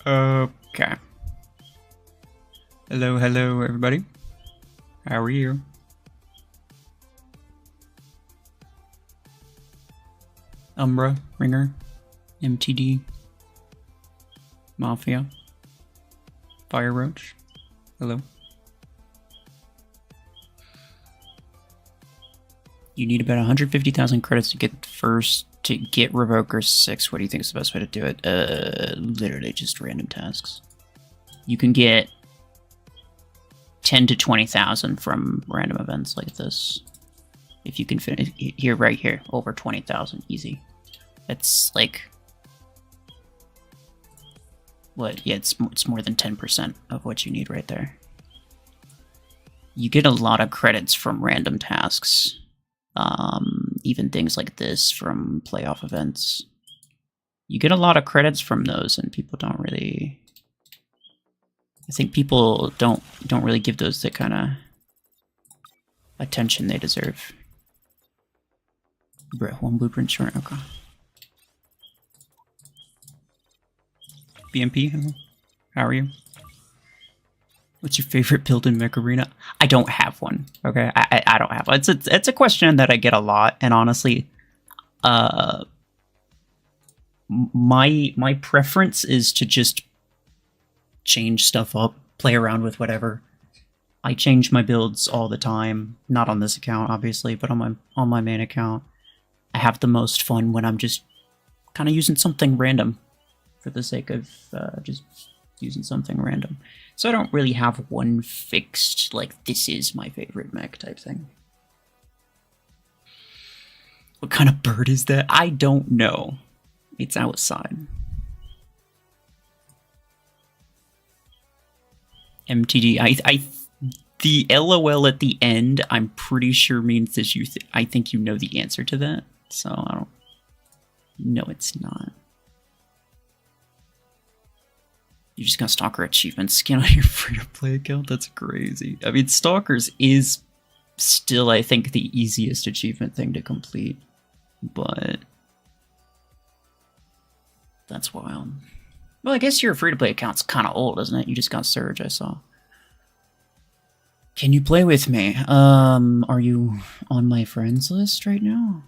Okay. Hello, hello, everybody. How are you? Umbra, Ringer, MTD, Mafia, Fire Roach. Hello. You need about 150,000 credits to get Revoker 6. What do you think is the best way to do it? Literally just random tasks. You can get 10 to 20,000 from random events like this. If you can finish here, right here, over 20,000, easy. It's like, what? Yeah, it's more than 10% of what you need right there. You get a lot of credits from random tasks. Even things like this from playoff events. You get a lot of credits from those, and people don't really. I think people don't really give those the kind of attention they deserve. Bro, one blueprint short. Okay. BMP, how are you? What's your favorite build in Mech Arena? I don't have one. Okay, I don't have one. It's a question that I get a lot, and honestly, my preference is to just change stuff up, play around with whatever. I change my builds all the time. Not on this account, obviously, but on my main account. I have the most fun when I'm just kind of using something random for the sake of just using something random. So I don't really have one fixed, like, this is my favorite mech type thing. What kind of bird is that? I don't know. It's outside. MTD. The LOL at the end, I'm pretty sure means that I think you know the answer to that. So I don't. No, it's not. You just got Stalker achievement skin on your free-to-play account? That's crazy. I mean, Stalkers is still, I think, the easiest achievement thing to complete. But that's wild. Well, I guess your free-to-play account's kind of old, isn't it? You just got Surge, I saw. Can you play with me? Are you on my friends list right now?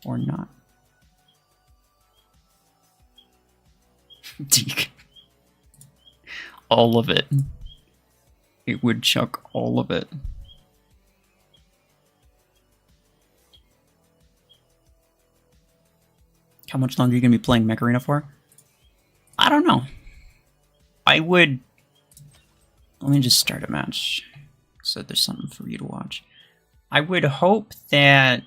Or not? Deke. All of it. It would chuck all of it. How much longer are you going to be playing Mech Arena for? I don't know. I would... Let me just start a match, so there's something for you to watch. I would hope that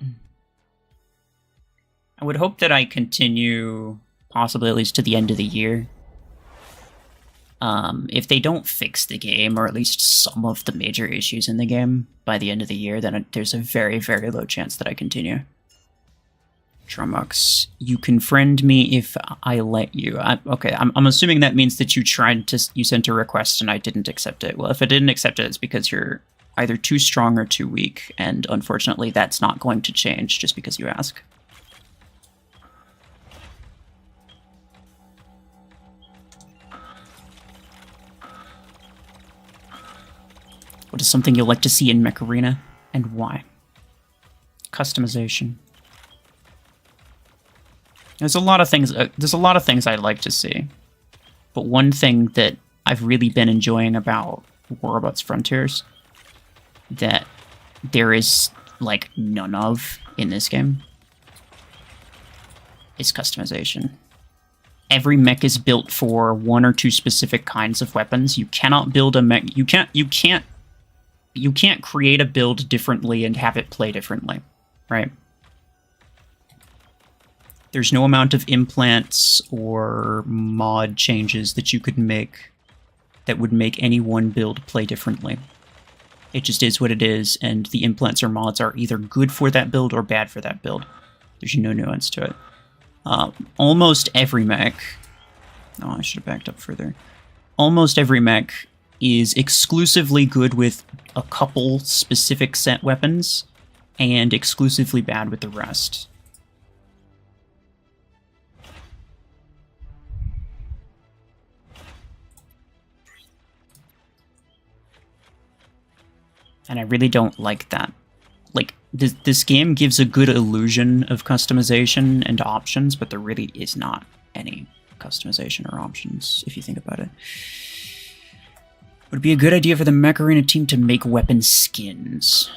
I continue, possibly at least to the end of the year. If they don't fix the game, or at least some of the major issues in the game by the end of the year, then there's a very, very low chance that I continue. Trumux, you can friend me if I let you. Okay, I'm assuming that means that you sent a request and I didn't accept it. Well, if I didn't accept it, it's because you're either too strong or too weak, and unfortunately that's not going to change just because you ask. What is something you'll like to see in Mech Arena, and why? Customization. There's a lot of things. I'd like to see, but one thing that I've really been enjoying about Robots Frontiers that there is like none of in this game is customization. Every mech is built for one or two specific kinds of weapons. You cannot build a mech. You can't create a build differently and have it play differently, right? There's no amount of implants or mod changes that you could make that would make any one build play differently. It just is what it is, and the implants or mods are either good for that build or bad for that build. There's no nuance to it. Almost every mech... Oh, I should have backed up further. Almost every mech is exclusively good with a couple specific set weapons, and exclusively bad with the rest. And I really don't like that. Like, this game gives a good illusion of customization and options, but there really is not any customization or options, if you think about it. Would it be a good idea for the Mech Arena team to make weapon skins?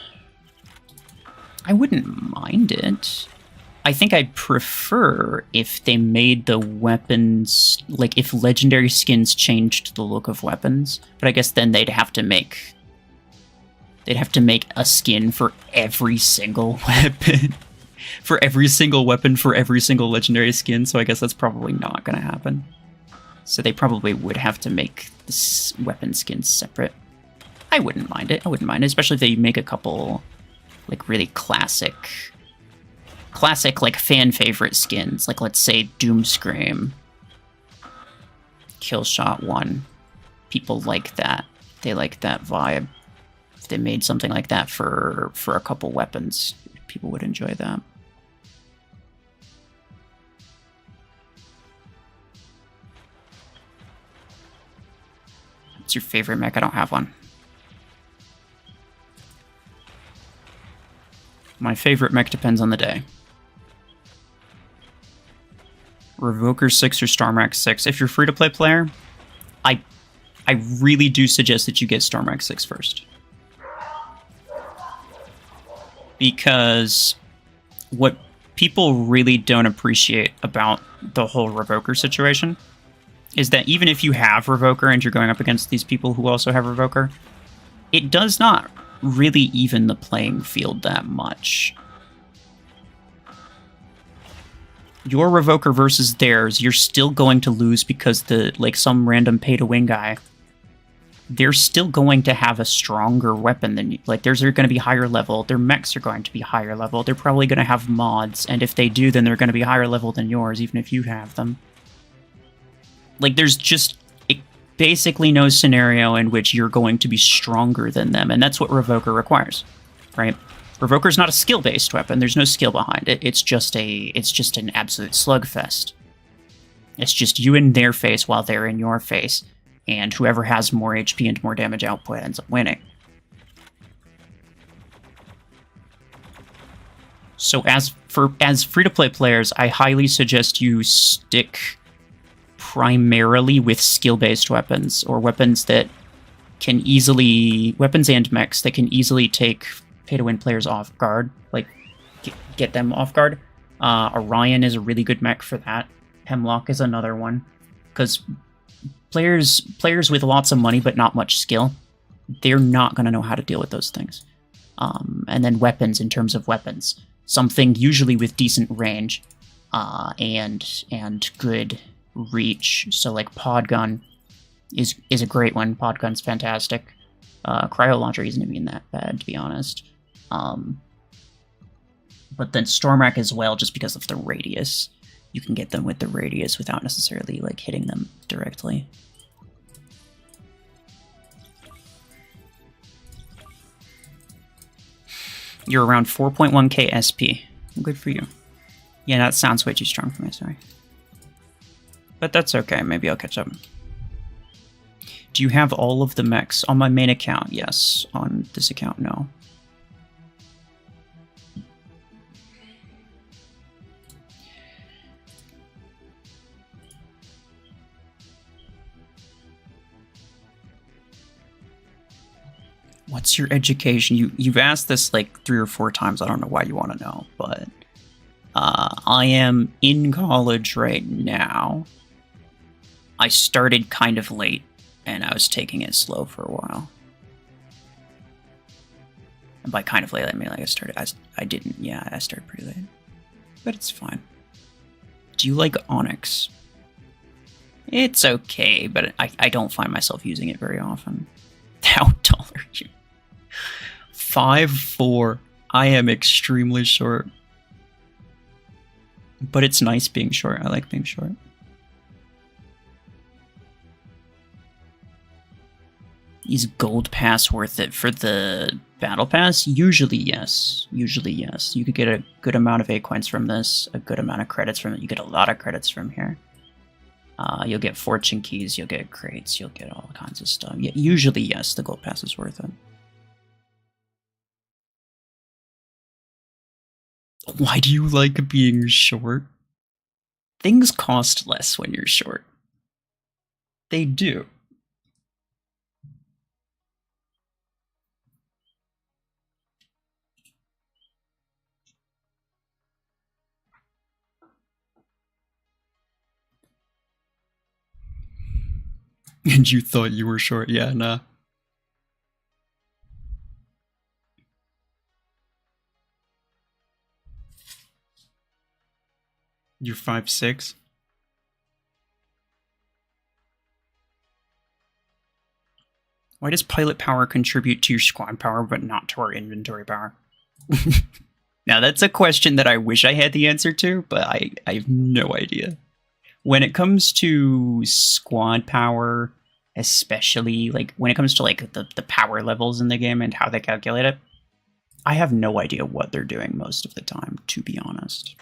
I wouldn't mind it. I think I'd prefer if they made the weapons, like if legendary skins changed the look of weapons, but I guess then they'd have to make a skin for every single weapon. For every single weapon, for every single legendary skin, so I guess that's probably not going to happen. So they probably would have to make this weapon skins separate. I wouldn't mind it. I wouldn't mind it, especially if they make a couple, like, really classic, like, fan-favorite skins. Like, let's say Doomscream, Killshot 1. People like that. They like that vibe. If they made something like that for a couple weapons, people would enjoy that. What's your favorite mech? I don't have one. My favorite mech depends on the day. Revoker 6 or Starmax 6. If you're free-to-play player, I really do suggest that you get Starmax 6 first. Because what people really don't appreciate about the whole Revoker situation is that even if you have Revoker and you're going up against these people who also have Revoker, it does not really even the playing field that much. Your Revoker versus theirs, you're still going to lose because some random pay-to-win guy, they're still going to have a stronger weapon than you. Like, theirs are going to be higher level, their mechs are going to be higher level, they're probably going to have mods, and if they do, then they're going to be higher level than yours, even if you have them. Like, there's just basically no scenario in which you're going to be stronger than them, and that's what Revoker requires, right? Revoker's not a skill-based weapon. There's no skill behind it. It's just an absolute slugfest. It's just you in their face while they're in your face, and whoever has more HP and more damage output ends up winning. So as free-to-play players, I highly suggest you stick primarily with skill-based weapons, or weapons that can easily... weapons and mechs that can easily take pay-to-win players off guard, like, get them off guard. Orion is a really good mech for that. Hemlock is another one, because players with lots of money but not much skill, they're not going to know how to deal with those things. And then weapons, in terms of weapons, something usually with decent range and good reach. So like Podgun is a great one. Podgun's fantastic. Cryo Launcher isn't even that bad, to be honest. But then Stormrack as well, just because of the radius. You can get them with the radius without necessarily like hitting them directly. You're around 4.1k SP. Good for you. Yeah, that sounds way too strong for me, sorry. But that's okay, maybe I'll catch up. Do you have all of the mechs? On my main account, yes. On this account, no. What's your education? You've asked this like 3 or 4 times. I don't know why you want to know, but I am in college right now. I started kind of late, and I was taking it slow for a while. And by kind of late, I mean like I started pretty late. But it's fine. Do you like Onyx? It's okay, but I don't find myself using it very often. How tall are you? 5'4". I am extremely short. But it's nice being short. I like being short. Is Gold Pass worth it for the Battle Pass? Usually yes. Usually yes. You could get a good amount of A-coins from this, a good amount of credits from it. You get a lot of credits from here. You'll get fortune keys, you'll get crates, you'll get all kinds of stuff. Yeah, usually yes, the Gold Pass is worth it. Why do you like being short? Things cost less when you're short. They do. And you thought you were short? Yeah, nah. You're 5'6"? Why does pilot power contribute to your squad power but not to our inventory power? Now, that's a question that I wish I had the answer to, but I have no idea. When it comes to squad power, especially like when it comes to like the power levels in the game and how they calculate it, I have no idea what they're doing most of the time, to be honest.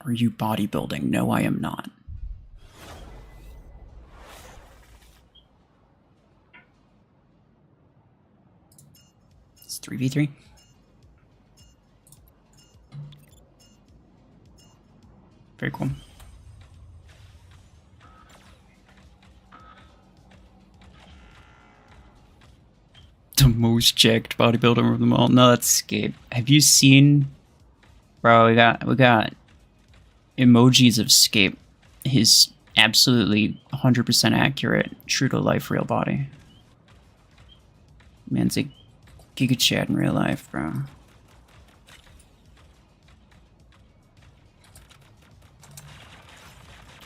Are you bodybuilding? No, I am not. It's 3v3. Very cool. The most jacked bodybuilder of them all. No, that's Scape. Have you seen? Bro, we got emojis of Scape. His absolutely 100% accurate, true to life real body. Man's a Giga Chad in real life, bro.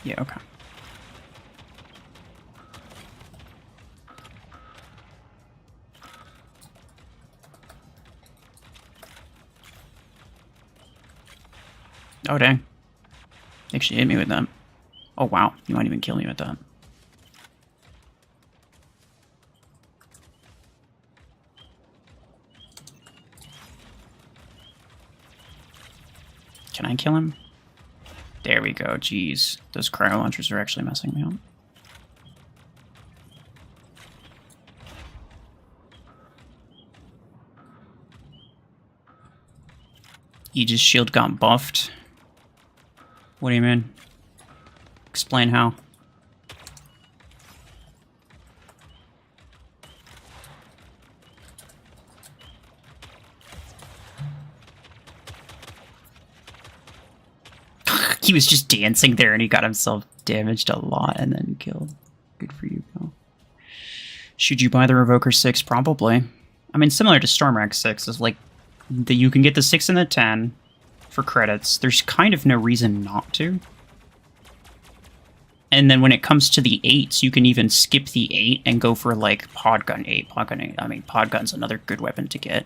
Yeah, okay. Oh, dang. Actually hit me with that. Oh, wow. You might even kill me with that. Can I kill him? There we go. Jeez. Those cryo launchers are actually messing me up. Aegis shield got buffed. What do you mean? Explain how. He was just dancing there and he got himself damaged a lot and then killed. Good for you, pal. Should you buy the Revoker 6? Probably. I mean, similar to Stormrack 6 is like you can get the 6 and the 10 for credits. There's kind of no reason not to. And then when it comes to the 8s, you can even skip the 8 and go for like Podgun 8. Podgun 8. I mean, Podgun's another good weapon to get.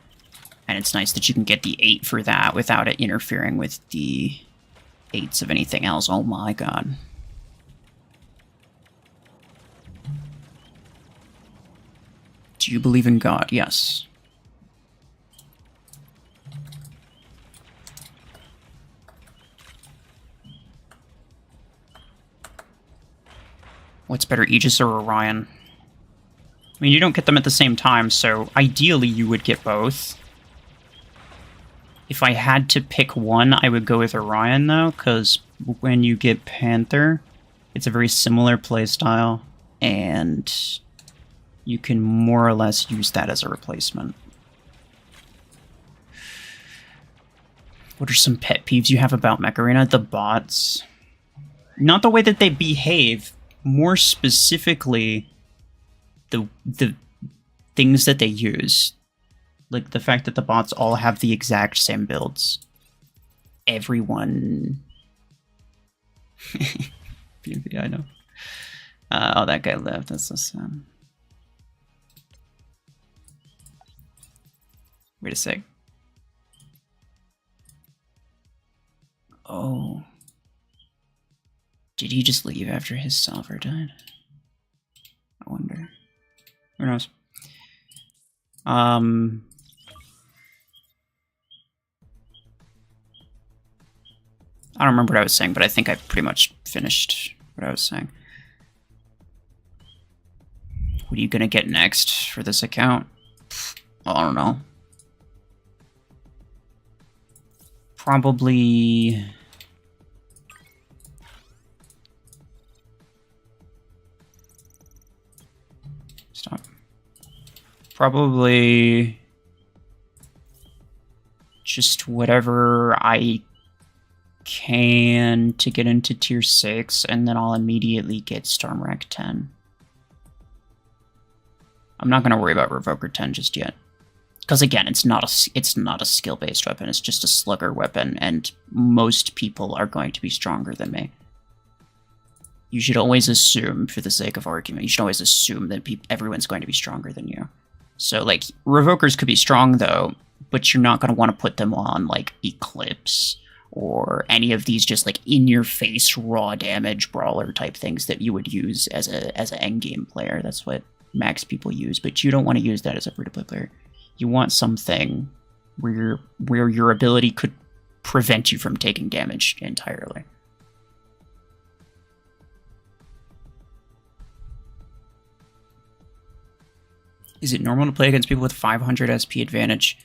And it's nice that you can get the 8 for that without it interfering with the 8s of anything else. Oh my god. Do you believe in God? Yes. What's better, Aegis or Orion? I mean, you don't get them at the same time, so ideally you would get both. If I had to pick one, I would go with Orion, though, because when you get Panther, it's a very similar playstyle, and you can more or less use that as a replacement. What are some pet peeves you have about Mech Arena? The bots. Not the way that they behave, more specifically, the things that they use. Like the fact that the bots all have the exact same builds. Everyone... PvP, I know. Oh, that guy left. That's so sad. Wait a sec. Oh. Did he just leave after his solver died? I wonder. Who knows? I don't remember what I was saying, but I think I pretty much finished what I was saying. What are you gonna get next for this account? I don't know. Probably... Stop. Probably... just whatever I can to get into tier 6, and then I'll immediately get Stormwreck 10. I'm not going to worry about Revoker 10 just yet. Because again, it's not a skill-based weapon, it's just a slugger weapon, and most people are going to be stronger than me. You should always assume, for the sake of argument, you should always assume that everyone's going to be stronger than you. So, like, Revokers could be strong, though, but you're not going to want to put them on, like, Eclipse, or any of these just, like, in-your-face, raw damage brawler type things that you would use as an endgame player. That's what max people use, but you don't want to use that as a free-to-play player. You want something where your ability could prevent you from taking damage entirely. Is it normal to play against people with 500 SP advantage?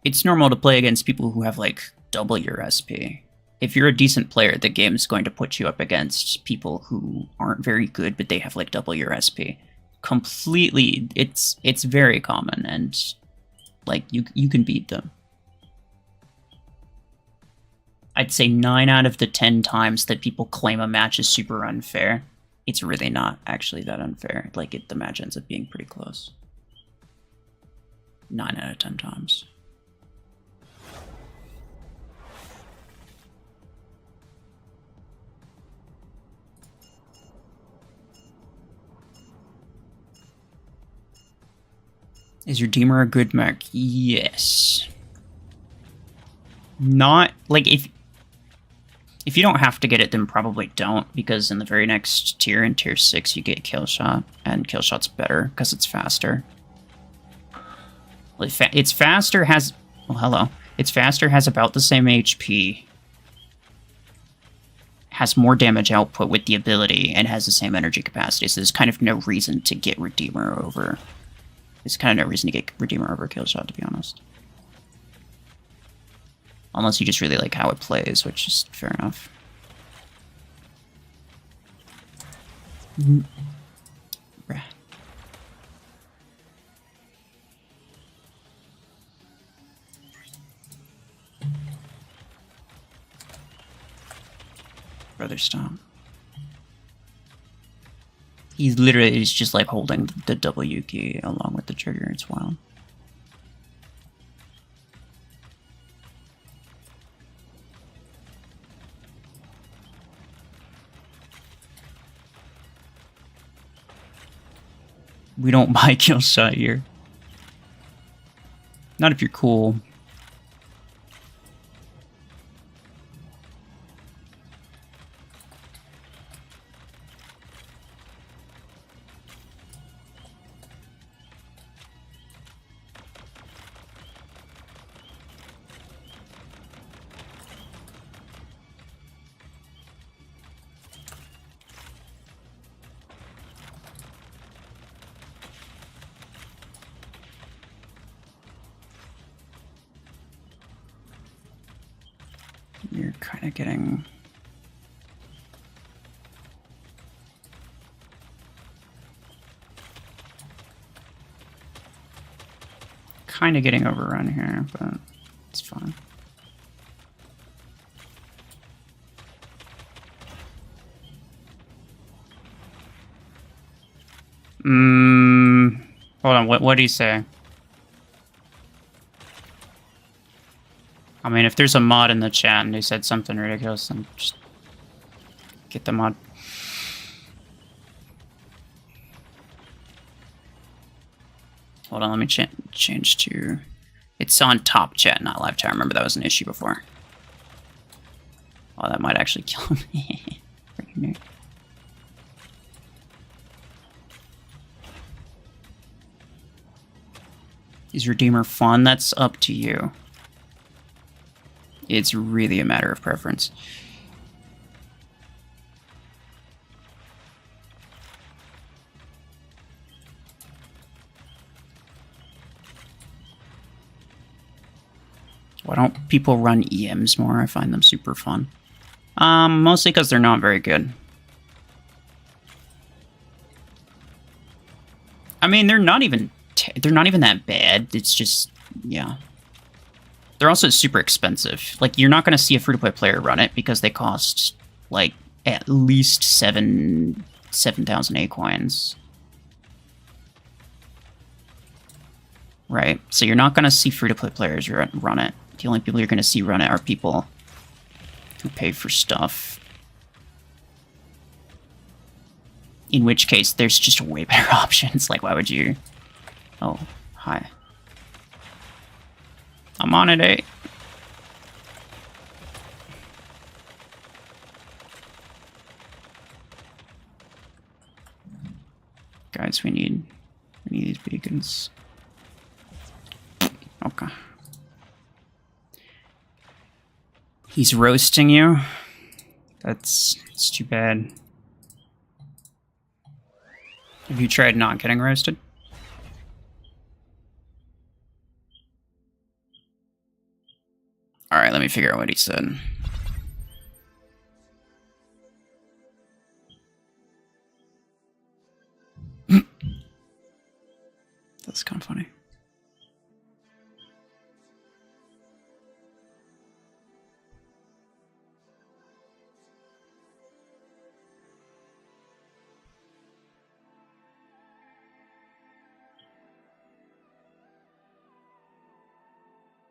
It's normal to play against people who have, like, double your SP. If you're a decent player, the game's going to put you up against people who aren't very good, but they have, like, double your SP. Completely, it's very common, and, like, you can beat them. I'd say 9 out of the 10 times that people claim a match is super unfair, it's really not actually that unfair. Like, the match ends up being pretty close. 9 out of 10 times. Is your Redeemer a good mech? Yes. Not, like, if you don't have to get it, then probably don't, because in the very next tier, in tier 6, you get Killshot, and Killshot's better, because it's faster. Well, it's faster, has... well, hello. It's faster, has about the same HP, has more damage output with the ability, and has the same energy capacity, so there's kind of no reason to get Redeemer over... There's kind of no reason to get Redeemer over Killshot, to be honest. Unless you just really like how it plays, which is fair enough. Brother Stomp. He's literally just like holding the W key along with the trigger. It's wild. We don't buy Killshot here. Not if you're cool. You're kind of getting... kind of getting overrun here, but it's fine. Hold on, what do you say? I mean, if there's a mod in the chat and they said something ridiculous, then just get the mod. Hold on, let me change to... It's on top chat, not live chat. I remember that was an issue before. Oh, that might actually kill me. Freaking nerd. Is Redeemer fun? That's up to you. It's really a matter of preference. Why don't people run EMs more? I find them super fun. Mostly because they're not very good. I mean, they're not even that bad. It's just, yeah. They're also super expensive. Like, you're not going to see a free-to-play player run it because they cost, like, at least 7,000 A-coins. Right? So you're not going to see free-to-play players run it. The only people you're going to see run it are people who pay for stuff. In which case, there's just way better options. Like, why would you... Oh, hi. I'm on it, eh? Guys, we need these beacons. Okay. He's roasting you? It's too bad. Have you tried not getting roasted? Alright, let me figure out what he said. That's kind of funny.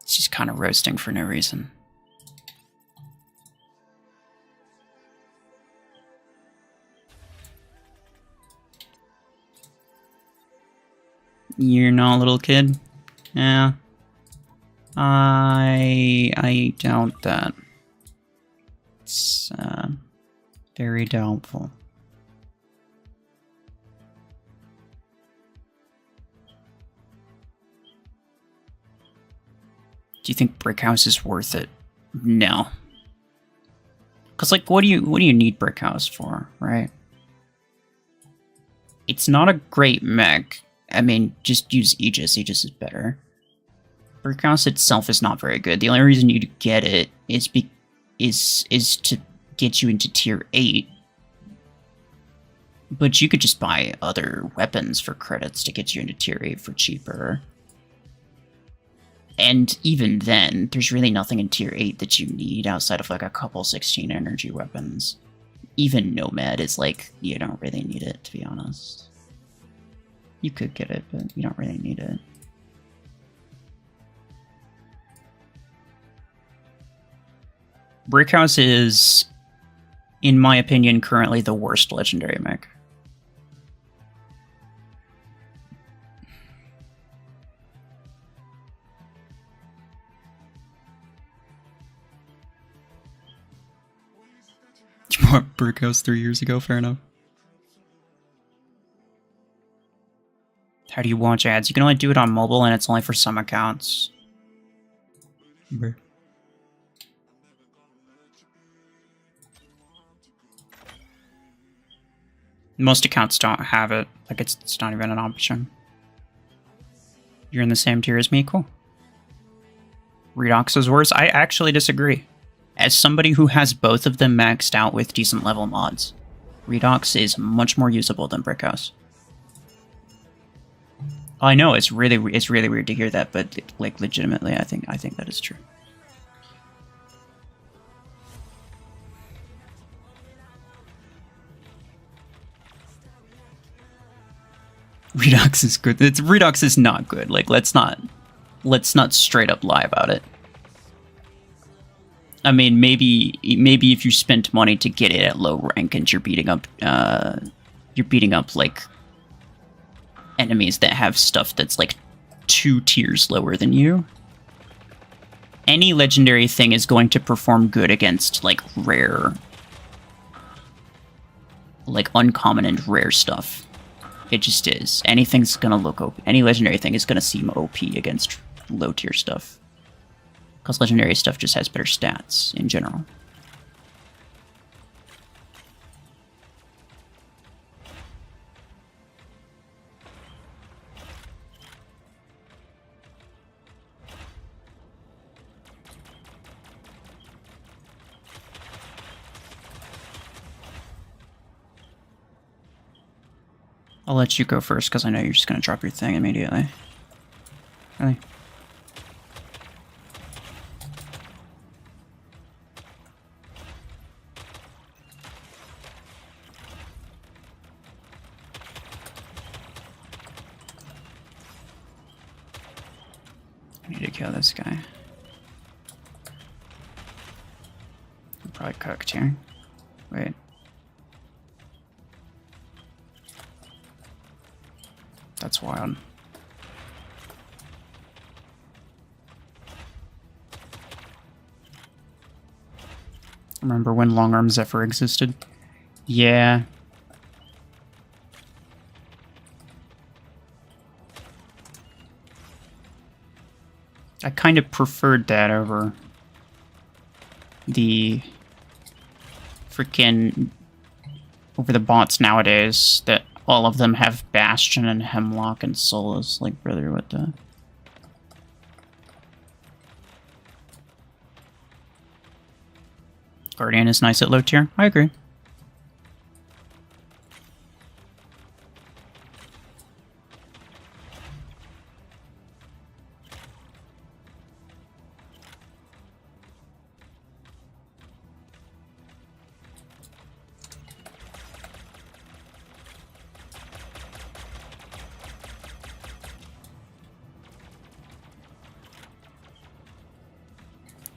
It's just kind of roasting for no reason. You're not a little kid? Yeah. I doubt that. It's very doubtful. Do you think Brickhouse is worth it? No. Cause like, what do you need Brickhouse for, right? It's not a great mech. I mean, just use Aegis. Aegis is better. Brickhouse itself is not very good. The only reason you'd get it is to get you into tier 8. But you could just buy other weapons for credits to get you into tier 8 for cheaper. And even then, there's really nothing in tier 8 that you need outside of like a couple 16 energy weapons. Even Nomad is like, you don't really need it, to be honest. You could get it, but you don't really need it. Brickhouse is, in my opinion, currently the worst legendary mech. You bought Brickhouse 3 years ago, fair enough. How do you watch ads? You can only do it on mobile, and it's only for some accounts. Most accounts don't have it. Like, it's not even an option. You're in the same tier as me? Cool. Redox is worse? I actually disagree. As somebody who has both of them maxed out with decent level mods, Redox is much more usable than Brickhouse. I know, it's really weird to hear that, but like legitimately, I think that is true. Redox is good. Redox is not good. Like, let's not straight up lie about it. I mean, maybe if you spent money to get it at low rank and you're beating up like enemies that have stuff that's like 2 tiers lower than you. Any legendary thing is going to perform good against like rare, like uncommon and rare stuff. It just is. Anything's gonna look OP. Any legendary thing is gonna seem OP against low tier stuff. Because legendary stuff just has better stats in general. I'll let you go first, because I know you're just going to drop your thing immediately. Really? I need to kill this guy. I'm probably cooked here. Wait. That's wild. Remember when Long Arm Zephyr existed? Yeah. I kind of preferred that over the freaking over the bots nowadays that all of them have Bastion and Hemlock and Solus. Like, brother, what the... Guardian is nice at low tier. I agree.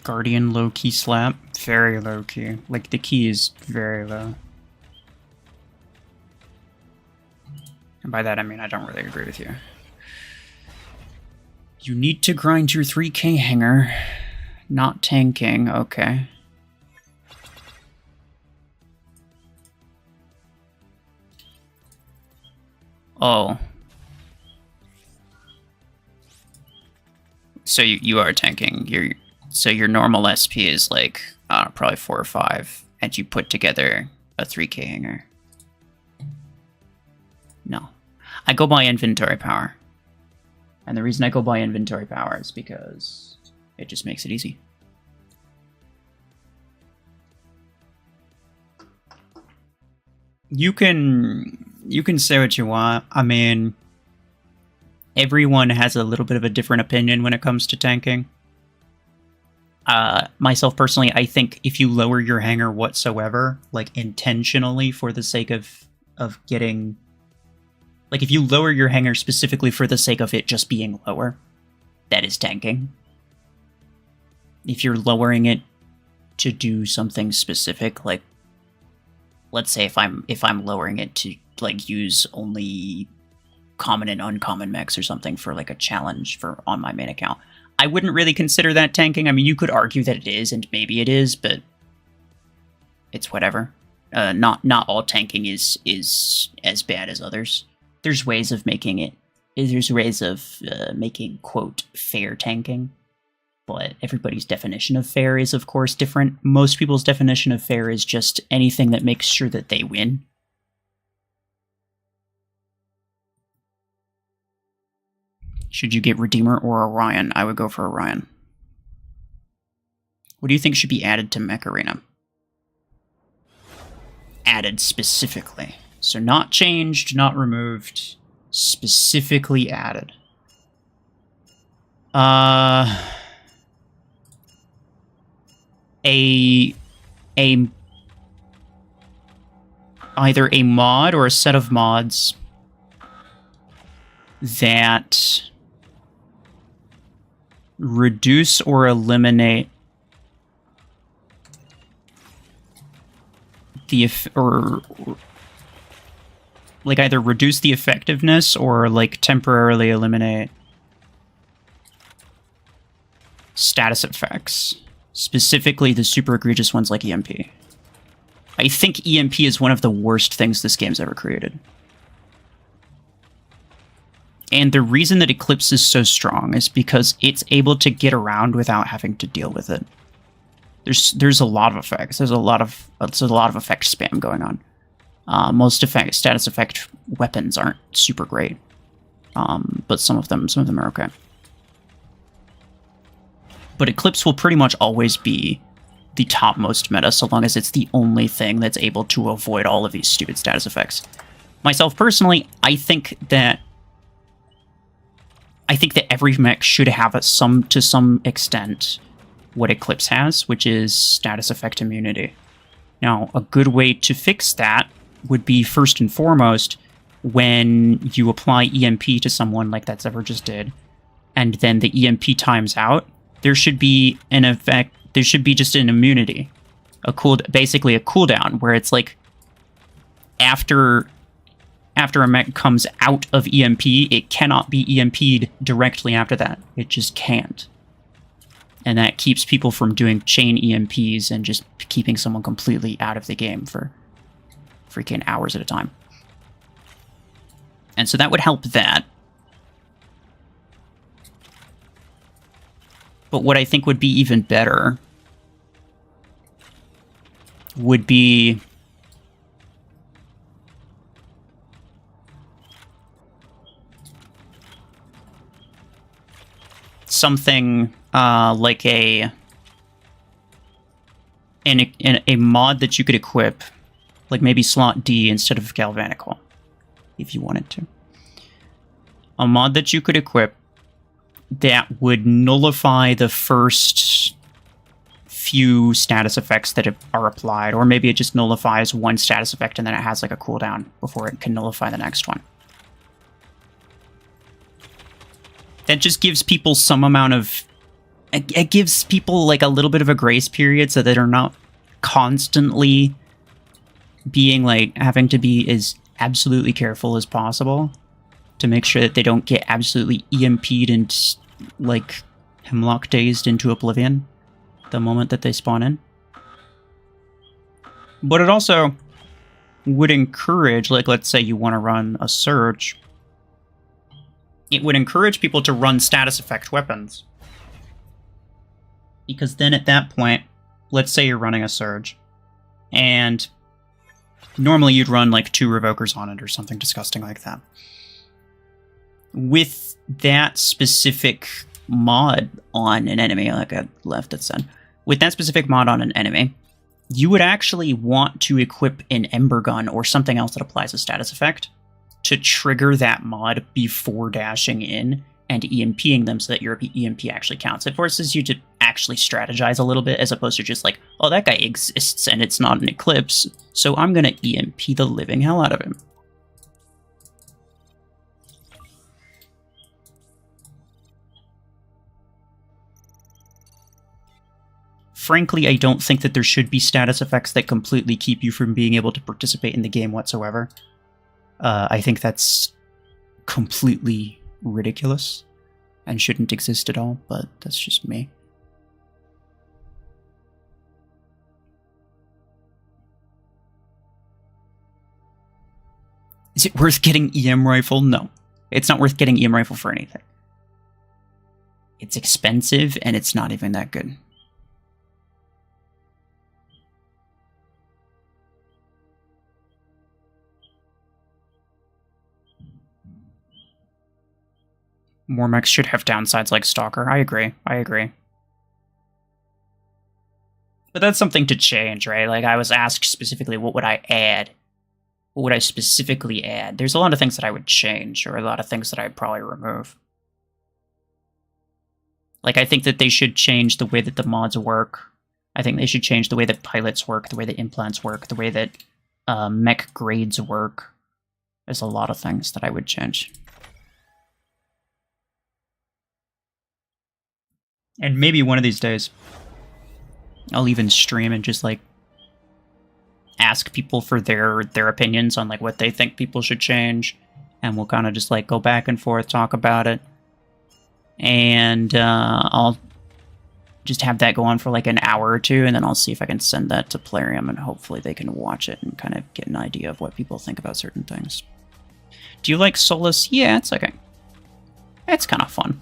Guardian low-key slap. Very low-key. Like, the key is very low. And by that, I mean I don't really agree with you. You need to grind your 3k hanger. Not tanking. Okay. Oh. So you are tanking. So your normal SP is like, I don't know, probably 4 or 5, and you put together a 3k hanger. No. I go by inventory power. And the reason I go by inventory power is because it just makes it easy. You can say what you want. I mean, everyone has a little bit of a different opinion when it comes to tanking. Myself personally, I think if you lower your hanger whatsoever, like intentionally for the sake of getting, like if you lower your hanger specifically for the sake of it just being lower, that is tanking. If you're lowering it to do something specific, like let's say if I'm lowering it to like use only common and uncommon mechs or something for like a challenge for on my main account, I wouldn't really consider that tanking. I mean, you could argue that it is, and maybe it is, but it's whatever. Not all tanking is as bad as others. There's ways of making it. There's ways of making, quote, fair tanking. But everybody's definition of fair is, of course, different. Most people's definition of fair is just anything that makes sure that they win. Should you get Redeemer or Orion? I would go for Orion. What do you think should be added to Mech Arena? Added specifically. So not changed, not removed. Specifically added. Either a mod or a set of mods that reduce or eliminate the like either reduce the effectiveness or like temporarily eliminate status effects, specifically the super egregious ones like EMP. I think EMP is one of the worst things this game's ever created. And the reason that Eclipse is so strong is because it's able to get around without having to deal with it. There's a lot of effects. There's a lot of effect spam going on. Most status effect weapons aren't super great, but some of them are okay. But Eclipse will pretty much always be the topmost meta so long as it's the only thing that's able to avoid all of these stupid status effects. Myself personally, I think that every mech should have to some extent what Eclipse has, which is status effect immunity. Now, a good way to fix that would be, first and foremost, when you apply EMP to someone like that Zephyr just did, and then the EMP times out, there should be an effect, there should be just an immunity. Basically a cooldown, where it's like, after a mech comes out of EMP, it cannot be EMP'd directly after that. It just can't. And that keeps people from doing chain EMPs and just keeping someone completely out of the game for freaking hours at a time. And so that would help that. But what I think would be even better would be something like a mod that you could equip, like maybe slot D instead of Galvanical, if you wanted to. A mod that you could equip that would nullify the first few status effects that are applied, or maybe it just nullifies one status effect and then it has like a cooldown before it can nullify the next one. That just gives people some amount of... It gives people like a little bit of a grace period so that they're not constantly being like, having to be as absolutely careful as possible to make sure that they don't get absolutely EMP'd and like hemlock dazed into oblivion the moment that they spawn in. But it also would encourage, like, let's say you want to run a surge, it would encourage people to run status effect weapons. Because then at that point, let's say you're running a surge, and normally you'd run like 2 revokers on it or something disgusting like that. With that specific mod on an enemy, like I left it said, with that specific mod on an enemy, you would actually want to equip an Ember Gun or something else that applies a status effect to trigger that mod before dashing in and EMPing them so that your EMP actually counts. It forces you to actually strategize a little bit as opposed to just like, oh, that guy exists and it's not an Eclipse, so I'm gonna EMP the living hell out of him. Frankly, I don't think that there should be status effects that completely keep you from being able to participate in the game whatsoever. I think that's completely ridiculous and shouldn't exist at all, but that's just me. Is it worth getting EM Rifle? No. It's not worth getting EM Rifle for anything. It's expensive, and it's not even that good. More mechs should have downsides like Stalker. I agree. But that's something to change, right? Like, I was asked specifically, what would I add? What would I specifically add? There's a lot of things that I would change, or a lot of things that I'd probably remove. Like, I think that they should change the way that the mods work. I think they should change the way that pilots work, the way that implants work, the way that mech grades work. There's a lot of things that I would change. And maybe one of these days, I'll even stream and just, like, ask people for their opinions on, like, what they think people should change. And we'll kind of just, like, go back and forth, talk about it. And I'll just have that go on for, like, an hour or two, and then I'll see if I can send that to Plarium, and hopefully they can watch it and kind of get an idea of what people think about certain things. Do you like Solus? Yeah, it's okay. It's kind of fun.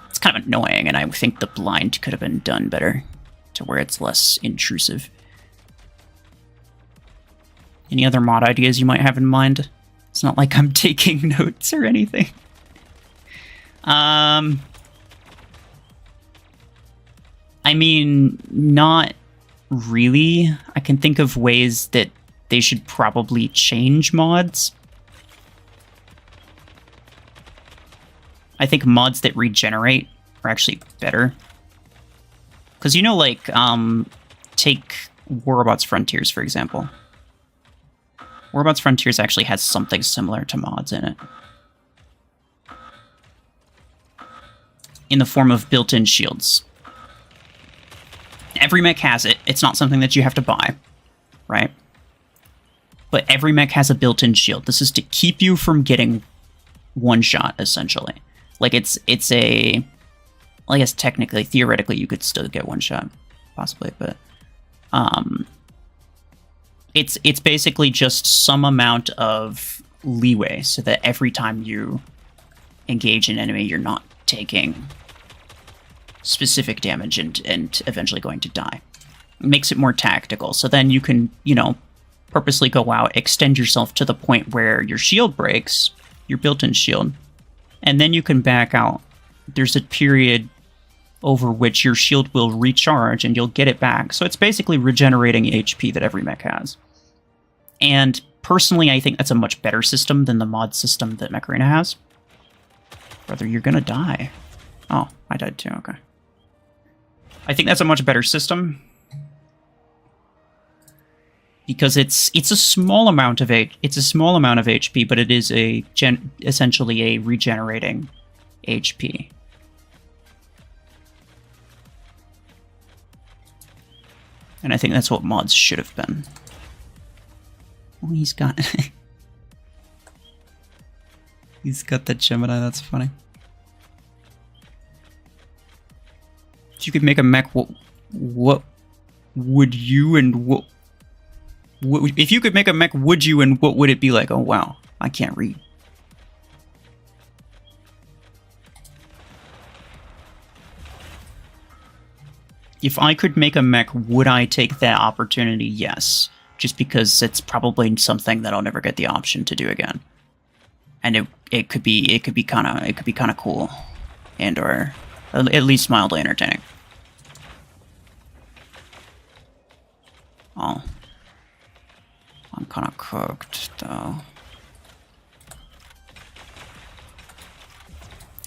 It's kind of annoying, and I think the blind could have been done better to where it's less intrusive. Any other mod ideas you might have in mind? It's not like I'm taking notes or anything. I mean, not really. I can think of ways that they should probably change mods. I think mods that regenerate are actually better. Because, you know, like, take Warrobots Frontiers, for example. Warrobots Frontiers actually has something similar to mods in it. In the form of built-in shields. Every mech has it. It's not something that you have to buy, right? But every mech has a built-in shield. This is to keep you from getting one-shot, essentially. Like, it's a... Well, I guess technically, theoretically, you could still get one-shot, possibly, but... It's basically just some amount of leeway, so that every time you engage an enemy, you're not taking specific damage and eventually going to die. It makes it more tactical, so then you can, you know, purposely go out, extend yourself to the point where your shield breaks, your built-in shield, and then you can back out. There's a period over which your shield will recharge and you'll get it back. So it's basically regenerating HP that every mech has. And personally, I think that's a much better system than the mod system that Mech Arena has. Brother, you're gonna die. Oh, I died too, okay. I think that's a much better system. Because it's a small amount of HP, but it is essentially a regenerating HP. And I think that's what mods should have been. Oh, he's got... he's got the Gemini, that's funny. If you could make a mech, what would you and what... If you could make a mech, would you and what would it be like? Oh, wow. I can't read. If I could make a mech, would I take that opportunity? Yes. Just because it's probably something that I'll never get the option to do again. And it could be kind of cool. And or at least mildly entertaining. Oh. I'm kind of cooked, though.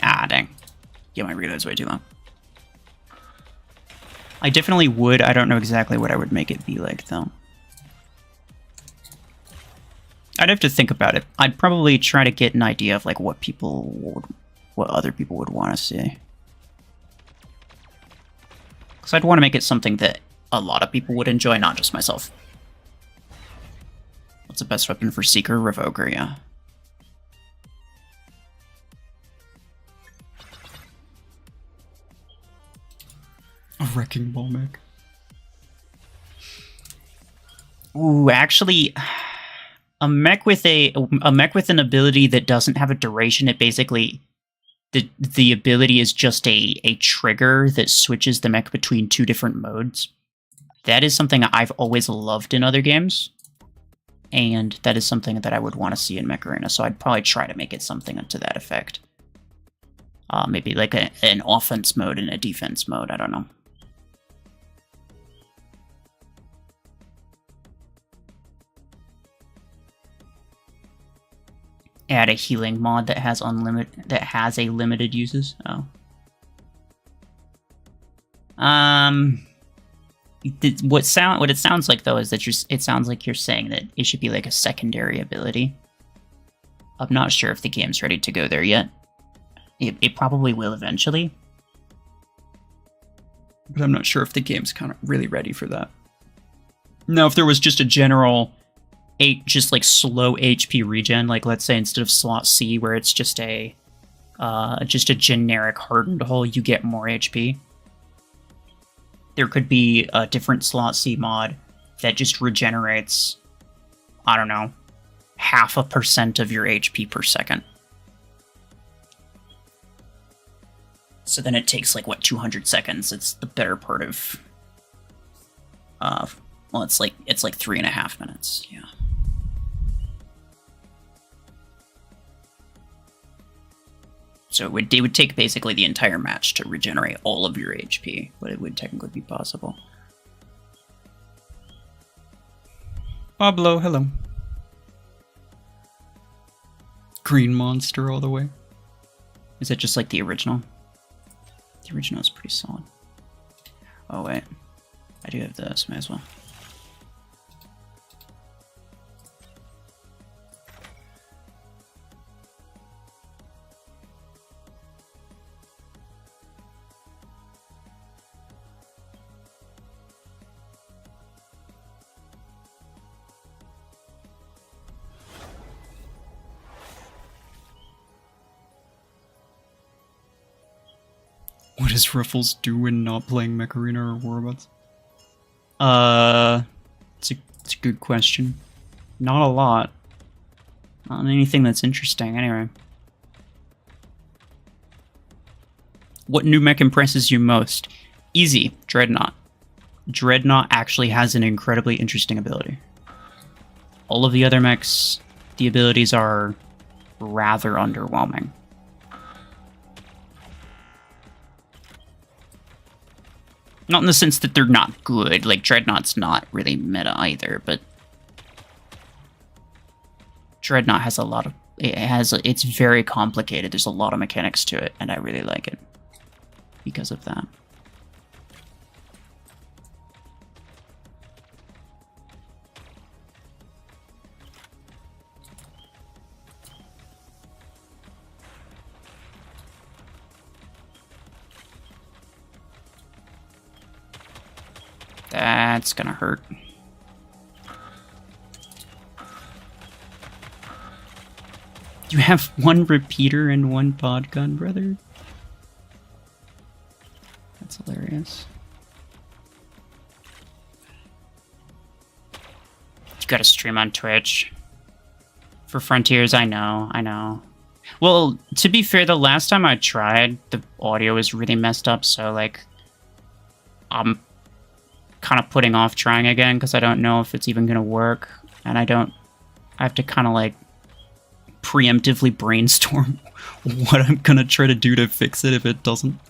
Ah, dang. Yeah, my reload's way too long. I definitely would. I don't know exactly what I would make it be like, though. I'd have to think about it. I'd probably try to get an idea of, like, what other people would want to see. Because I'd want to make it something that a lot of people would enjoy, not just myself. What's the best weapon for Seeker? Revoker, yeah. A Wrecking Ball mech. Ooh, actually, a mech with an ability that doesn't have a duration. It basically the ability is just a trigger that switches the mech between two different modes. That is something I've always loved in other games, and that is something that I would want to see in Mech Arena. So I'd probably try to make it something to that effect. Maybe like an offense mode and a defense mode. I don't know. Add a healing mod that has a limited uses. Oh. What it sounds like though is that it sounds like you're saying that it should be like a secondary ability. I'm not sure if the game's ready to go there yet. It probably will eventually. But I'm not sure if the game's kind of really ready for that. Now, if there was just a general just like slow HP regen, like let's say instead of slot C where it's just a generic hardened hull, you get more HP. There could be a different slot C mod that just regenerates, I don't know, 0.5% of your HP per second. So then it takes like, what, 200 seconds? It's the better part of, well, it's like 3.5 minutes, yeah. So it would take basically the entire match to regenerate all of your HP, but it would technically be possible. Pablo, hello. Green monster all the way. Is it just like the original? The original is pretty solid. Oh wait, I do have this, may as well. What does RuFFles do when not playing Mech Arena or Warbots? It's a good question. Not a lot. Not anything that's interesting, anyway. What new mech impresses you most? Easy, Dreadnought. Dreadnought actually has an incredibly interesting ability. All of the other mechs, the abilities are rather underwhelming. Not in the sense that they're not good, like Dreadnought's not really meta either, but Dreadnought has a lot of, it's very complicated, there's a lot of mechanics to it, and I really like it because of that. That's gonna hurt. You have one repeater and one pod gun, brother? That's hilarious. You gotta stream on Twitch. For Frontiers, I know. Well, to be fair, the last time I tried, the audio was really messed up, so, like, I'm kind of putting off trying again because I don't know if it's even going to work, and I have to kind of, like, preemptively brainstorm what I'm going to try to do to fix it if it doesn't.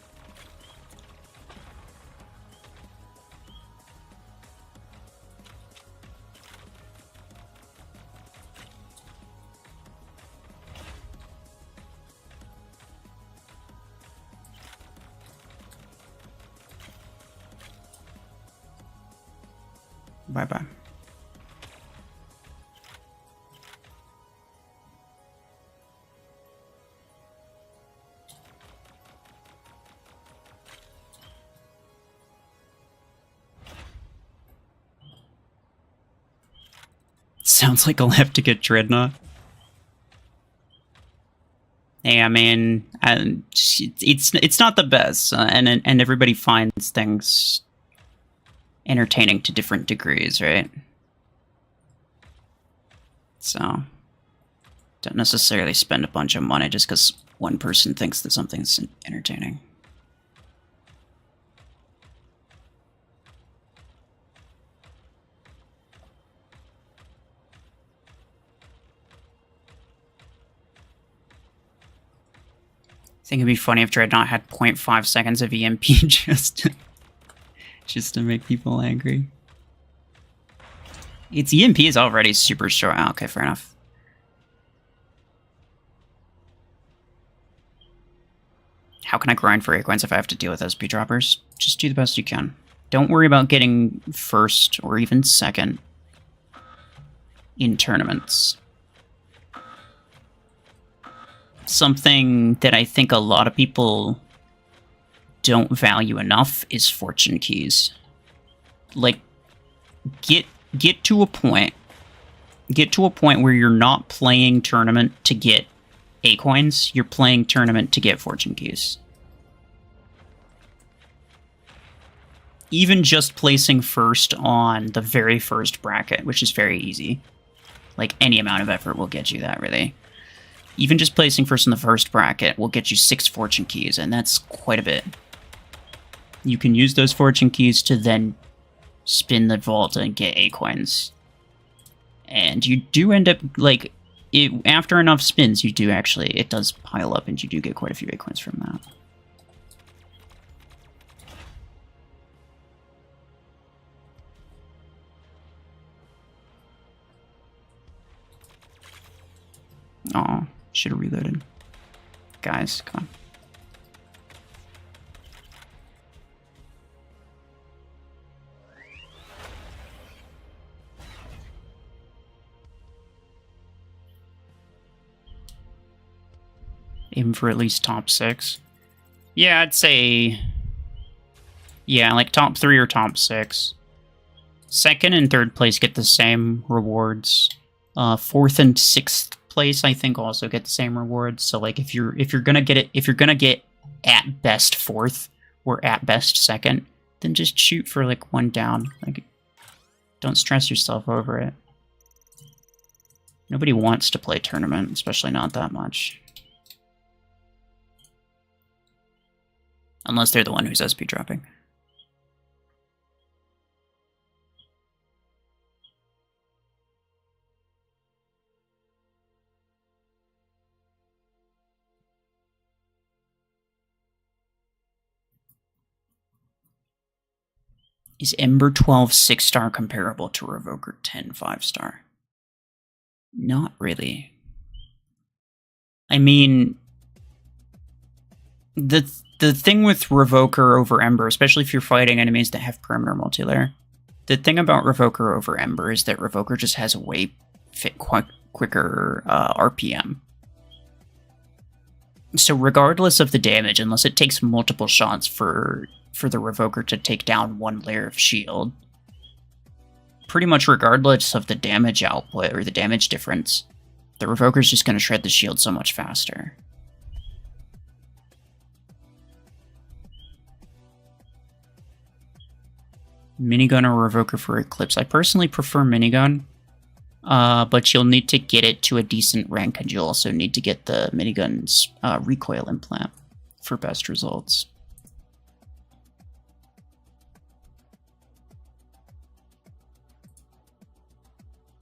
Bye-bye. Sounds like I'll have to get Dreadnought. Hey, I mean, it's not the best, and everybody finds things entertaining to different degrees, right? So, don't necessarily spend a bunch of money just because one person thinks that something's entertaining. I think it'd be funny if Dreadnought had 0.5 seconds of EMP just to make people angry. Its EMP is already super short. Oh, okay, fair enough. How can I grind for acorns if I have to deal with SP droppers? Just do the best you can. Don't worry about getting first or even second in tournaments. Something that I think a lot of people don't value enough is fortune keys. Like, get to a point where you're not playing tournament to get A-coins, you're playing tournament to get fortune keys. Even just placing first on the very first bracket, which is very easy. Like, any amount of effort will get you that, really. Even just placing first in the first bracket will get you 6 fortune keys, and that's quite a bit. You can use those fortune keys to then spin the vault and get A-coins. And you do end up, like, after enough spins, you do actually, it does pile up and you do get quite a few A-coins from that. Should have reloaded. Guys, come on. Aim for at least top 6. Yeah, I'd say... Yeah, like top 3 or top 6. Second and third place get the same rewards. Fourth and sixth place, I think, also get the same rewards. So, like, if you're gonna get at best fourth or at best second, then just shoot for like 1 down. Like, don't stress yourself over it. Nobody wants to play tournament, especially not that much. Unless they're the one who's SP dropping. Is Ember 12 6-star comparable to Revoker 10 5-star? Not really. I mean, the thing with Revoker over Ember, especially if you're fighting enemies that have perimeter multilayer, the thing about Revoker over Ember is that Revoker just has a way quicker RPM. So regardless of the damage, unless it takes multiple shots for the Revoker to take down 1 layer of shield, pretty much regardless of the damage output or the damage difference, the Revoker's just going to shred the shield so much faster. Minigun or Revoker for Eclipse? I personally prefer Minigun, but you'll need to get it to a decent rank, and you'll also need to get the Minigun's recoil implant for best results.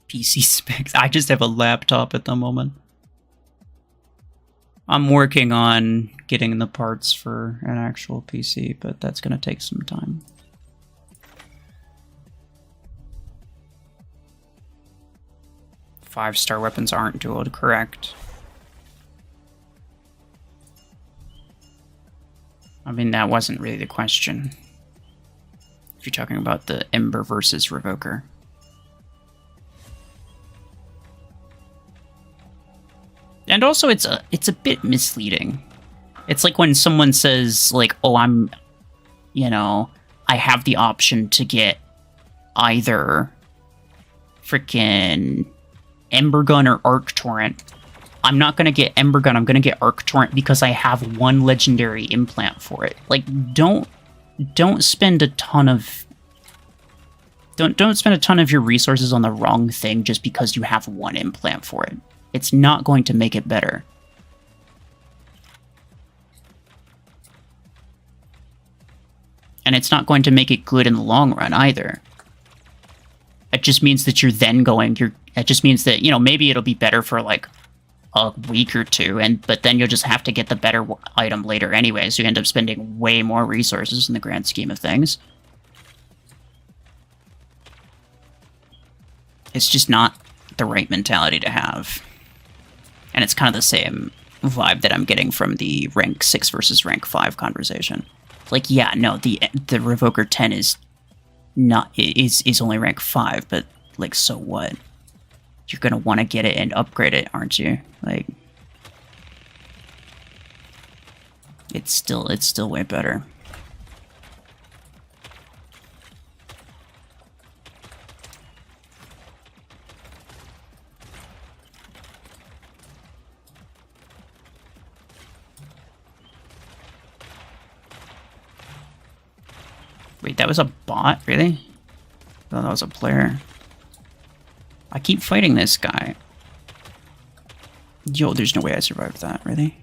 PC specs. I just have a laptop at the moment. I'm working on getting the parts for an actual PC, but that's going to take some time. Five-star weapons aren't dueled, correct? I mean, that wasn't really the question. If you're talking about the Ember versus Revoker. And also, it's a bit misleading. It's like when someone says, like, oh, I have the option to get either freaking Ember Gun or Arc Torrent. I'm not going to get Ember Gun, I'm going to get Arc Torrent because I have 1 legendary implant for it. Like, don't spend a ton of... Don't spend a ton of your resources on the wrong thing just because you have 1 implant for it. It's not going to make it better. And it's not going to make it good in the long run either. It just means that you're then going... It just means that, maybe it'll be better for like a week or 2, but then you'll just have to get the better item later anyway, so you end up spending way more resources in the grand scheme of things. It's just not the right mentality to have. And it's kind of the same vibe that I'm getting from the rank 6 versus rank 5 conversation. Like, yeah, no, the Revoker 10 is only rank 5, but like, so what? You're gonna want to get it and upgrade it, aren't you? Like, it's still way better. Wait, that was a bot? Really? I thought that was a player. I keep fighting this guy. Yo, there's no way I survived that, really?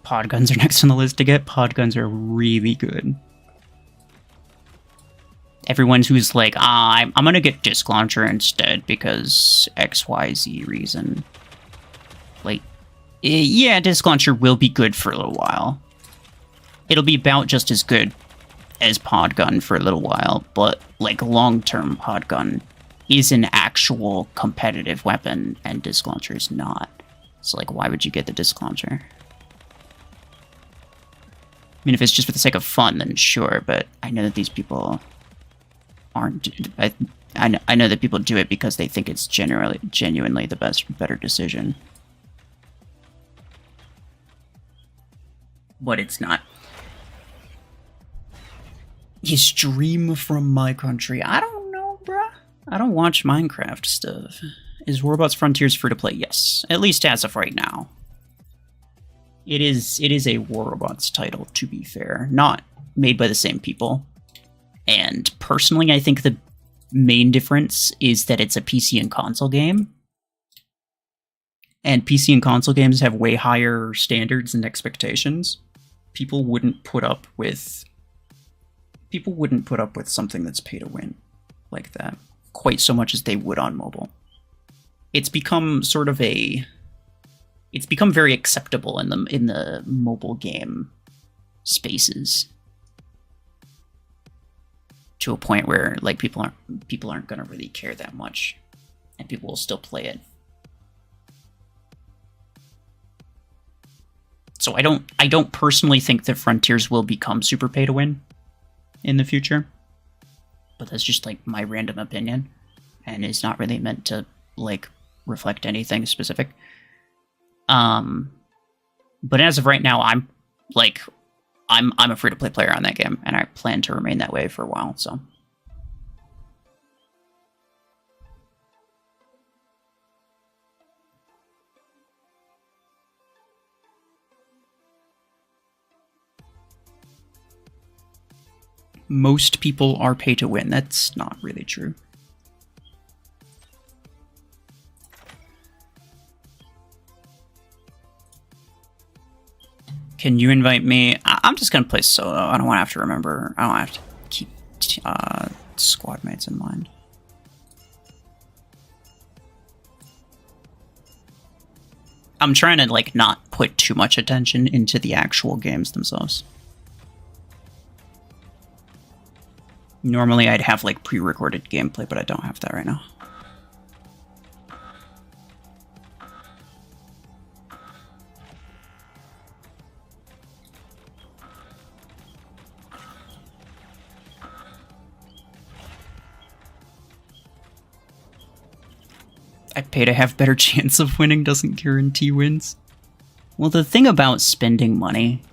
Pod guns are next on the list to get. Pod guns are really good. Everyone who's like, I'm gonna get Disc Launcher instead because XYZ reason. Like, yeah, Disc Launcher will be good for a little while. it'll be about just as good as Podgun for a little while, but like long-term Podgun is an actual competitive weapon, and Disc Launcher is not. So like, why would you get the Disc Launcher? I mean, if it's just for the sake of fun, then sure, but I know that these people aren't... I know that people do it because they think it's genuinely the better decision. But it's not. You stream from my country? I don't know, bruh. I don't watch Minecraft stuff. Is Warbots Frontiers free to play? Yes, at least as of right now. It is a Warbots title, to be fair. Not made by the same people. And personally, I think the main difference is that it's a PC and console game. And PC and console games have way higher standards and expectations. People wouldn't put up with something that's pay to win like that quite so much as they would on mobile. It's become very acceptable in the mobile game spaces to a point where like people aren't going to really care that much, and people will still play it. So I don't personally think that Frontiers will become super pay to win in the future, but that's just like my random opinion, and it's not really meant to like reflect anything specific. But as of right now, I'm a free-to-play player on that game, and I plan to remain that way for a while, so. Most people are pay to win. That's not really true. Can you invite me? I'm just gonna play solo. I don't want to have to remember. I don't have to keep squad mates in mind. I'm trying to like not put too much attention into the actual games themselves. Normally I'd have like pre-recorded gameplay, but I don't have that right now. I pay to have better chance of winning doesn't guarantee wins. Well, the thing about spending money,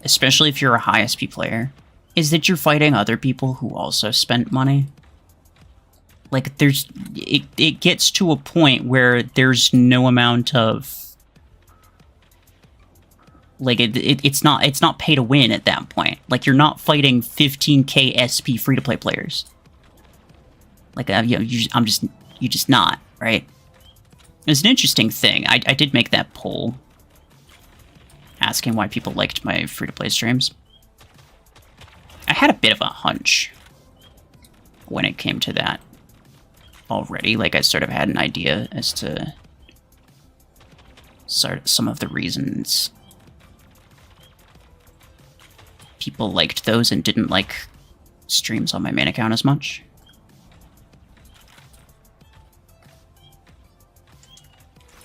especially if you're a high SP player, is that you're fighting other people who also spent money. Like, it gets to a point where there's no amount of... Like, it's not pay to win at that point. Like, you're not fighting 15k SP free-to-play players. Like, you're just not, right? It's an interesting thing. I did make that poll asking why people liked my free-to-play streams. I had a bit of a hunch when it came to that already. Like, I sort of had an idea as to some of the reasons people liked those and didn't like streams on my main account as much.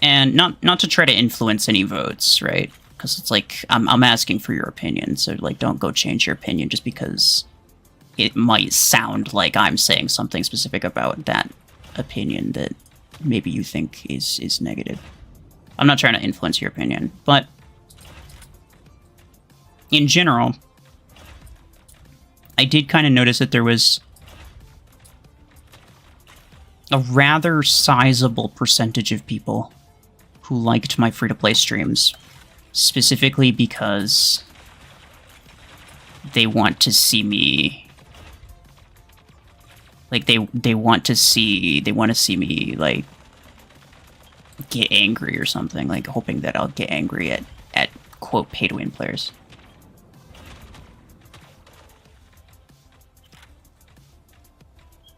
And not to try to influence any votes, right? Because it's like, I'm asking for your opinion, so like, don't go change your opinion just because it might sound like I'm saying something specific about that opinion that maybe you think is negative. I'm not trying to influence your opinion, but in general, I did kind of notice that there was a rather sizable percentage of people who liked my free-to-play streams, specifically because they want to see me, like, they want to see me, like, get angry or something, like, hoping that I'll get angry at quote, pay-to-win players.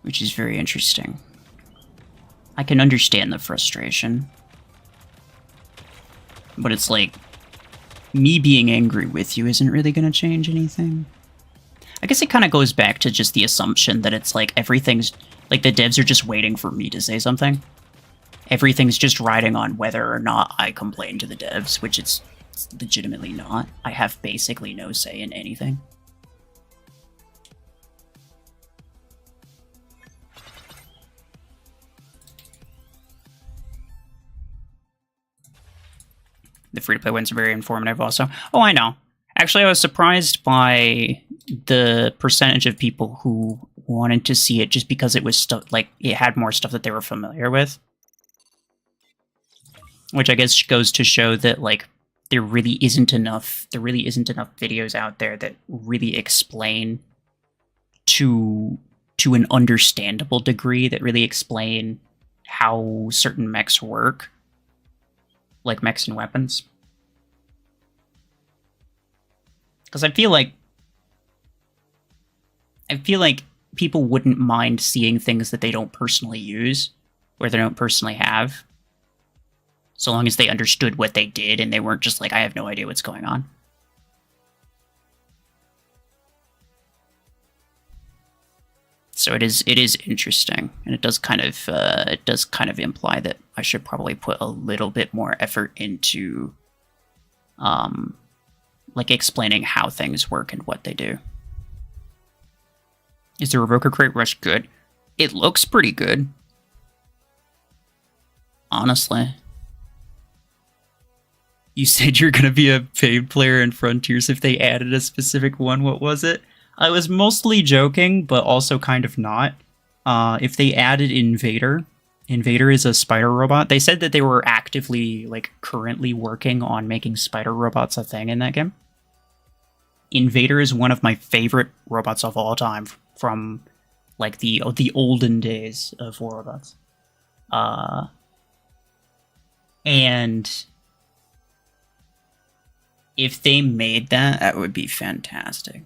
Which is very interesting. I can understand the frustration. But it's like, me being angry with you isn't really going to change anything. I guess it kind of goes back to just the assumption that it's like everything's... Like, the devs are just waiting for me to say something. Everything's just riding on whether or not I complain to the devs, which it's legitimately not. I have basically no say in anything. The free-to-play ones are very informative also. Oh, I know. Actually, I was surprised by the percentage of people who wanted to see it just because it was stuff like it had more stuff that they were familiar with. Which I guess goes to show that like there really isn't enough videos out there that really explain to an understandable degree, that really explain how certain mechs work. Like mechs and weapons. Because I feel like people wouldn't mind seeing things that they don't personally use, or they don't personally have, so long as they understood what they did and they weren't just like, I have no idea what's going on. So it is interesting, and it does kind of imply that I should probably put a little bit more effort into like explaining how things work and what they do. Is the Revoker Crate Rush good? It looks pretty good. Honestly. You said you're gonna be a paid player in Frontiers if they added a specific one. What was it? I was mostly joking, but also kind of not. If they added Invader is a spider robot. They said that they were actively, like, currently working on making spider robots a thing in that game. Invader is one of my favorite robots of all time from, like, the olden days of war robots. And if they made that, that would be fantastic.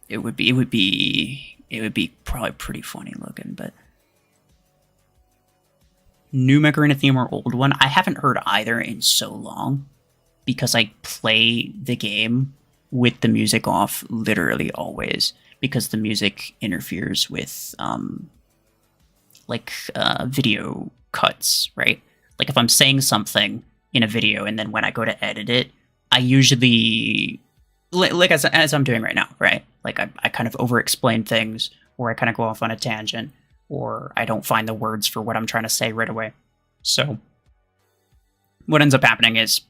It would be probably pretty funny looking, but new Macarena theme or old one, I haven't heard either in so long because I play the game with the music off literally always because the music interferes with video cuts, right? Like if I'm saying something in a video and then when I go to edit it, I usually, like as I'm doing right now, right? Like I kind of over-explain things, or I kind of go off on a tangent, or I don't find the words for what I'm trying to say right away. So what ends up happening is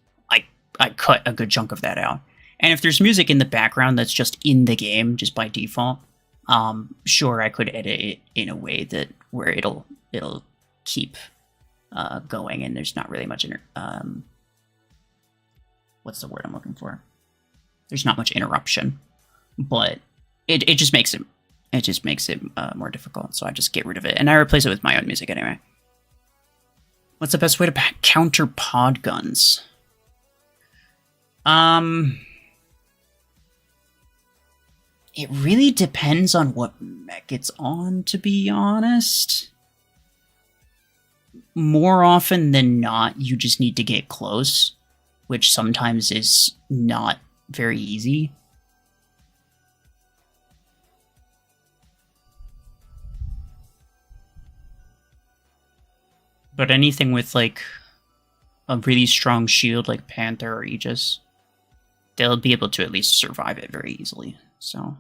I cut a good chunk of that out. And if there's music in the background that's just in the game, just by default, sure, I could edit it in a way that where it'll keep going, and there's not really much what's the word I'm looking for? There's not much interruption, but it just makes it more difficult. So I just get rid of it and I replace it with my own music anyway. What's the best way to counter pod guns? It really depends on what mech it's on, to be honest. More often than not, you just need to get close, which sometimes is not very easy. But anything with, like, a really strong shield like Panther or Aegis, they'll be able to at least survive it very easily, so.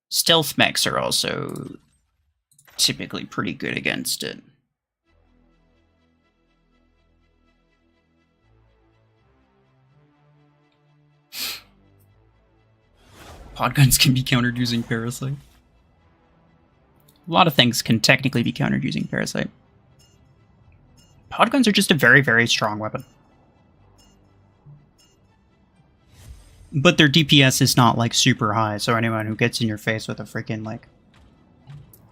Stealth mechs are also typically pretty good against it. Podguns can be countered using Parasite. A lot of things can technically be countered using Parasite. Podguns are just a very, very strong weapon. But their DPS is not, like, super high, so anyone who gets in your face with a freaking, like,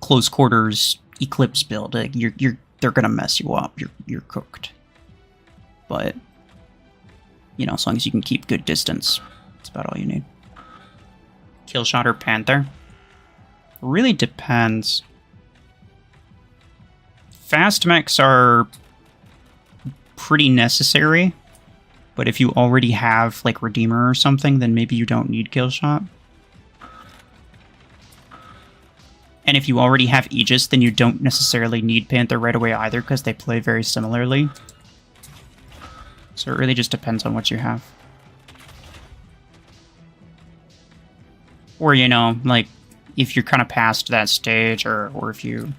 close quarters Eclipse build, like, they're gonna mess you up. You're cooked. But, you know, as long as you can keep good distance, that's about all you need. Killshot or Panther? Really depends. Fast mechs are pretty necessary. But if you already have, like, Redeemer or something, then maybe you don't need Killshot. And if you already have Aegis, then you don't necessarily need Panther right away either, because they play very similarly. So it really just depends on what you have. Or, you know, like, if you're kind of past that stage, or if you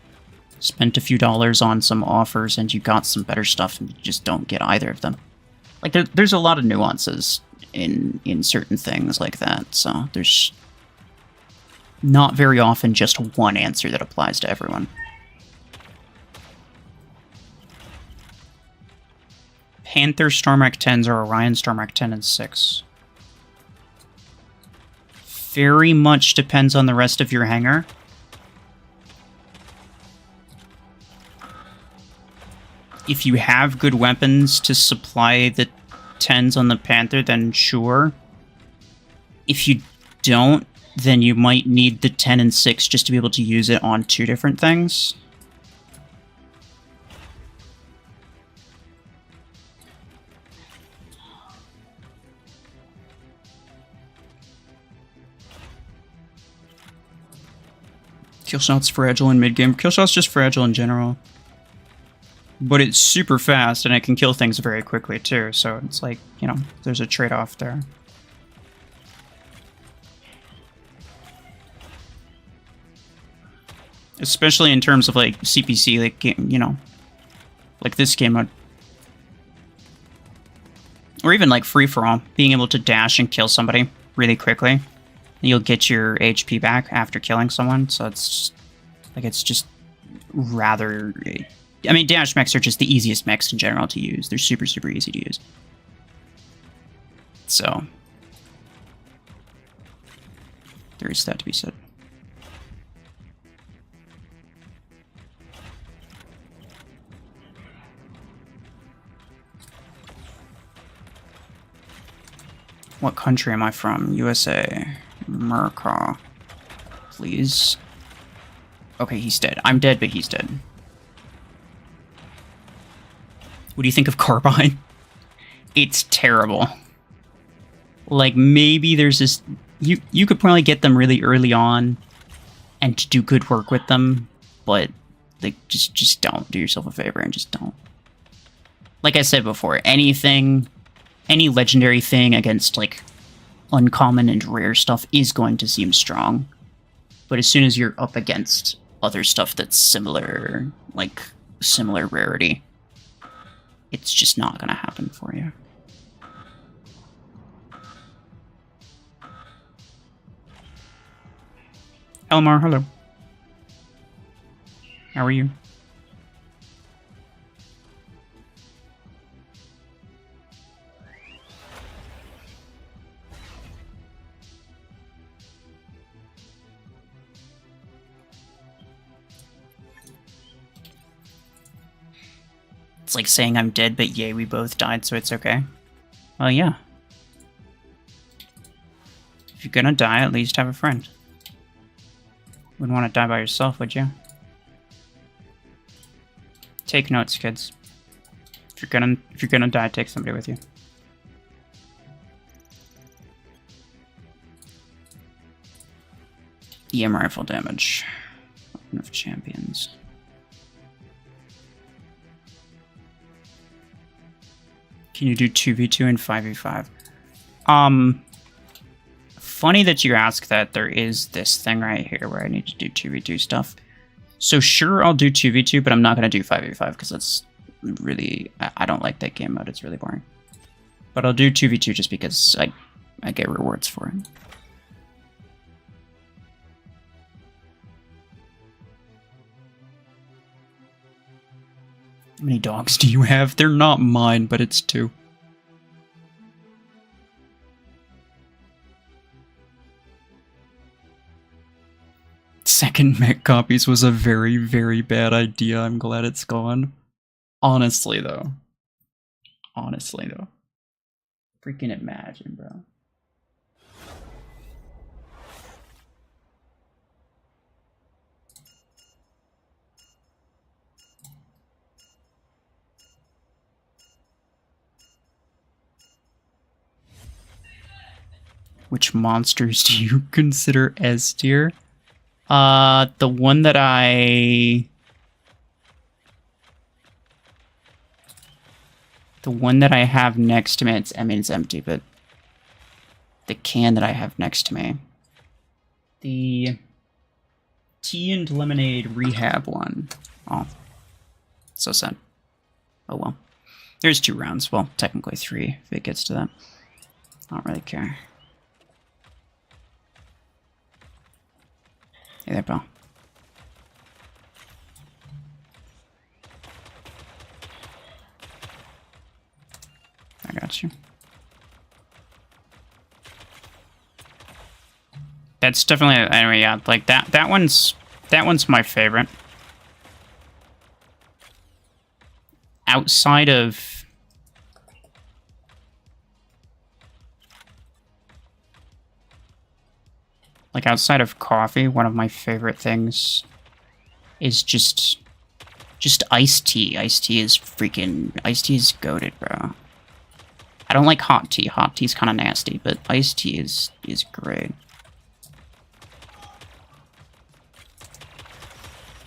spent a few dollars on some offers and you got some better stuff and you just don't get either of them. Like, there's a lot of nuances in certain things like that, so there's not very often just one answer that applies to everyone. Panther Stormwreck 10s or Orion Stormwreck 10 and 6. Very much depends on the rest of your hangar. If you have good weapons to supply the 10s on the Panther, then sure. If you don't, then you might need the 10 and 6 just to be able to use it on two different things. Killshot's fragile in mid-game. Killshot's just fragile in general. But it's super fast, and it can kill things very quickly, too. So it's like, you know, there's a trade-off there. Especially in terms of, like, CPC, like, you know, like this game mode. Or even, like, free-for-all. Being able to dash and kill somebody really quickly. And you'll get your HP back after killing someone. So it's, like, it's just rather... I mean, dash mechs are just the easiest mechs in general to use. They're super, super easy to use. So, there is that to be said. What country am I from? USA. America. Please. Okay, he's dead. I'm dead, but he's dead. What do you think of Carbine? It's terrible. Like, maybe there's this... You could probably get them really early on and to do good work with them, but like, just don't. Do yourself a favor and just don't. Like I said before, any legendary thing against, like, uncommon and rare stuff is going to seem strong. But as soon as you're up against other stuff that's similar, like, similar rarity, it's just not going to happen for you. Elmar, hello. How are you? It's like saying I'm dead, but yay, we both died, so it's okay. Well, yeah. If you're gonna die, at least have a friend. Wouldn't want to die by yourself, would you? Take notes, kids. If you're gonna die, take somebody with you. EM rifle damage. Weapon of champions. Can you do 2v2 and 5v5? Funny that you ask that. There is this thing right here where I need to do 2v2 stuff. So sure, I'll do 2v2, but I'm not going to do 5v5 because that's really... I don't like that game mode. It's really boring. But I'll do 2v2 just because I get rewards for it. How many dogs do you have? They're not mine, but it's 2. Second mech copies was a very, very bad idea. I'm glad it's gone. Honestly, though. Freaking imagine, bro. Which monsters do you consider S tier? The one that I have next to me, I mean, it's empty, but the can that I have next to me. The tea and lemonade rehab one. Oh, so sad. Oh well. There's 2 rounds. Well, technically 3 if it gets to that. I don't really care. Hey there, pal. I got you. That's definitely, anyway, yeah, like that one's my favorite. Outside of coffee, one of my favorite things is just iced tea. Iced tea is goated, bro. I don't like hot tea. Hot tea's kind of nasty, but iced tea is great.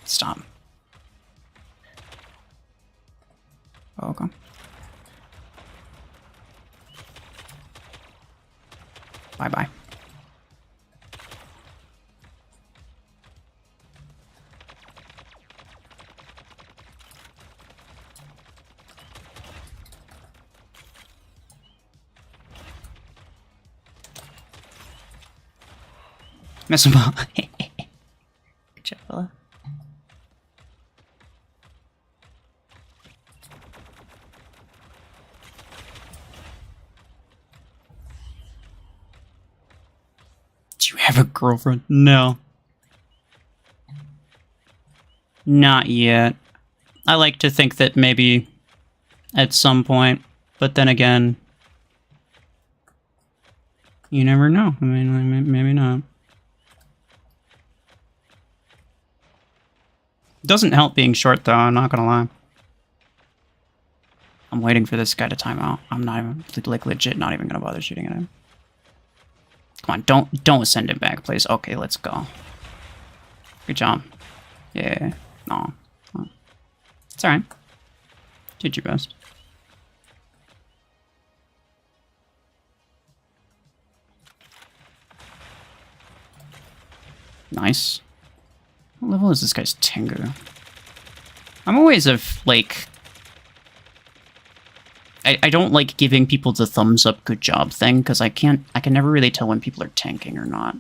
Stop. Oh, okay. Bye-bye. Miss him all. Good job, fella. Do you have a girlfriend? No. Not yet. I like to think that maybe at some point, but then again, you never know. I mean, maybe not. Doesn't help being short, though, I'm not gonna lie. I'm waiting for this guy to time out. I'm not even, like, legit not even gonna bother shooting at him. Come on, don't send him back, please. Okay, let's go. Good job. Yeah, no. It's alright. Did your best. Nice. What level is this guy's Tengu? I'm always like... I don't like giving people the thumbs up good job thing, because I can never really tell when people are tanking or not.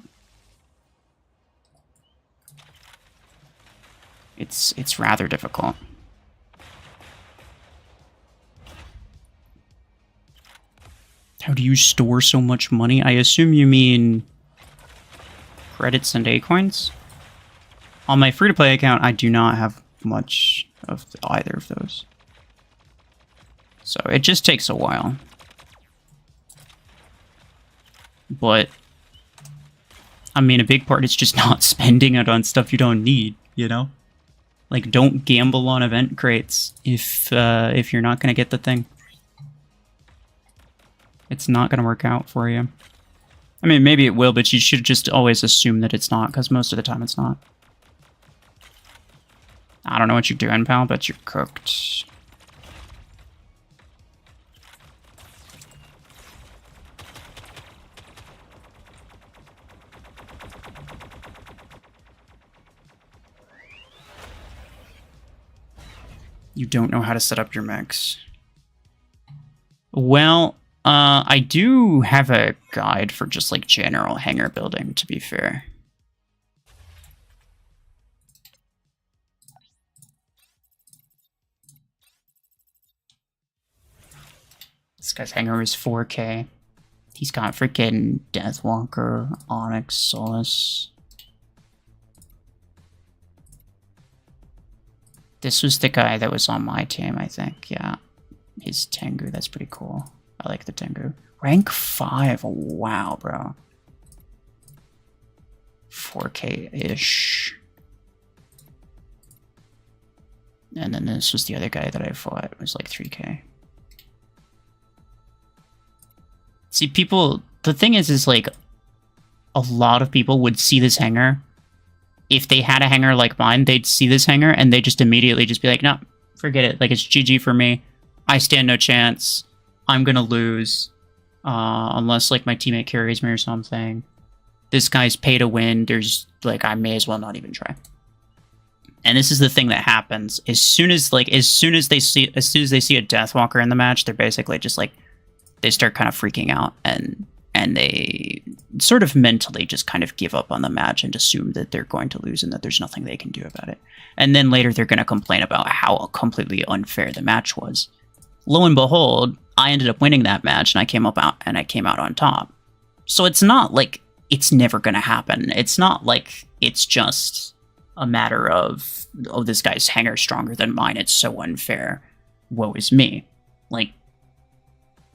It's rather difficult. How do you store so much money? I assume you mean credits and A-coins? On my free-to-play account, I do not have much of either of those. So it just takes a while. But, I mean, a big part is just not spending it on stuff you don't need, you know? Like, don't gamble on event crates if you're not going to get the thing. It's not going to work out for you. I mean, maybe it will, but you should just always assume that it's not, because most of the time it's not. I don't know what you're doing, pal, but you're cooked. You don't know how to set up your mechs. Well, I do have a guide for just, like, general hangar building, to be fair. This guy's hangar is 4K. He's got freaking Deathwalker, Onyx, Solace. This was the guy that was on my team, I think. Yeah. His Tengu, that's pretty cool. I like the Tengu. Rank 5, wow, bro. 4K-ish. And then this was the other guy that I fought. It was like 3K. See, people... The thing is like, a lot of people would see this hanger. If they had a hanger like mine, they'd see this hanger and they'd just immediately just be like, no, forget it. Like, it's GG for me. I stand no chance. I'm gonna lose. Unless, like, my teammate carries me or something. This guy's pay to win. There's, like, I may as well not even try. And this is the thing that happens. As soon as they see a Deathwalker in the match, they're basically just, like, they start kind of freaking out and they sort of mentally just kind of give up on the match and assume that they're going to lose and that there's nothing they can do about it. And then later they're going to complain about how completely unfair the match was. Lo and behold, I ended up winning that match and I came out on top. So it's not like it's never going to happen. It's not like it's just a matter of, oh, this guy's hanger's stronger than mine. It's so unfair. Woe is me. Like,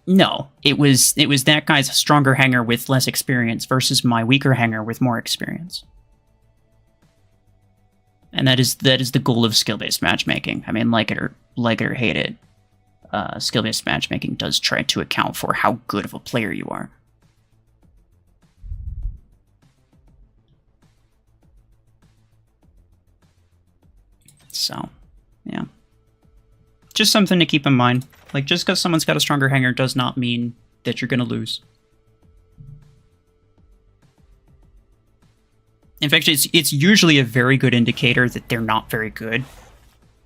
no, it was that guy's stronger hanger with less experience versus my weaker hanger with more experience. And that is the goal of skill-based matchmaking. I mean, like it or hate it, skill-based matchmaking does try to account for how good of a player you are. So, yeah. Just something to keep in mind. Like, just because someone's got a stronger hanger does not mean that you're going to lose. In fact, it's usually a very good indicator that they're not very good.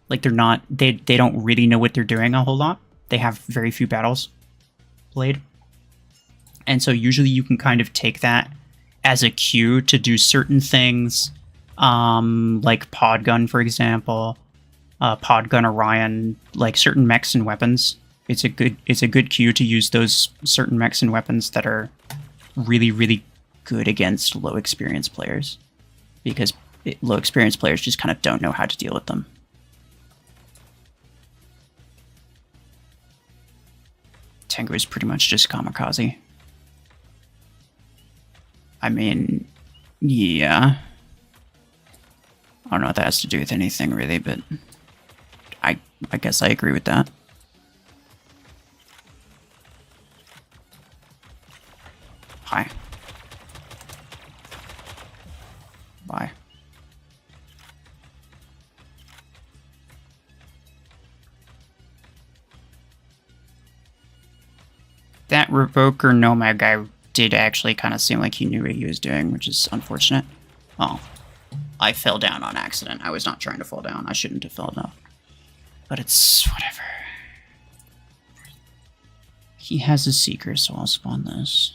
Like, they don't really know what they're doing a whole lot. They have very few battles played. And so usually you can kind of take that as a cue to do certain things, like Podgun, for example. Podgun Orion, like certain mechs and weapons. It's a good cue to use those certain mechs and weapons that are really, really good against low experience players, because low experience players just kind of don't know how to deal with them. Tengu is pretty much just kamikaze. I mean, yeah. I don't know what that has to do with anything really, but I guess I agree with that. Hi. Bye. That Revoker Nomad guy did actually kind of seem like he knew what he was doing, which is unfortunate. Oh. I fell down on accident. I was not trying to fall down. I shouldn't have fell down. But it's whatever. He has a Seeker, so I'll spawn this.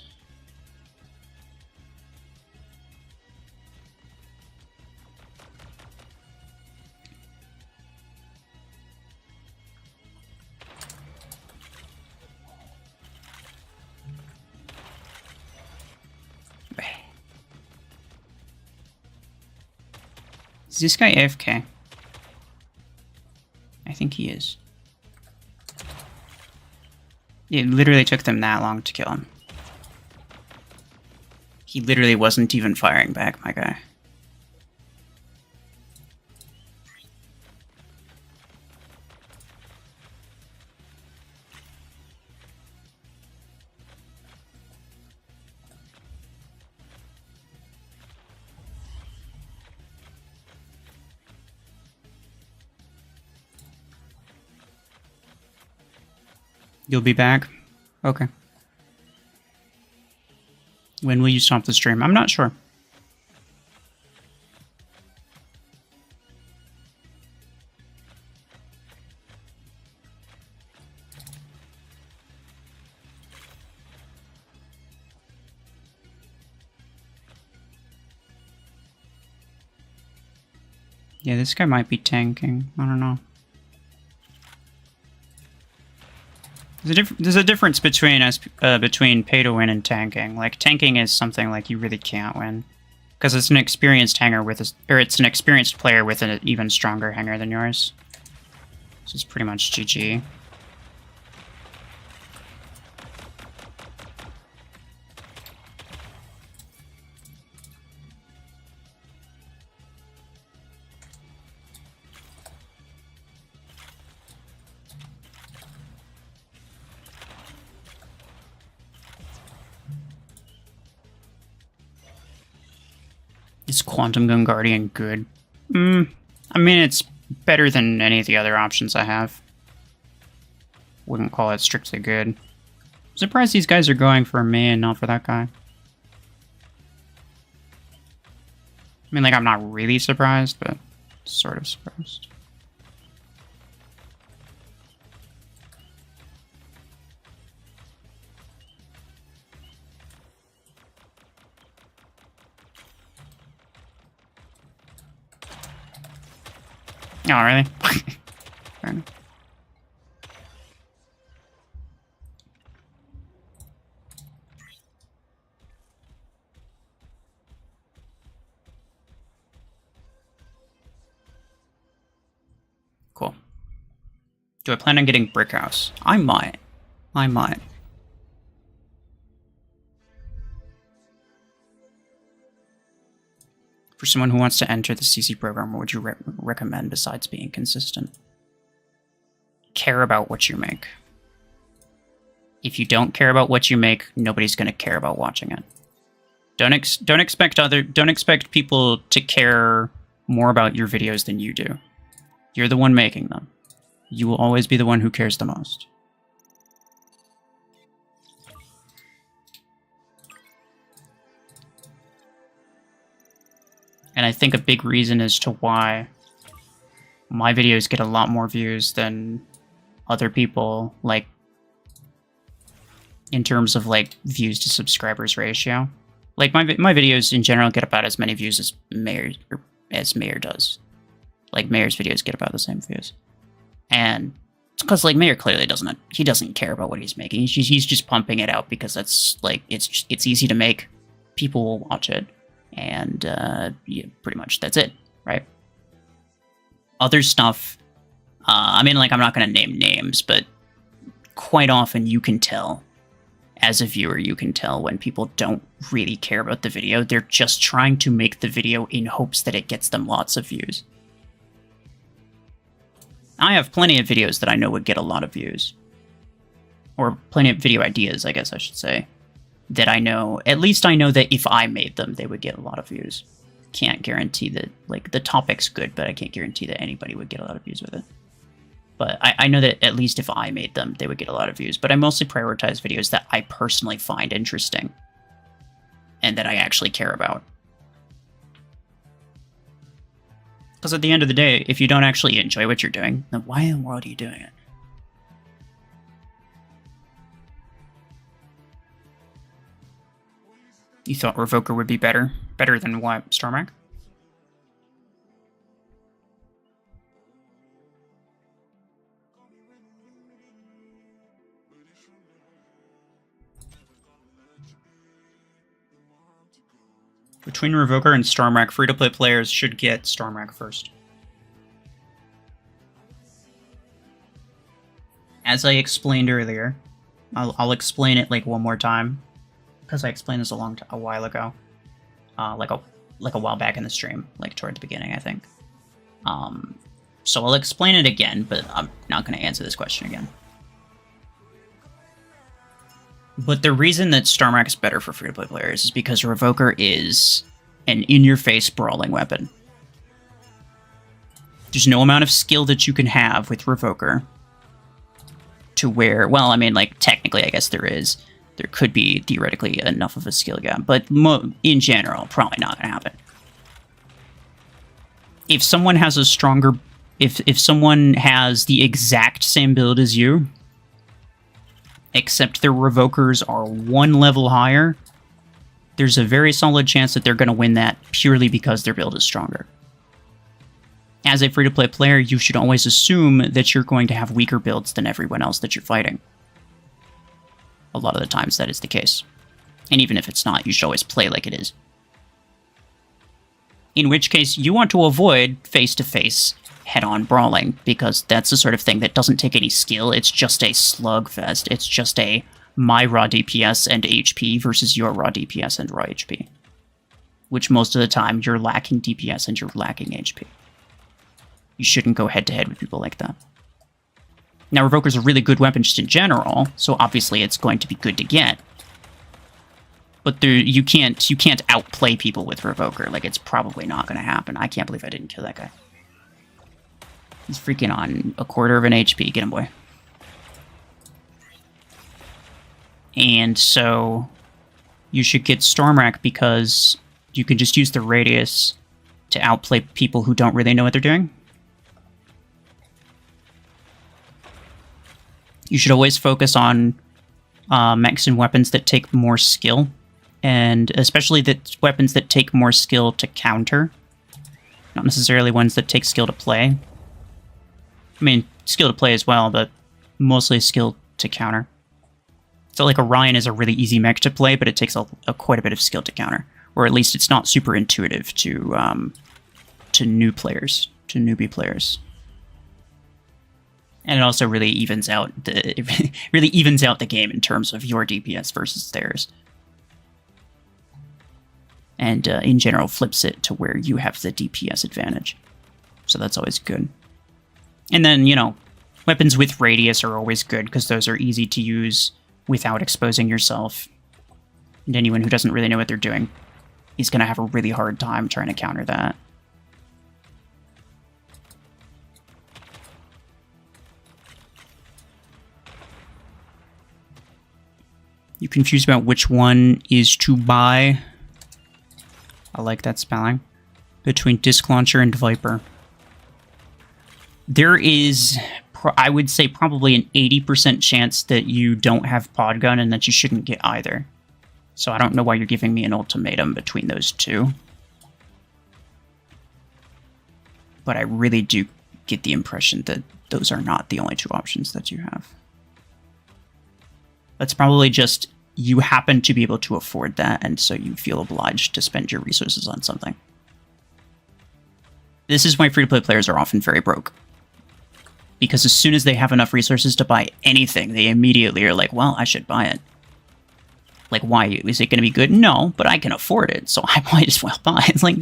Is this guy AFK? I think he is. It literally took them that long to kill him. He literally wasn't even firing back, my guy. You'll be back? Okay. When will you stop the stream? I'm not sure. Yeah, this guy might be tanking. I don't know. There's a difference between pay to win and tanking. Like, tanking is something like you really can't win, because it's an experienced hanger with it's an experienced player with an even stronger hanger than yours. So it's pretty much GG. Is Quantum Gun Guardian good? I mean, it's better than any of the other options I have. Wouldn't call it strictly good. I'm surprised these guys are going for me and not for that guy. I mean, like, I'm not really surprised, but sort of surprised. Oh, really? Fair enough. Cool. Do I plan on getting Brick House? I might. I might. For someone who wants to enter the CC program, what would you recommend besides being consistent? Care about what you make. If you don't care about what you make, nobody's going to care about watching it. Don't expect people to care more about your videos than you do. You're the one making them. You will always be the one who cares the most. And I think a big reason as to why my videos get a lot more views than other people, like, in terms of, like, views to subscribers ratio. Like, my videos in general get about as many views as Mayor does. Like, Mayor's videos get about the same views. And it's because, like, Mayor clearly doesn't care about what he's making. He's just pumping it out because that's, like, it's easy to make. People will watch it. And, yeah, pretty much that's it, right? Other stuff, I mean, like, I'm not going to name names, but quite often you can tell, as a viewer, you can tell when people don't really care about the video. They're just trying to make the video in hopes that it gets them lots of views. I have plenty of videos that I know would get a lot of views. Or plenty of video ideas, I guess I should say. That I know, at least I know that if I made them, they would get a lot of views. Can't guarantee that, like, the topic's good, but I can't guarantee that anybody would get a lot of views with it. But I know that at least if I made them, they would get a lot of views. But I mostly prioritize videos that I personally find interesting. And that I actually care about. Because at the end of the day, if you don't actually enjoy what you're doing, then why in the world are you doing it? You thought Revoker would be better? Better than what, Stormac? Between Revoker and Stormac, free-to-play players should get Stormac first. As I explained earlier, I'll explain it like one more time. Because I explained this a while ago, like a while back in the stream, like toward the beginning, I think. So I'll explain it again, but I'm not going to answer this question again. But the reason that Stormac is better for free-to-play players is because Revoker is an in-your-face brawling weapon. There's no amount of skill that you can have with Revoker to where, well, I mean, like, technically, I guess there is. There could be, theoretically, enough of a skill gap, but in general, probably not going to happen. If someone has a stronger... If someone has the exact same build as you, except their Revokers are one level higher, there's a very solid chance that they're going to win that purely because their build is stronger. As a free-to-play player, you should always assume that you're going to have weaker builds than everyone else that you're fighting. A lot of the times that is the case. And even if it's not, you should always play like it is. In which case, you want to avoid face-to-face, head-on brawling, because that's the sort of thing that doesn't take any skill, it's just a slugfest. It's just a my raw DPS and HP versus your raw DPS and raw HP. Which most of the time, you're lacking DPS and you're lacking HP. You shouldn't go head-to-head with people like that. Now, Revoker's a really good weapon just in general, so obviously it's going to be good to get. But there, you can't outplay people with Revoker. Like, it's probably not going to happen. I can't believe I didn't kill that guy. He's freaking on a quarter of an HP. Get him, boy. And so you should get Stormrack because you can just use the radius to outplay people who don't really know what they're doing. You should always focus on mechs and weapons that take more skill, and especially weapons that take more skill to counter, not necessarily ones that take skill to play. I mean, skill to play as well, but mostly skill to counter. So like Orion is a really easy mech to play, but it takes quite a bit of skill to counter, or at least it's not super intuitive to new players, to newbie players. And it also really evens out the game in terms of your DPS versus theirs. And in general, flips it to where you have the DPS advantage. So that's always good. And then, you know, weapons with radius are always good because those are easy to use without exposing yourself. And anyone who doesn't really know what they're doing is going to have a really hard time trying to counter that. You're confused about which one is to buy. I like that spelling. Between Disc Launcher and Viper. There is, I would say, probably an 80% chance that you don't have Pod Gun and that you shouldn't get either. So I don't know why you're giving me an ultimatum between those two. But I really do get the impression that those are not the only two options that you have. That's probably just you happen to be able to afford that, and so you feel obliged to spend your resources on something. This is why free-to-play players are often very broke. Because as soon as they have enough resources to buy anything, they immediately are like, well, I should buy it. Like, why? Is it going to be good? No, but I can afford it, so I might as well buy it. It's like,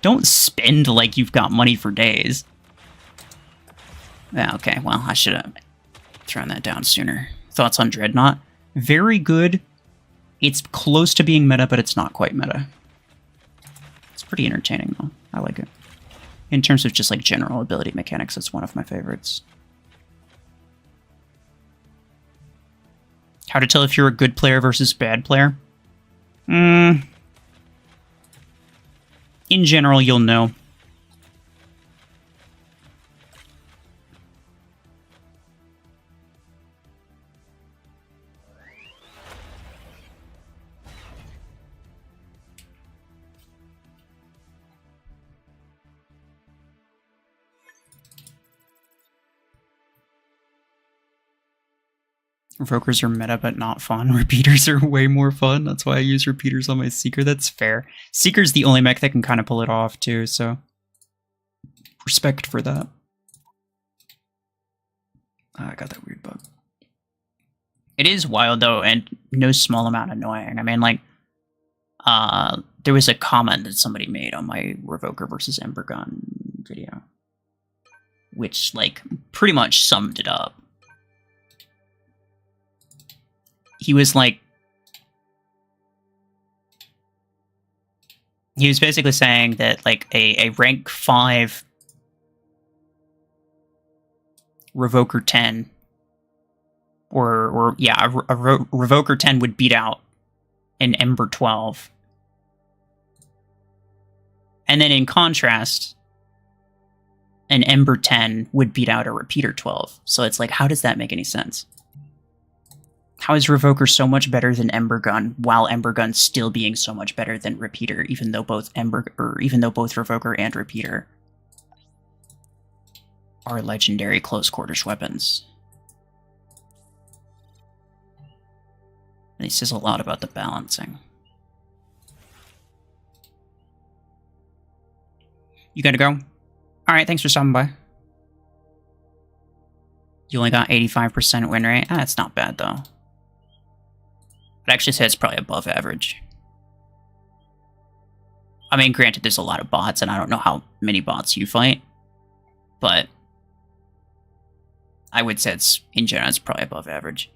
don't spend like you've got money for days. Yeah, okay, well, I should have thrown that down sooner. Thoughts on Dreadnought? Very good. It's close to being meta, but it's not quite meta. It's pretty entertaining, though. I like it. In terms of just, like, general ability mechanics, it's one of my favorites. How to tell if you're a good player versus bad player? In general, you'll know. Revokers are meta, but not fun. Repeaters are way more fun. That's why I use repeaters on my Seeker. That's fair. Seeker's the only mech that can kind of pull it off, too, so respect for that. I got that weird bug. It is wild, though, and no small amount annoying. I mean, like, there was a comment that somebody made on my Revoker versus Ember Gun video, which, like, pretty much summed it up. He was like, he was basically saying that like a rank 5 Revoker 10 or yeah, a Revoker 10 would beat out an Ember 12. And then in contrast, an Ember 10 would beat out a Repeater 12. So it's like, how does that make any sense? How is Revoker so much better than Ember Gun, while Ember Gun still being so much better than Repeater, even though both Revoker and Repeater are legendary close quarters weapons? And this says a lot about the balancing. You gotta go? Alright, thanks for stopping by. You only got 85% win rate? That's not bad, though. I'd actually say it's probably above average. I mean, granted, there's a lot of bots, and I don't know how many bots you fight, but I would say it's, in general, it's probably above average.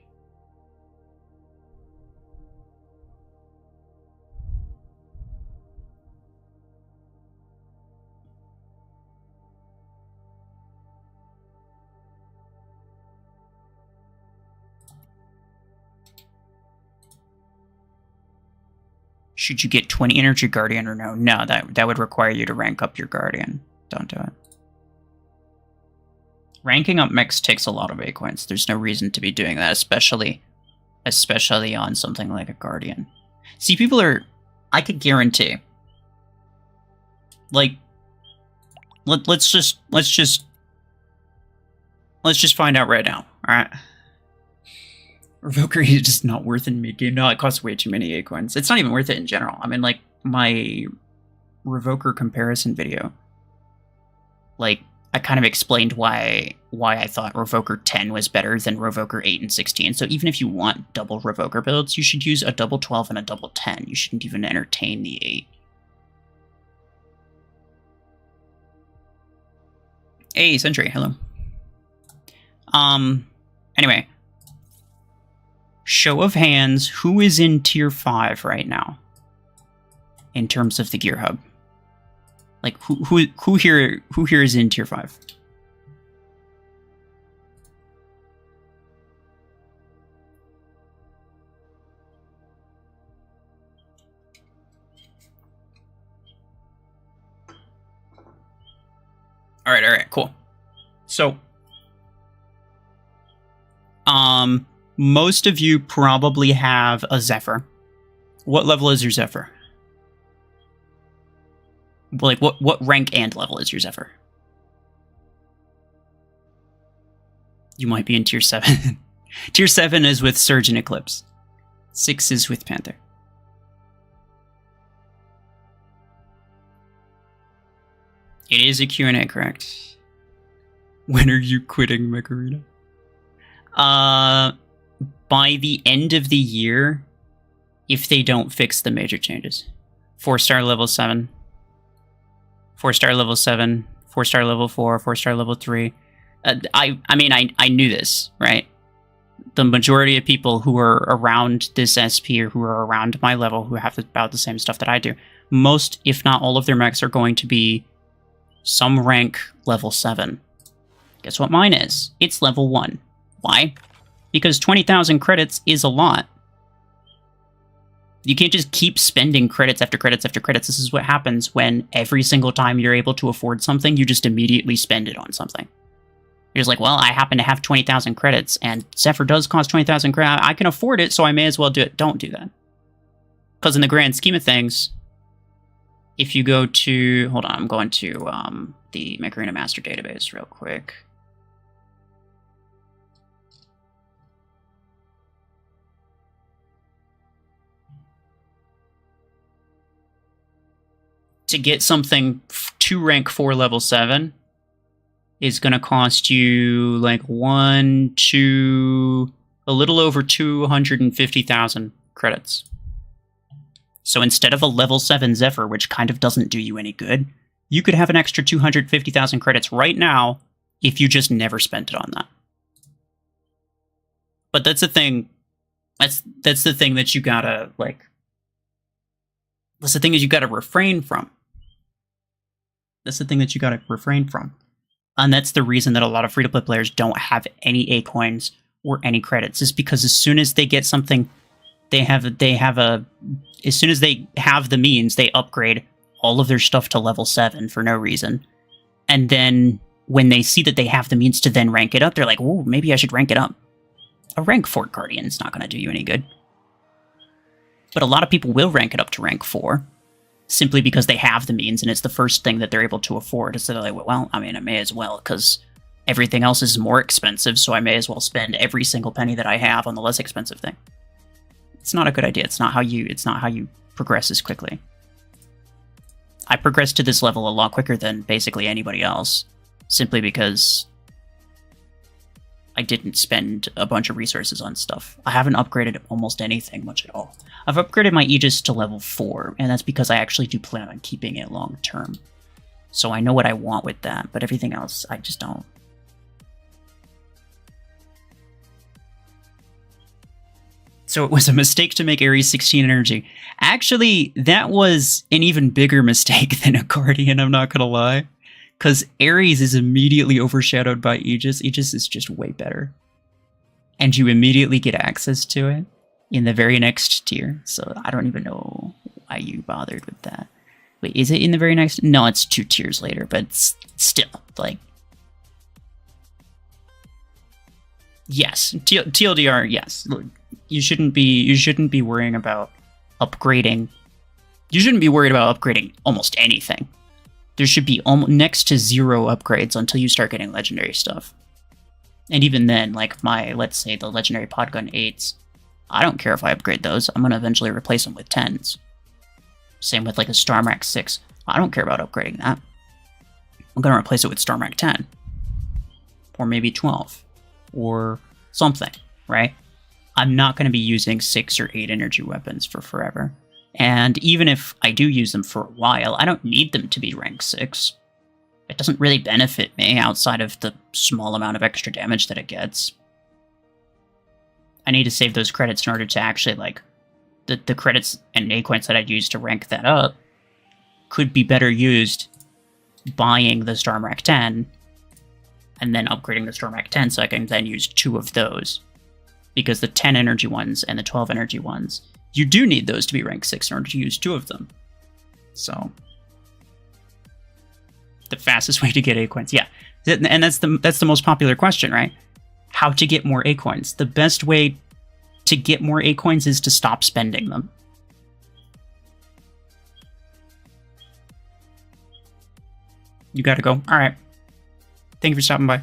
Should you get 20 energy guardian or no? No, that would require you to rank up your guardian. Don't do it. Ranking up mechs takes a lot of acorns. There's no reason to be doing that, especially on something like a guardian. See, people are... I could guarantee... Like... Let's just find out right now, alright? Revoker is just not worth it in mid-game. No, it costs way too many acorns. It's not even worth it in general. I mean, like, my Revoker comparison video, like, I kind of explained why I thought Revoker 10 was better than Revoker 8 and 16. So even if you want double Revoker builds, you should use a double 12 and a double 10. You shouldn't even entertain the 8. Hey, Sentry, hello. Anyway. Show of hands, who is in tier 5 right now? In terms of the gear hub. Like, who here is in tier 5? Alright, cool. So, most of you probably have a Zephyr. What level is your Zephyr? Like, what rank and level is your Zephyr? You might be in tier 7. Tier 7 is with Surge and Eclipse. 6 is with Panther. It is a Q&A, correct? When are you quitting Mech Arena? By the end of the year, if they don't fix the major changes. 4-star level 7. 4-star level 7. 4-star level 4. 4-star level 3. I mean, I knew this, right? The majority of people who are around this SP or who are around my level, who have about the same stuff that I do, most, if not all of their mechs are going to be some rank level 7. Guess what mine is? It's level 1. Why? Because 20,000 credits is a lot. You can't just keep spending credits after credits after credits. This is what happens when every single time you're able to afford something, you just immediately spend it on something. You're just like, well, I happen to have 20,000 credits, and Zephyr does cost 20,000 credits. I can afford it, so I may as well do it. Don't do that. Because in the grand scheme of things, if you go to... Hold on, I'm going to the Mech Arena Master Database real quick. To get something to rank 4 level 7 is going to cost you like a little over 250,000 credits. So instead of a level 7 Zephyr, which kind of doesn't do you any good, you could have an extra 250,000 credits right now if you just never spent it on that. But that's the thing. That's the thing that you gotta, like... That's the thing is you gotta refrain from. That's the thing that you gotta refrain from. And that's the reason that a lot of free-to-play players don't have any A coins or any credits, is because as soon as they get something, as soon as they have the means, they upgrade all of their stuff to level 7 for no reason. And then when they see that they have the means to then rank it up, they're like, oh, maybe I should rank it up. A rank 4 Guardian is not going to do you any good. But a lot of people will rank it up to rank 4, simply because they have the means and it's the first thing that they're able to afford. So they're like, well, I mean, I may as well, because everything else is more expensive, so I may as well spend every single penny that I have on the less expensive thing. It's not a good idea. It's not how you progress as quickly. I progressed to this level a lot quicker than basically anybody else, simply because I didn't spend a bunch of resources on stuff. I haven't upgraded almost anything much at all. I've upgraded my Aegis to level 4, and that's because I actually do plan on keeping it long term. So I know what I want with that, but everything else, I just don't. So it was a mistake to make Ares 16 energy. Actually, that was an even bigger mistake than a Guardian, I'm not gonna lie. Because Ares is immediately overshadowed by Aegis. Aegis is just way better. And you immediately get access to it in the very next tier. So I don't even know why you bothered with that. Wait, is it in the very next? No, it's 2 tiers later, but it's still, like... Yes, TLDR, yes. Look, you shouldn't be worrying about upgrading. You shouldn't be worried about upgrading almost anything. There should be next to 0 upgrades until you start getting legendary stuff. And even then, like let's say the legendary Podgun 8s, I don't care if I upgrade those. I'm going to eventually replace them with 10s. Same with like a Starmac 6. I don't care about upgrading that. I'm going to replace it with Starmac 10. Or maybe 12. Or something, right? I'm not going to be using 6 or 8 energy weapons for forever. And even if I do use them for a while, I don't need them to be rank 6. It doesn't really benefit me outside of the small amount of extra damage that it gets. I need to save those credits in order to actually, like, the credits and A coins that I'd use to rank that up could be better used buying the Starmac 10 and then upgrading the Starmac 10 so I can then use 2 of those. Because the 10 energy ones and the 12 energy ones, you do need those to be rank 6 in order to use 2 of them. So, the fastest way to get A coins, yeah. And that's the most popular question, right? How to get more A coins. The best way to get more A coins is to stop spending them. You gotta go. Alright. Thank you for stopping by.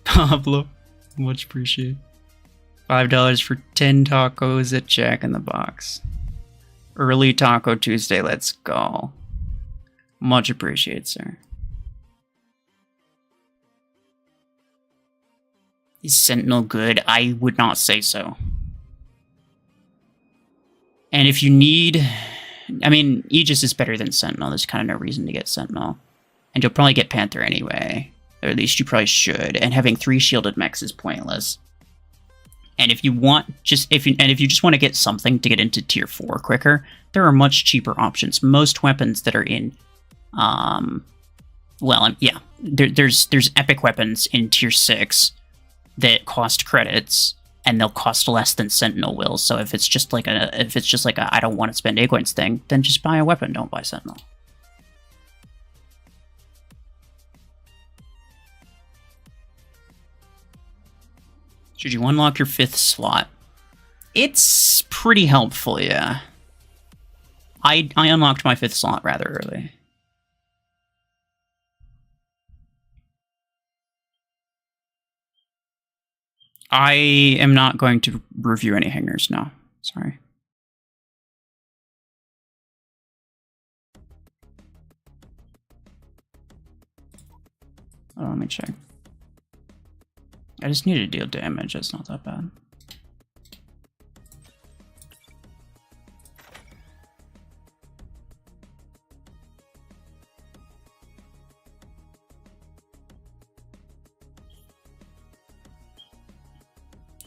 Pablo, much appreciated. $5 for 10 tacos at Jack in the Box. Early Taco Tuesday, let's go. Much appreciated, sir. Is Sentinel good? I would not say so. And if you need... I mean, Aegis is better than Sentinel. There's kind of no reason to get Sentinel. And you'll probably get Panther anyway. Or at least you probably should. And having 3 shielded mechs is pointless. And if you want if you just want to get something to get into tier 4 quicker, there are much cheaper options. Most weapons that are in there's epic weapons in tier 6 that cost credits and they'll cost less than Sentinel will. So if it's just like a I don't want to spend A coins thing, then just buy a weapon, don't buy Sentinel. Should you unlock your 5th slot? It's pretty helpful, yeah. I unlocked my 5th slot rather early. I am not going to review any hangers, no. Sorry. Oh, let me check. I just need to deal damage, it's not that bad.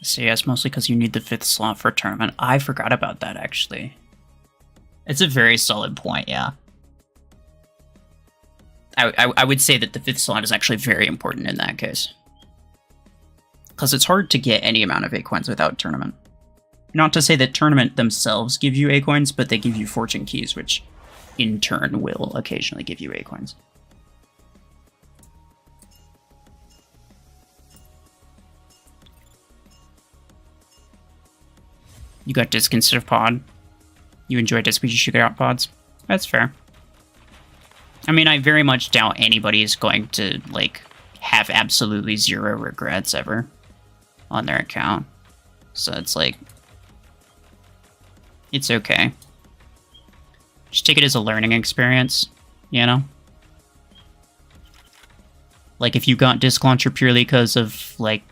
So yes, mostly because you need the 5th slot for a tournament. I forgot about that, actually. It's a very solid point, yeah. I would say that the 5th slot is actually very important in that case. Because it's hard to get any amount of A coins without tournament. Not to say that tournament themselves give you A coins, but they give you fortune keys, which in turn will occasionally give you A coins. You got disc instead of pod. You enjoy disc, but you should get out pods. That's fair. I mean, I very much doubt anybody is going to, like, have absolutely 0 regrets ever on their account. So it's like, it's okay. Just take it as a learning experience, you know? Like, if you got Disc Launcher purely because of, like,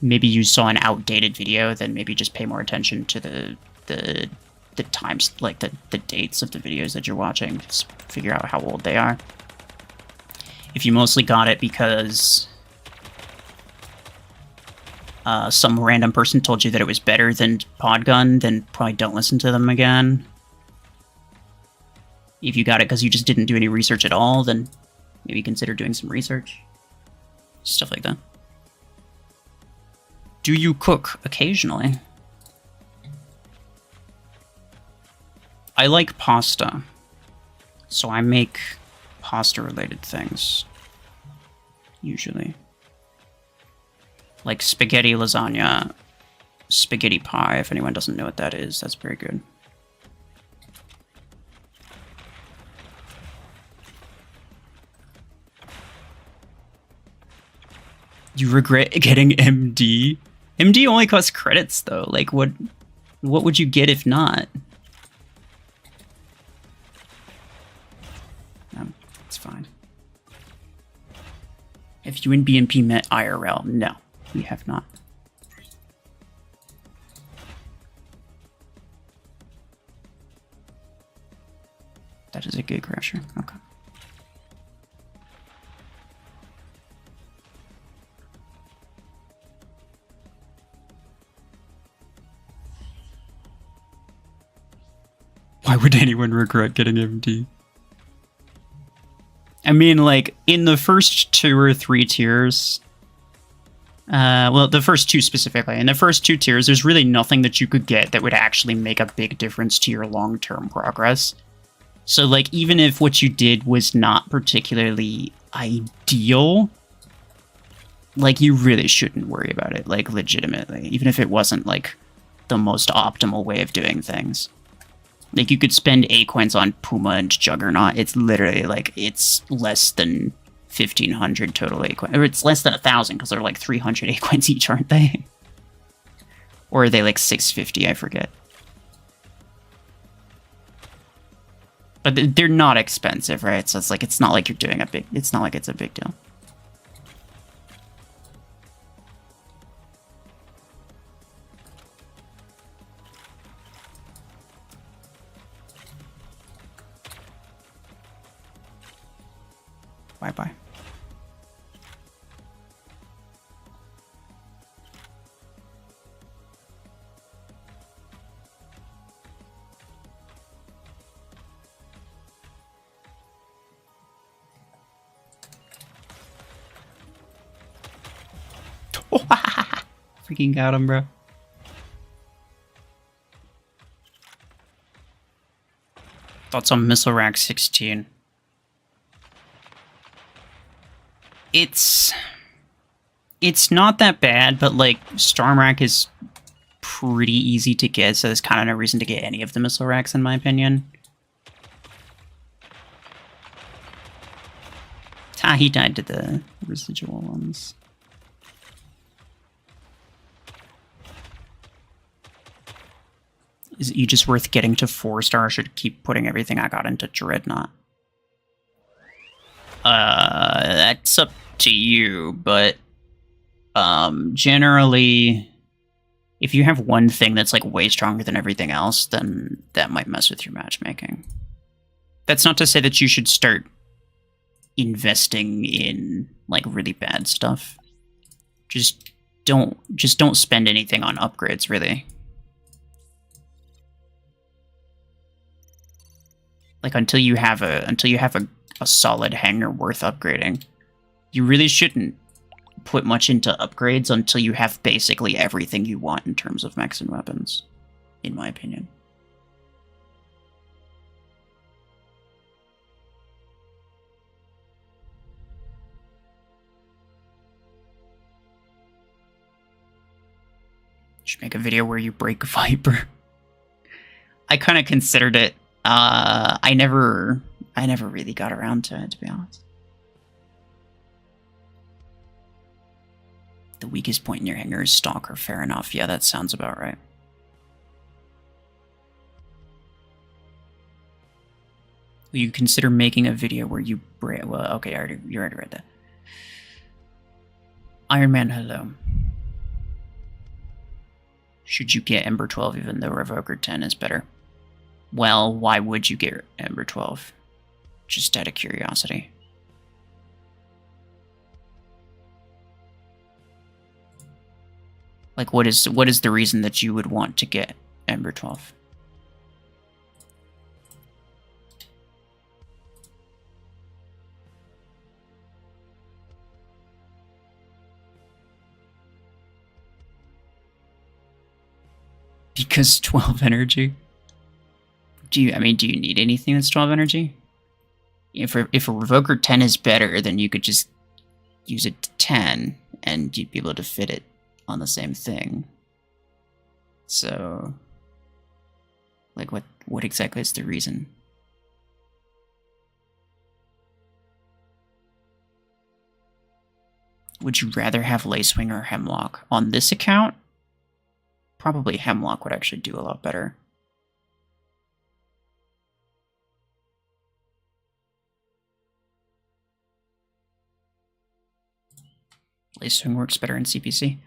maybe you saw an outdated video, then maybe just pay more attention to the times, like, the dates of the videos that you're watching. Just figure out how old they are. If you mostly got it because some random person told you that it was better than Podgun, then probably don't listen to them again. If you got it because you just didn't do any research at all, then maybe consider doing some research. Stuff like that. Do you cook occasionally? I like pasta, so I make pasta-related things, usually. Like spaghetti lasagna, spaghetti pie, if anyone doesn't know what that is, that's very good. You regret getting MD? MD only costs credits, though. Like, what would you get if not? No, it's fine. Have you and BNP met IRL? No, we have not. That is a gate crasher. Okay. Why would anyone regret getting MD? I mean, like, in the first 2 or 3 tiers... well, the first 2 specifically. In the first 2 tiers, there's really nothing that you could get that would actually make a big difference to your long-term progress. So, like, even if what you did was not particularly ideal, like, you really shouldn't worry about it, like, legitimately. Even if it wasn't, like, the most optimal way of doing things. Like, you could spend A coins on Puma and Juggernaut. It's literally, like, it's less than 1,500 total A coins. Or it's less than 1,000, because they're, like, 300 A coins each, aren't they? Or are they, like, 650? I forget. But they're not expensive, right? So it's, like, it's not like you're doing a big... It's not like it's a big deal. Bye-bye. Freaking got him, bro. Thoughts on Missile Rack 16? It's not that bad, but, like, Storm Rack is pretty easy to get, so there's kind of no reason to get any of the Missile Racks, in my opinion. Ah, he died to the residual ones. Is it just worth getting to 4-star? I should keep putting everything I got into Dreadnought. That's up to you, but generally, if you have one thing that's, like, way stronger than everything else, then that might mess with your matchmaking. That's not to say that you should start investing in, like, really bad stuff. Just don't spend anything on upgrades, really. Like, until you have a solid hangar worth upgrading, you really shouldn't put much into upgrades until you have basically everything you want in terms of mechs and weapons, in my opinion. You should make a video where you break Viper. I kind of considered it. I never really got around to it, to be honest. The weakest point in your hangar is Stalker. Fair enough. Yeah, that sounds about right. Will you consider making a video where you break... Well, okay, you already read that. Iron Man, hello. Should you get Ember 12 even though Revoker 10 is better? Well, why would you get Ember 12? Just out of curiosity. Like, what is the reason that you would want to get Ember 12? Because 12 energy? Do you need anything that's 12 energy? If a Revoker 10 is better, then you could just use it to 10, and you'd be able to fit it on the same thing. So, like, what exactly is the reason? Would you rather have Lacewing or Hemlock? On this account, probably Hemlock would actually do a lot better. Lacewing works better in CPC.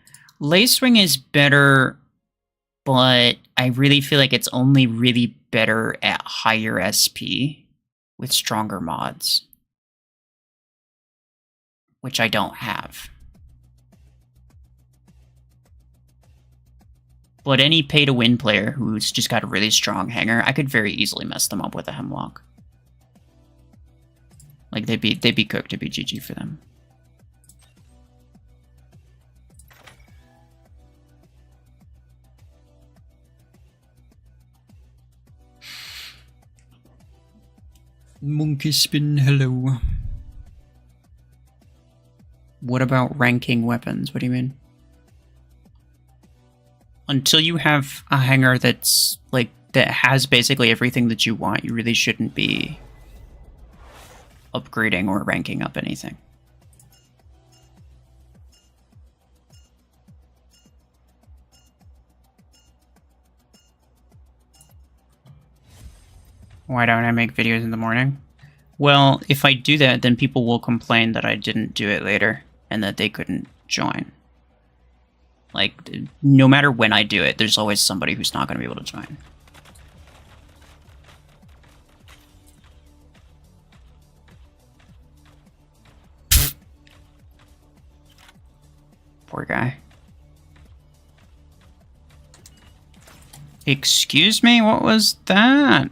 Lacewing is better, but I really feel like it's only really better at higher SP with stronger mods, which I don't have. But any pay-to-win player who's just got a really strong hanger, I could very easily mess them up with a Hemlock. Like, they'd be cooked. It'd be GG for them. Monkey Spin, hello. What about ranking weapons? What do you mean? Until you have a hanger that's, like, that has basically everything that you want, you really shouldn't be upgrading or ranking up anything. Why don't I make videos in the morning? Well, if I do that, then people will complain that I didn't do it later and that they couldn't join. Like, no matter when I do it, there's always somebody who's not going to be able to join. Poor guy. Excuse me? What was that?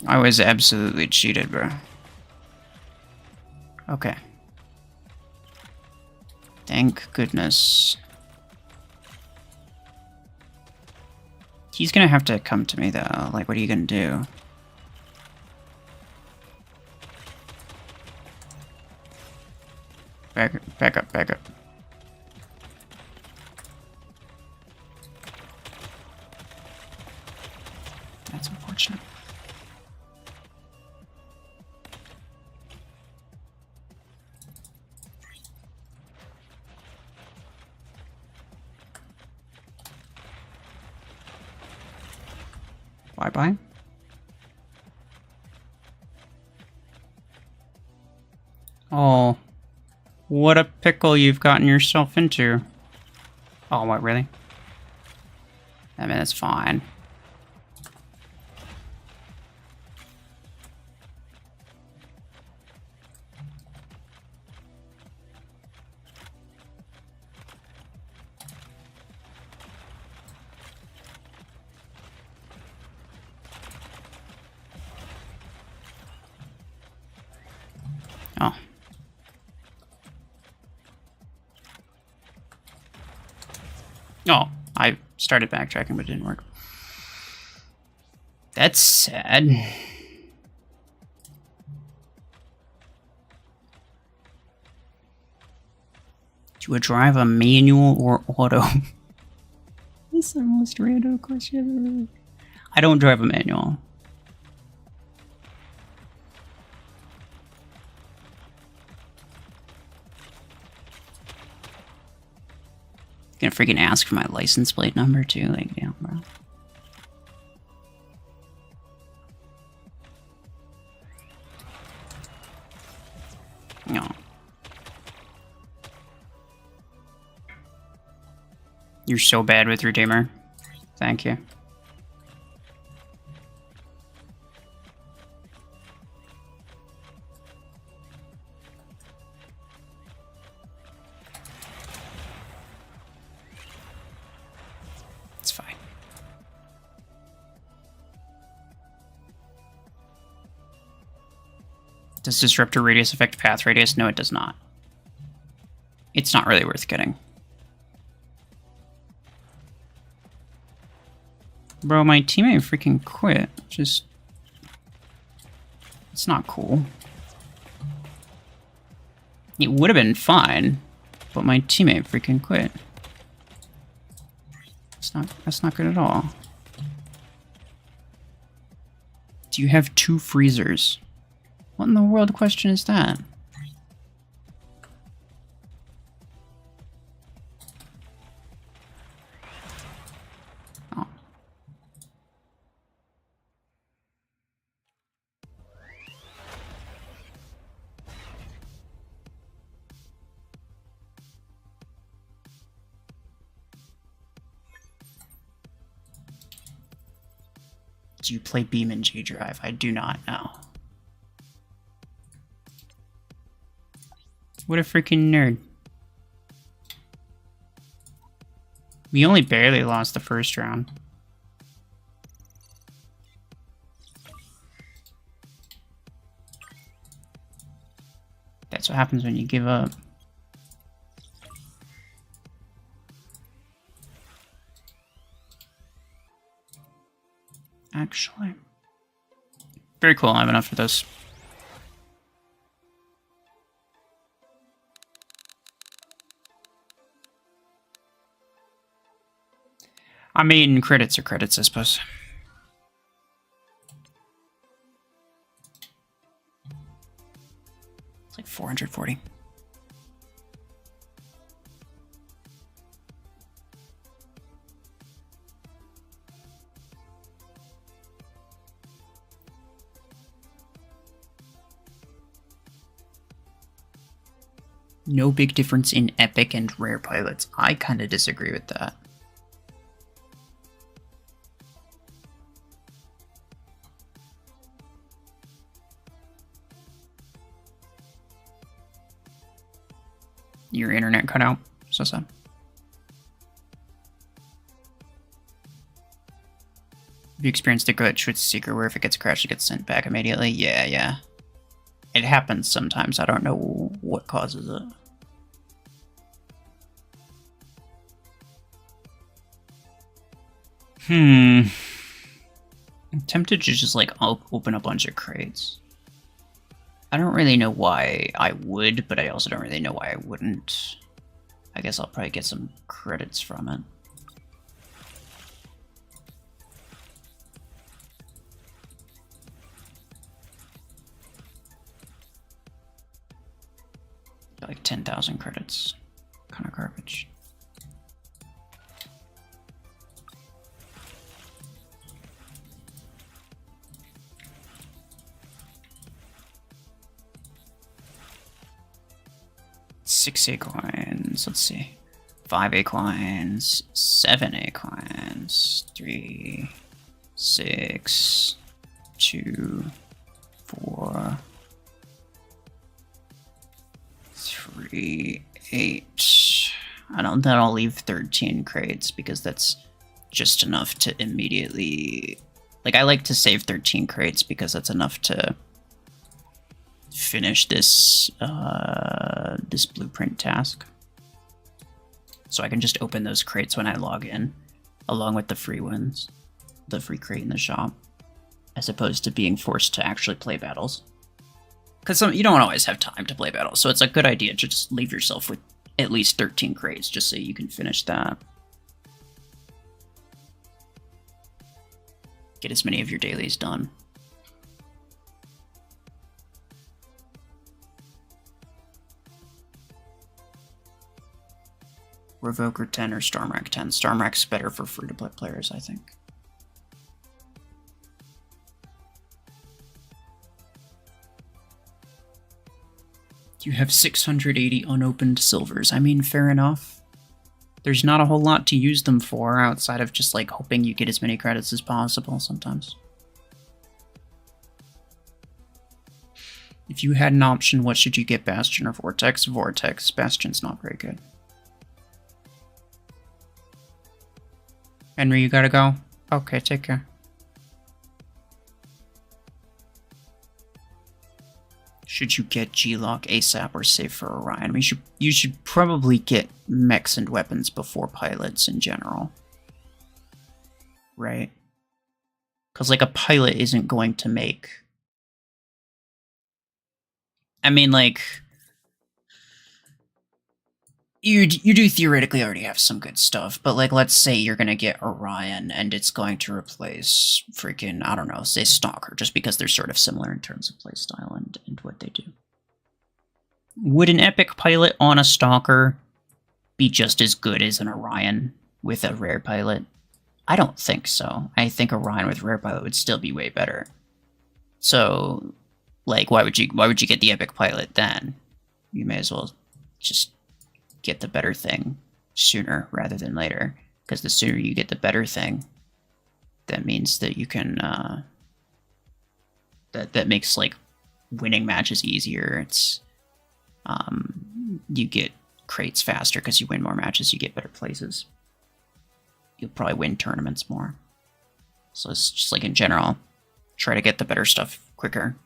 I was absolutely cheated, bro. Okay. Thank goodness. He's gonna have to come to me, though. Like, what are you gonna do? Back up, back up. That's unfortunate. Bye-bye. Oh, what a pickle you've gotten yourself into. Oh, what, really? I mean, that's fine. Oh. Oh, I started backtracking, but it didn't work. That's sad. Do I drive a manual or auto? This is the most random question ever. I don't drive a manual. Gonna freaking ask for my license plate number too, like, yeah, bro. No. You're so bad with Redeemer. Thank you. It's fine. Does Disruptor Radius affect Path Radius? No, it does not. It's not really worth getting. Bro, my teammate freaking quit. Just... It's not cool. It would have been fine, but my teammate freaking quit. That's not good at all. Do you have 2 freezers? What in the world question is that? Oh. Do you play Beam and G Drive? I do not know. What a freaking nerd. We only barely lost the first round. That's what happens when you give up. Actually. Very cool, I have enough for this. I mean, credits are credits, I suppose. It's like 440. No big difference in epic and rare pilots. I kind of disagree with that. Your internet cut out. So sad. Have you experienced a glitch with Seeker where if it gets crashed, it gets sent back immediately? Yeah. It happens sometimes. I don't know what causes it. I'm tempted to just like open a bunch of crates. I don't really know why I would, but I also don't really know why I wouldn't. I guess I'll probably get some credits from it. Got like 10,000 credits. Kind of garbage. Six acorns, let's see. 5 acorns, 7 acorns, 3, 6, 2, 4, 3, 8. Then I'll leave 13 crates because that's just enough to immediately... Like, I like to save 13 crates because that's enough to finish this this blueprint task. So I can just open those crates when I log in, along with the free ones, the free crate in the shop, as opposed to being forced to actually play battles. Because you don't always have time to play battles, so it's a good idea to just leave yourself with at least 13 crates, just so you can finish that. Get as many of your dailies done. Revoker 10 or Stormrack 10. Stormrack's better for free-to-play players, I think. You have 680 unopened silvers. I mean, fair enough. There's not a whole lot to use them for outside of just, like, hoping you get as many credits as possible sometimes. If you had an option, what should you get, Bastion or Vortex? Vortex. Bastion's not very good. Henry, you gotta go? Okay, take care. Should you get G-Lock ASAP or save for Orion? You should probably get mechs and weapons before pilots in general. Right? Because, like, a pilot isn't going to make... I mean, like... You do theoretically already have some good stuff, but, like, let's say you're gonna get Orion, and it's going to replace freaking, I don't know, say Stalker, just because they're sort of similar in terms of playstyle and what they do. Would an epic pilot on a Stalker be just as good as an Orion with a rare pilot? I don't think so. I think Orion with rare pilot would still be way better. So, like, why would you get the epic pilot then? You may as well just get the better thing sooner rather than later, because the sooner you get the better thing, that means that you can that makes, like, winning matches easier. It's you get crates faster because you win more matches, you get better places, you'll probably win tournaments more. So it's just, like, in general, try to get the better stuff quicker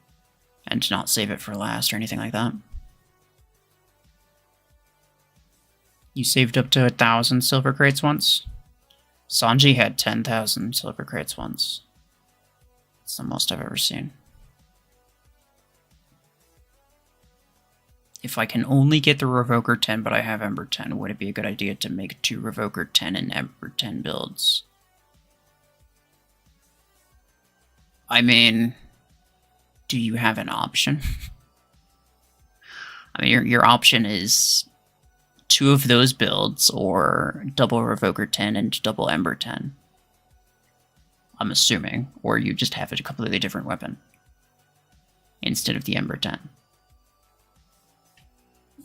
and not save it for last or anything like that. You saved up to 1,000 silver crates once? Sanji had 10,000 silver crates once. It's the most I've ever seen. If I can only get the Revoker 10, but I have Ember 10, would it be a good idea to make 2 Revoker 10 and Ember 10 builds? I mean, do you have an option? I mean, your option is 2 of those builds, or double Revoker 10 and double Ember 10. I'm assuming. Or you just have a completely different weapon instead of the Ember 10.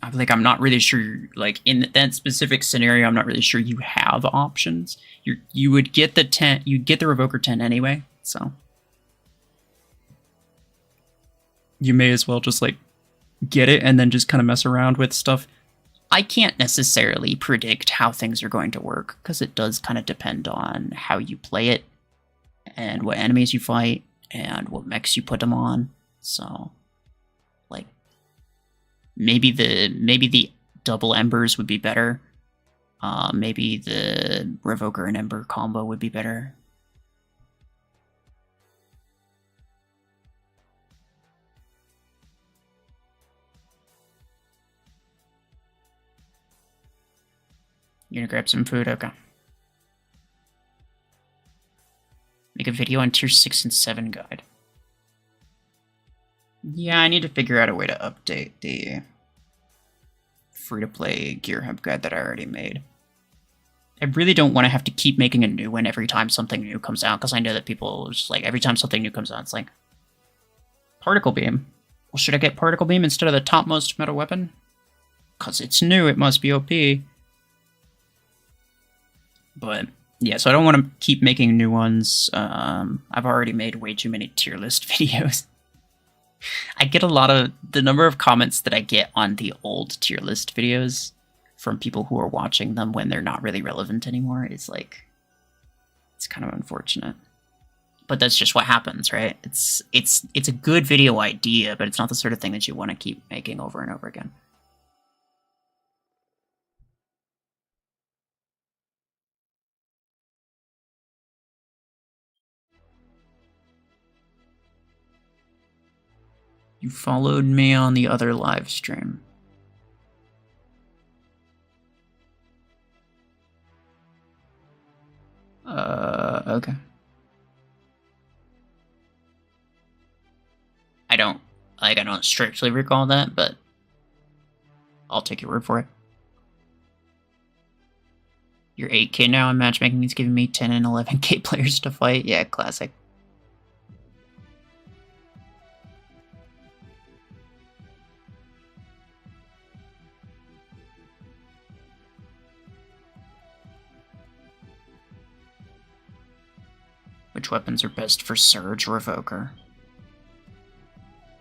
I'm not really sure, like, in that specific scenario, I'm not really sure you have options. You would get the 10, you'd get the Revoker 10 anyway, so you may as well just, like, get it and then just kind of mess around with stuff. I can't necessarily predict how things are going to work, because it does kind of depend on how you play it, and what enemies you fight, and what mechs you put them on. So, like, maybe the double Embers would be better. Maybe the Revoker and Ember combo would be better. You're gonna grab some food? Okay. Make a video on tier 6 and 7 guide. Yeah, I need to figure out a way to update the free-to-play Gear Hub guide that I already made. I really don't want to have to keep making a new one every time something new comes out, because I know that people just, like, every time something new comes out, it's like, Particle Beam. Well, should I get Particle Beam instead of the topmost meta weapon? Because it's new, it must be OP. But, yeah, so I don't want to keep making new ones. I've already made way too many tier list videos. I get a lot of... The number of comments that I get on the old tier list videos from people who are watching them when they're not really relevant anymore is, like... It's kind of unfortunate. But that's just what happens, right? It's a good video idea, but it's not the sort of thing that you want to keep making over and over again. You followed me on the other live stream. Okay. I don't strictly recall that, but I'll take your word for it. You're 8K now, and matchmaking is giving me 10 and 11K players to fight. Yeah, classic. Which weapons are best for Surge or Revoker?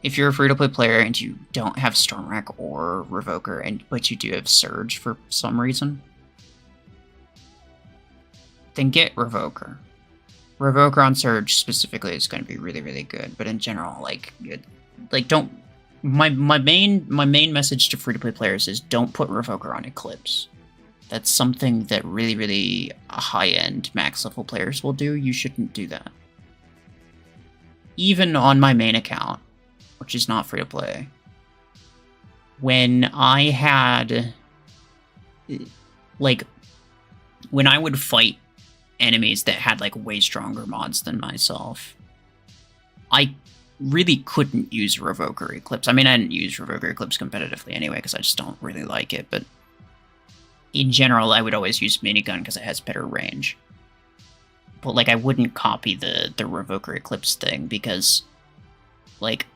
If you're a free-to-play player and you don't have Stormrack or Revoker, but you do have Surge for some reason, then get Revoker. Revoker on Surge specifically is going to be really, really good, but in general, don't... My main message to free-to-play players is don't put Revoker on Eclipse. That's something that really, really high-end max-level players will do. You shouldn't do that. even on my main account, which is not free to play, when I had, like, when I would fight enemies that had, like, way stronger mods than myself, I really couldn't use Revoker Eclipse. I mean, I didn't use Revoker Eclipse competitively anyway, because I just don't really like it, but in general, I would always use Minigun because it has better range. But, like, I wouldn't copy the Revoker Eclipse thing, because, like,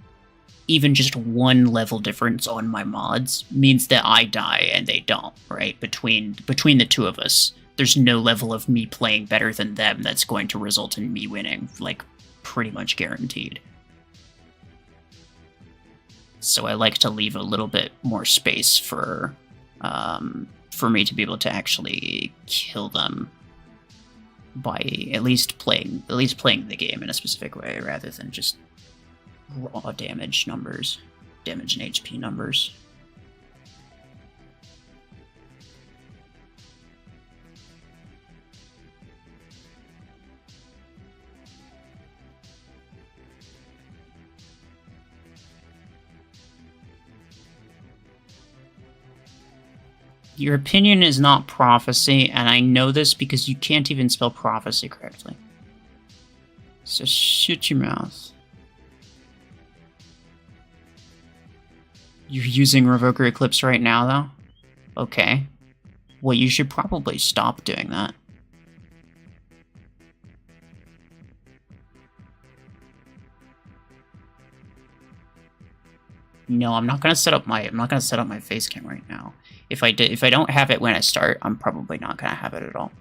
even just one level difference on my mods means that I die and they don't, right? Between the two of us, there's no level of me playing better than them that's going to result in me winning, like, pretty much guaranteed. So I like to leave a little bit more space for me to be able to actually kill them by at least playing the game in a specific way, rather than just raw damage numbers, damage and HP numbers. Your opinion is not prophecy, and I know this because you can't even spell prophecy correctly. So shut your mouth. You're using Revoker Eclipse right now, though? Okay. Well, you should probably stop doing that. No, I'm not gonna set up my face cam right now. If I don't have it when I start, I'm probably not gonna have it at all.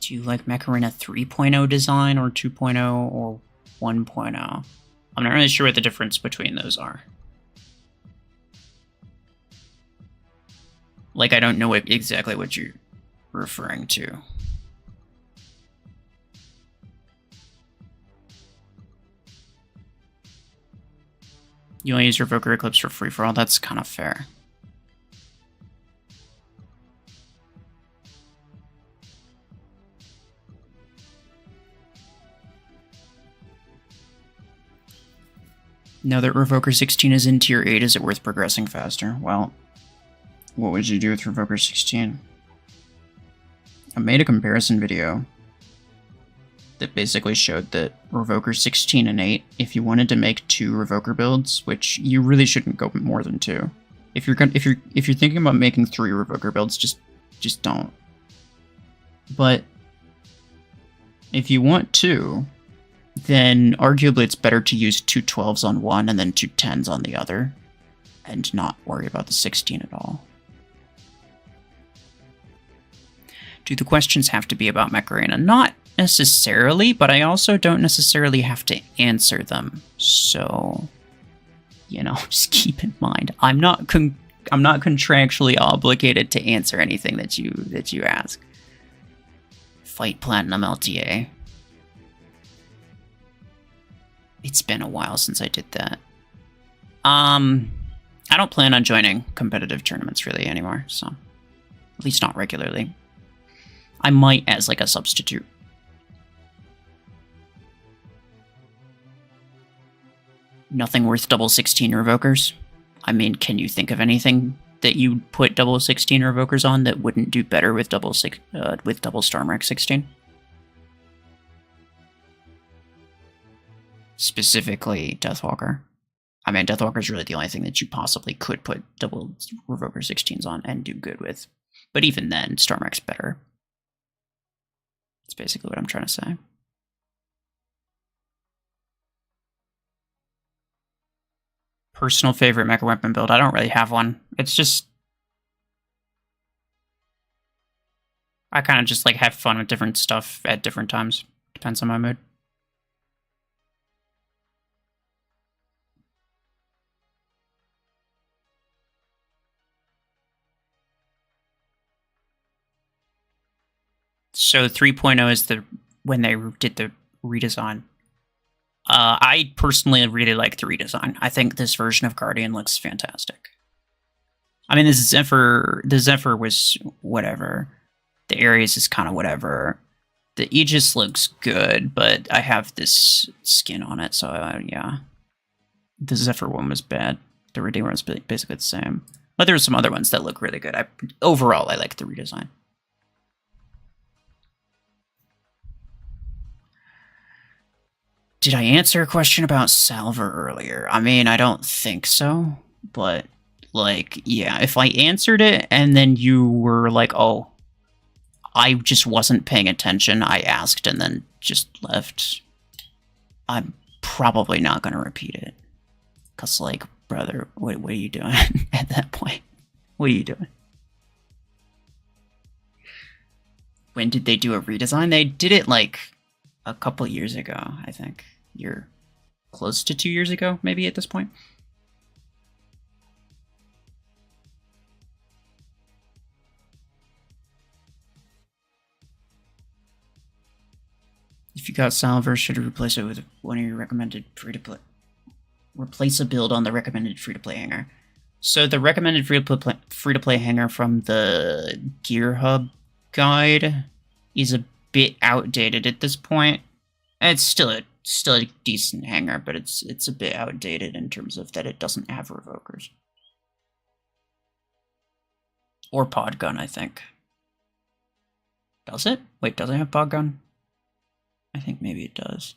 Do you like Mech Arena 3.0 design or 2.0 or 1.0? I'm not really sure what the difference between those are. Like, I don't know exactly what you're referring to. You only use Revoker Eclipse for free-for-all? That's kind of fair. Now that Revoker 16 is in Tier 8, is it worth progressing faster? Well, what would you do with Revoker 16? I made a comparison video that basically showed that Revoker 16 and 8, if you wanted to make 2 Revoker builds, which you really shouldn't go more than 2. If you're thinking about making 3 Revoker builds, just don't. But if you want 2, then arguably it's better to use 2 12s on one and then 2 10s on the other, and not worry about the 16 at all. Do the questions have to be about Mech Arena? Not necessarily, but I also don't necessarily have to answer them. So, you know, just keep in mind, I'm not contractually obligated to answer anything that you ask. Fight Platinum LTA. It's been a while since I did that. I don't plan on joining competitive tournaments really anymore, so at least not regularly. I might as like a substitute. Nothing worth double 16 Revokers. I mean, can you think of anything that you'd put double 16 Revokers on that wouldn't do better with double Stormwreck 16? Specifically, Deathwalker. I mean, Deathwalker's really the only thing that you possibly could put double Revoker 16s on and do good with. But even then, Stormwreck's better. That's basically what I'm trying to say. Personal favorite mecha weapon build? I don't really have one. It's just... I kind of just like have fun with different stuff at different times. Depends on my mood. So 3.0 is when they did the redesign. I personally really like the redesign. I think this version of Guardian looks fantastic. I mean, the Zephyr was whatever. The Ares is kind of whatever. The Aegis looks good, but I have this skin on it, so yeah. The Zephyr one was bad. The Redeemer was basically the same. But there were some other ones that look really good. Overall, I like the redesign. Did I answer a question about Salver earlier? I mean, I don't think so, but, like, yeah, if I answered it and then you were like, oh, I just wasn't paying attention, I asked and then just left, I'm probably not going to repeat it. Because, like, brother, what are you doing at that point? What are you doing? When did they do a redesign? They did it, like, a couple years ago, I think. You're close to 2 years ago, maybe, at this point. If you got Salver, should you replace it with one of your recommended free-to-play? Replace a build on the recommended free-to-play hanger. So the recommended free-to-play hanger from the Gear Hub guide is a bit outdated at this point. It's still a decent hanger, but it's a bit outdated in terms of that it doesn't have revokers. Or pod gun, I think. Does it? Wait, does it have pod gun? I think maybe it does.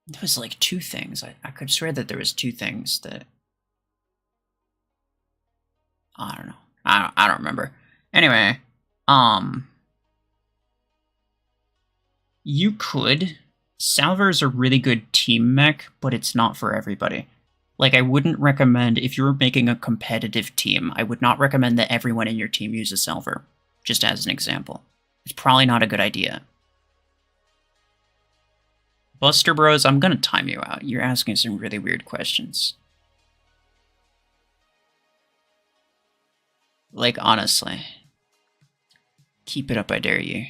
There was like two things. I could swear that there was two things that... I don't know. I don't remember. Anyway, you could. Salver is a really good team mech, but it's not for everybody. Like, I wouldn't recommend, if you were making a competitive team, I would not recommend that everyone in your team use a Salver, just as an example. It's probably not a good idea. Buster Bros, I'm gonna time you out. You're asking some really weird questions. Like, honestly. Keep it up, I dare you.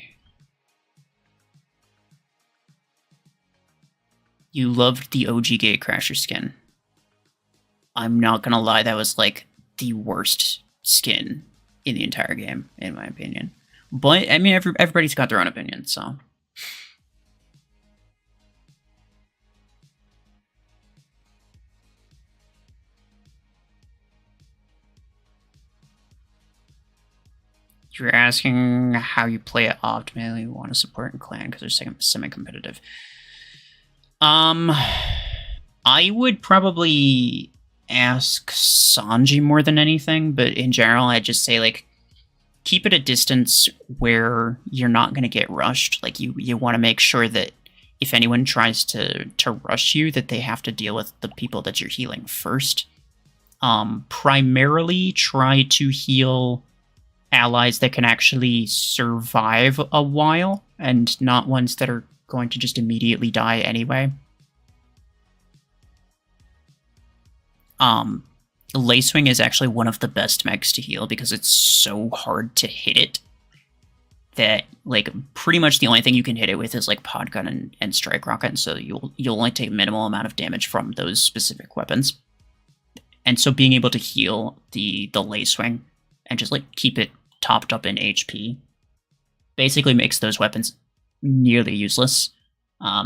You loved the OG Gatecrasher skin. I'm not gonna lie, that was like the worst skin in the entire game, in my opinion. But, I mean, everybody's got their own opinion, so... You're asking how you play it optimally, you want to support in clan because they're semi-competitive. I would probably ask Sanji more than anything, but in general, I'd just say, like, keep it a distance where you're not going to get rushed. Like, you want to make sure that if anyone tries to rush you, that they have to deal with the people that you're healing first. Primarily, try to heal allies that can actually survive a while, and not ones that are going to just immediately die anyway. Lacewing is actually one of the best mechs to heal because it's so hard to hit it that, like, pretty much the only thing you can hit it with is, like, pod gun and strike rocket, and so you'll only take minimal amount of damage from those specific weapons. And so being able to heal the Lacewing and just, like, keep it topped up in HP basically makes those weapons nearly useless,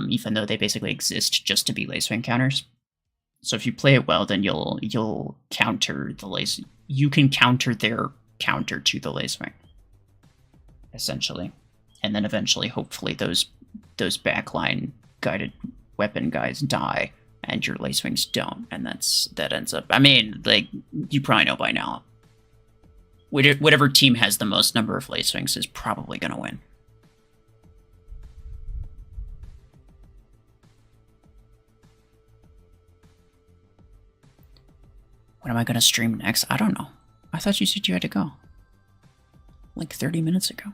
even though they basically exist just to be Lacewing counters. So if you play it well, then you'll counter the Lace. You can counter their counter to the Lacewing, essentially, and then eventually, hopefully, those backline guided weapon guys die, and your Lacewings don't, and that ends up. I mean, like, you probably know by now. Whatever team has the most number of Lacewings is probably going to win. When am I going to stream next? I don't know. I thought you said you had to go. Like 30 minutes ago.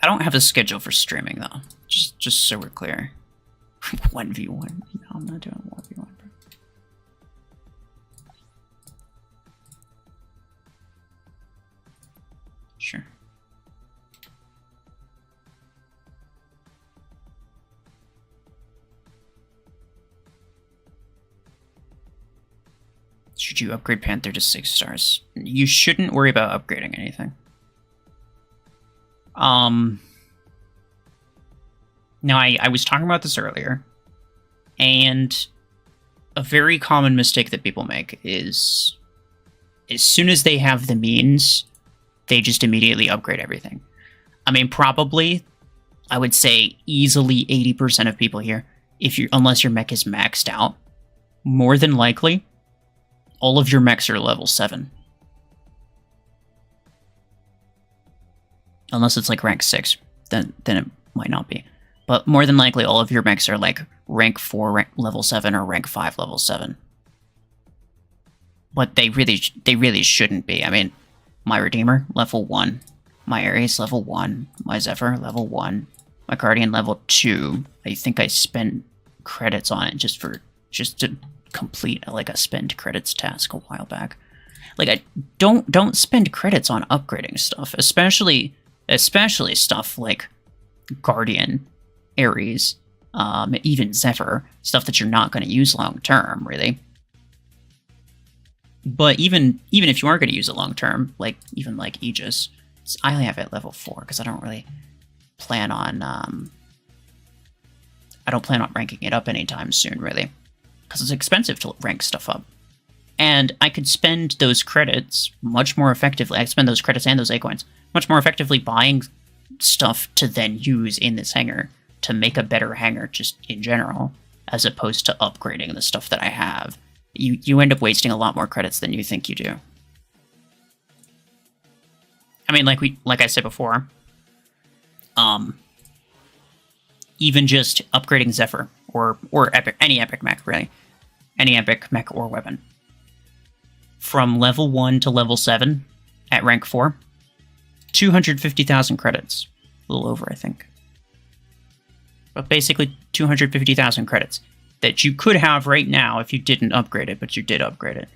I don't have a schedule for streaming, though. Just so we're clear. 1v1. No, I'm not doing 1v1, bro. Sure. Should you upgrade Panther to 6 stars? You shouldn't worry about upgrading anything. Now, I was talking about this earlier, and a very common mistake that people make is as soon as they have the means, they just immediately upgrade everything. I mean, probably, I would say easily 80% of people here, unless your mech is maxed out, more than likely, all of your mechs are level 7. Unless it's like rank 6, then it might not be. But more than likely, all of your mechs are like rank 4 level 7 or rank 5 level 7. But they really shouldn't be. I mean, my Redeemer, level 1. My Ares, level 1. My Zephyr, level 1. My Guardian, level 2. I think I spent credits on it just to complete like a spend credits task a while back. Like, I don't spend credits on upgrading stuff, especially stuff like Guardian, Ares, even Zephyr, stuff that you're not going to use long term, really. But even if you are going to use it long term, like even like Aegis, I only have it at level 4 because I don't really plan on ranking it up anytime soon, really, because it's expensive to rank stuff up. And I could spend those credits much more effectively. I spend those credits and those A-coins much more effectively buying stuff to then use in this hangar to make a better hangar just in general, as opposed to upgrading the stuff that I have. You end up wasting a lot more credits than you think you do. I mean, like I said before, even just upgrading Zephyr or any epic mech, really, any epic mech or weapon, from level 1 to level 7 at rank 4, 250,000 credits, a little over, I think. But basically 250,000 credits that you could have right now if you didn't upgrade it, but you did upgrade it.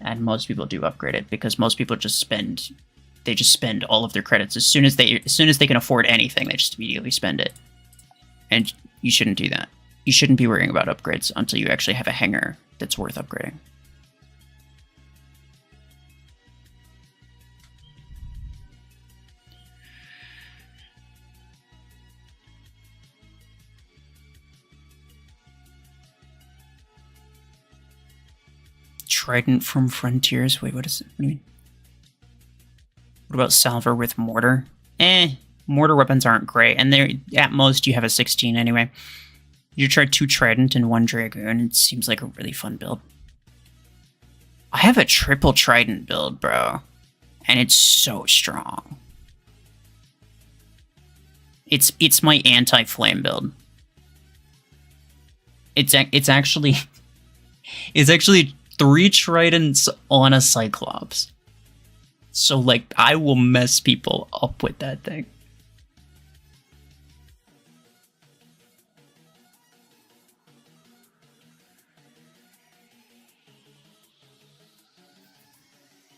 And most people do upgrade it because most people just spend all of their credits as soon as they can afford anything. They just immediately spend it. And you shouldn't do that. You shouldn't be worrying about upgrades until you actually have a hangar that's worth upgrading. Trident from Frontiers. Wait, what is it? What do you mean? What about Salver with Mortar? Mortar weapons aren't great, and they're at most you have a 16 anyway. You try 2 Trident and 1 Dragoon. It seems like a really fun build. I have a triple Trident build, bro, and it's so strong. It's my anti-flame build. It's actually 3 Tridents on a Cyclops. So, like, I will mess people up with that thing.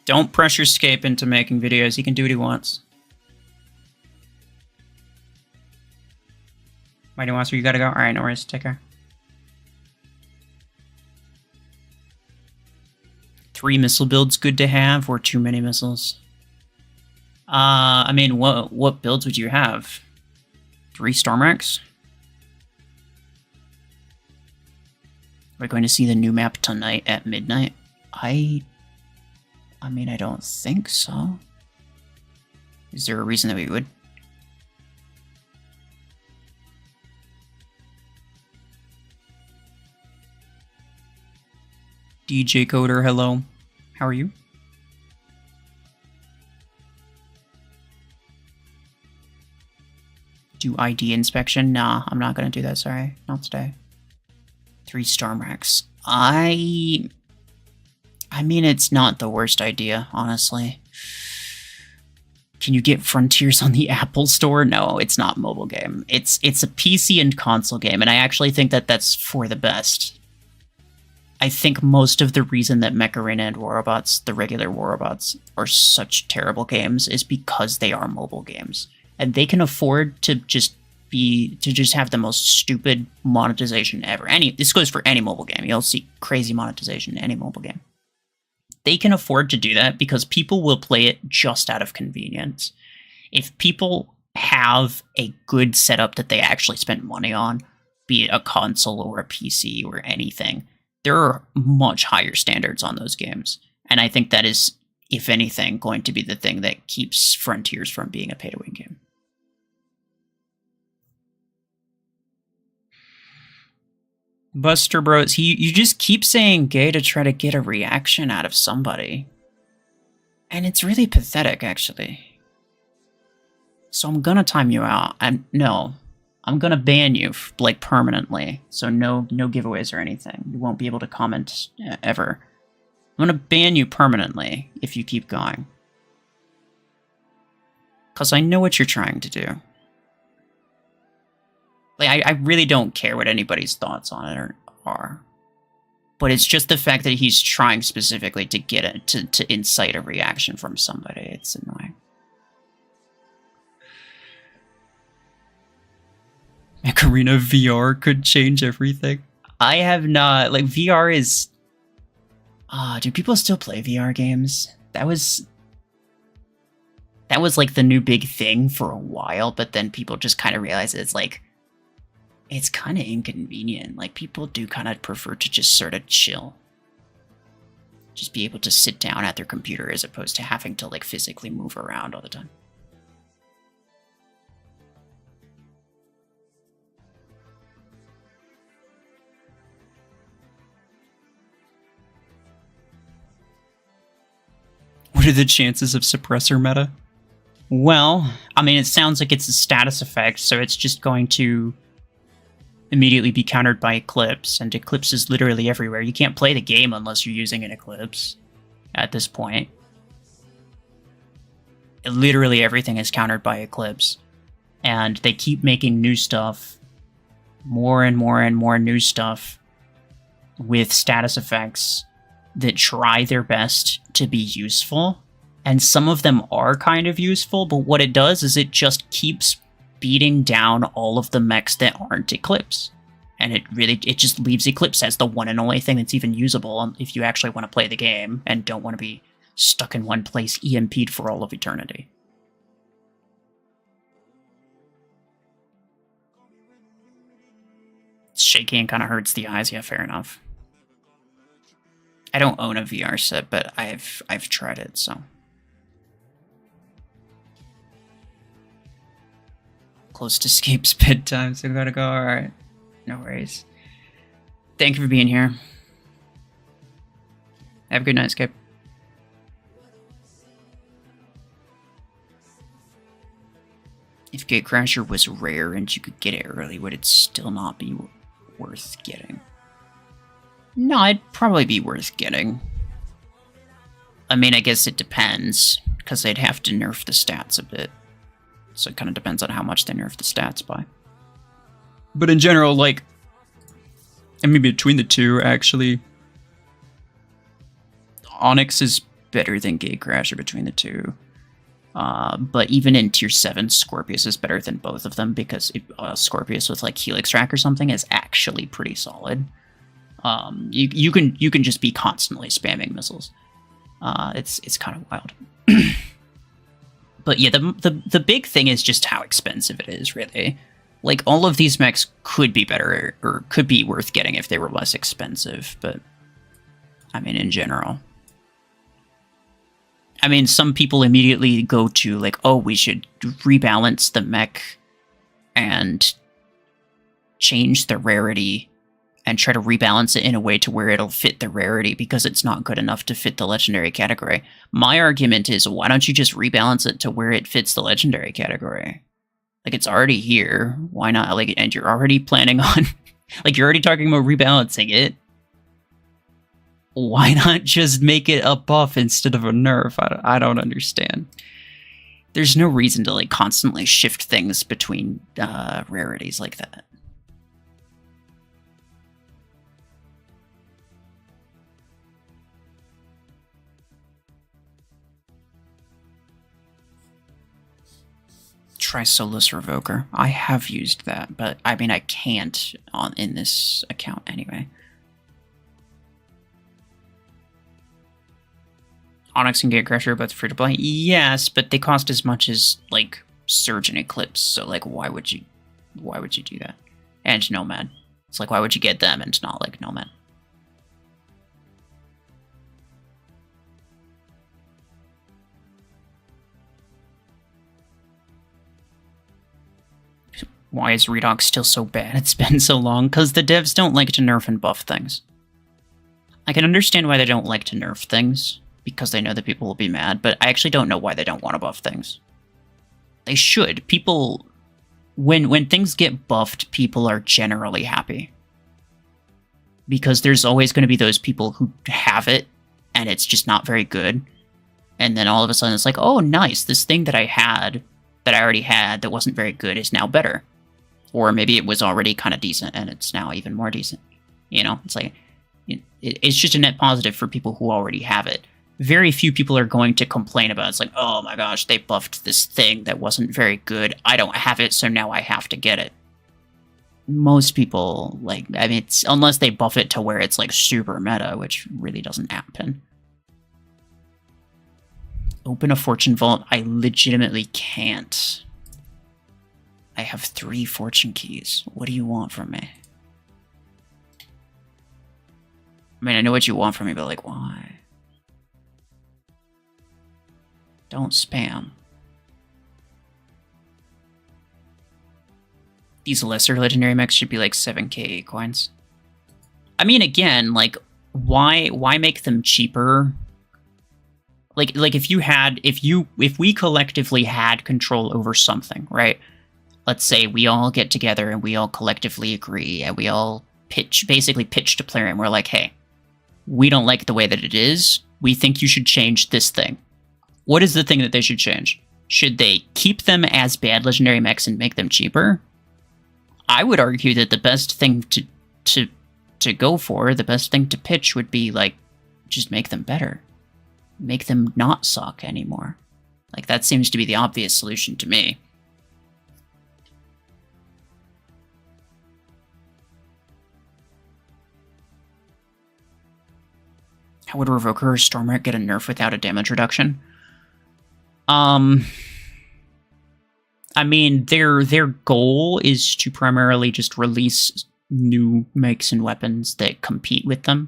Don't pressure Scape into making videos. He can do what he wants. Mighty Monster, you gotta go? Alright, no worries. Take care. 3 missile builds good to have, or too many missiles? I mean, what builds would you have? 3 Stormwrecks? We're going to see the new map tonight at midnight. I mean, I don't think so. Is there a reason that we would? DJ Coder, hello. How are you? Do ID inspection? Nah, I'm not gonna do that, sorry. Not today. 3 Stormwrecks. I mean, it's not the worst idea, honestly. Can you get Frontiers on the Apple Store? No, it's not a mobile game. It's a PC and console game, and I actually think that that's for the best. I think most of the reason that Mech Arena and War Robots, the regular War Robots, are such terrible games is because they are mobile games. And they can afford to just have the most stupid monetization ever. This goes for any mobile game. You'll see crazy monetization in any mobile game. they can afford to do that because people will play it just out of convenience. If people have a good setup that they actually spent money on, be it a console or a PC or anything, there are much higher standards on those games. And I think that is, if anything, going to be the thing that keeps Frontiers from being a pay-to-win game. Buster Bros, you just keep saying gay to try to get a reaction out of somebody. And it's really pathetic, actually. So I'm gonna time you out. I'm gonna ban you, like, permanently. So no giveaways or anything. You won't be able to comment ever. I'm gonna ban you permanently if you keep going. Because I know what you're trying to do. Like, I really don't care what anybody's thoughts on it are. But it's just the fact that he's trying specifically to get it, to incite a reaction from somebody. It's annoying. Mech Arena VR could change everything. I have not, like, VR is... do people still play VR games? That was like the new big thing for a while, but then people just kind of realized it's like, it's kind of inconvenient. Like, people do kind of prefer to just sort of chill. Just be able to sit down at their computer as opposed to having to, like, physically move around all the time. What are the chances of suppressor meta? Well, I mean, it sounds like it's a status effect, so it's just going to immediately be countered by Eclipse, and Eclipse is literally everywhere. You can't play the game unless you're using an Eclipse at this point. Literally everything is countered by Eclipse, and they keep making new stuff, more and more and more new stuff with status effects that try their best to be useful, and some of them are kind of useful, but what it does is it just keeps beating down all of the mechs that aren't Eclipse. And it just leaves Eclipse as the one and only thing that's even usable if you actually want to play the game and don't want to be stuck in one place EMP'd for all of eternity. It's shaky and kind of hurts the eyes, yeah, fair enough. I don't own a VR set, but I've tried it, so. Close to Scape's bedtime, so gotta go. Alright. No worries. Thank you for being here. Have a good night, Scape. If Gatecrasher was rare and you could get it early, would it still not be worth getting? No, it'd probably be worth getting. I mean, I guess it depends, because they'd have to nerf the stats a bit. So it kind of depends on how much they nerf the stats by. But in general, like, I mean, between the two, actually, Onyx is better than Gatecrasher between the two. But even in Tier 7, Scorpius is better than both of them, because Scorpius with, like, Helix Track or something is actually pretty solid. You can just be constantly spamming missiles. It's kind of wild. But yeah, the big thing is just how expensive it is, really. Like, all of these mechs could be better, or could be worth getting if they were less expensive, but I mean, in general. I mean, some people immediately go to, like, oh, we should rebalance the mech and change the rarity and try to rebalance it in a way to where it'll fit the rarity because it's not good enough to fit the legendary category. My argument is, why don't you just rebalance it to where it fits the legendary category? Like, it's already here. Why not? Like, and you're already planning on, like, you're already talking about rebalancing it. Why not just make it a buff instead of a nerf? I don't understand. There's no reason to, like, constantly shift things between rarities like that. Try Solus Revoker. I have used that, but I mean, I can't in this account anyway. Onyx and Gatecrasher are both free to play. Yes, but they cost as much as like Surge and Eclipse. So like, why would you do that? And Nomad. It's like, why would you get them and not like Nomad? Why is Redox still so bad? It's been so long. Because the devs don't like to nerf and buff things. I can understand why they don't like to nerf things, because they know that people will be mad, but I actually don't know why they don't want to buff things. They should. People... When things get buffed, people are generally happy. Because there's always going to be those people who have it, and it's just not very good. And then all of a sudden it's like, oh, nice, this thing that I already had, that wasn't very good, is now better. Or maybe it was already kind of decent, and it's now even more decent. You know, it's like, it's just a net positive for people who already have it. Very few people are going to complain about it. It's like, oh my gosh, they buffed this thing that wasn't very good. I don't have it, so now I have to get it. Most people, like, I mean, it's, unless they buff it to where it's like super meta, which really doesn't happen. Open a fortune vault. I legitimately can't. I have 3 fortune keys. What do you want from me? I mean, I know what you want from me, but like, why? Don't spam. These lesser legendary mechs should be like 7k coins. I mean, again, like, why make them cheaper? Like if we collectively had control over something, right? Let's say we all get together and we all collectively agree and we all basically pitch to Plarium. We're like, hey, we don't like the way that it is. We think you should change this thing. What is the thing that they should change? Should they keep them as bad legendary mechs and make them cheaper? I would argue that the best thing to go for, the best thing to pitch would be like, just make them better. Make them not suck anymore. Like, that seems to be the obvious solution to me. How would Revoker or Stormwreck get a nerf without a damage reduction? I mean, their goal is to primarily just release new makes and weapons that compete with them.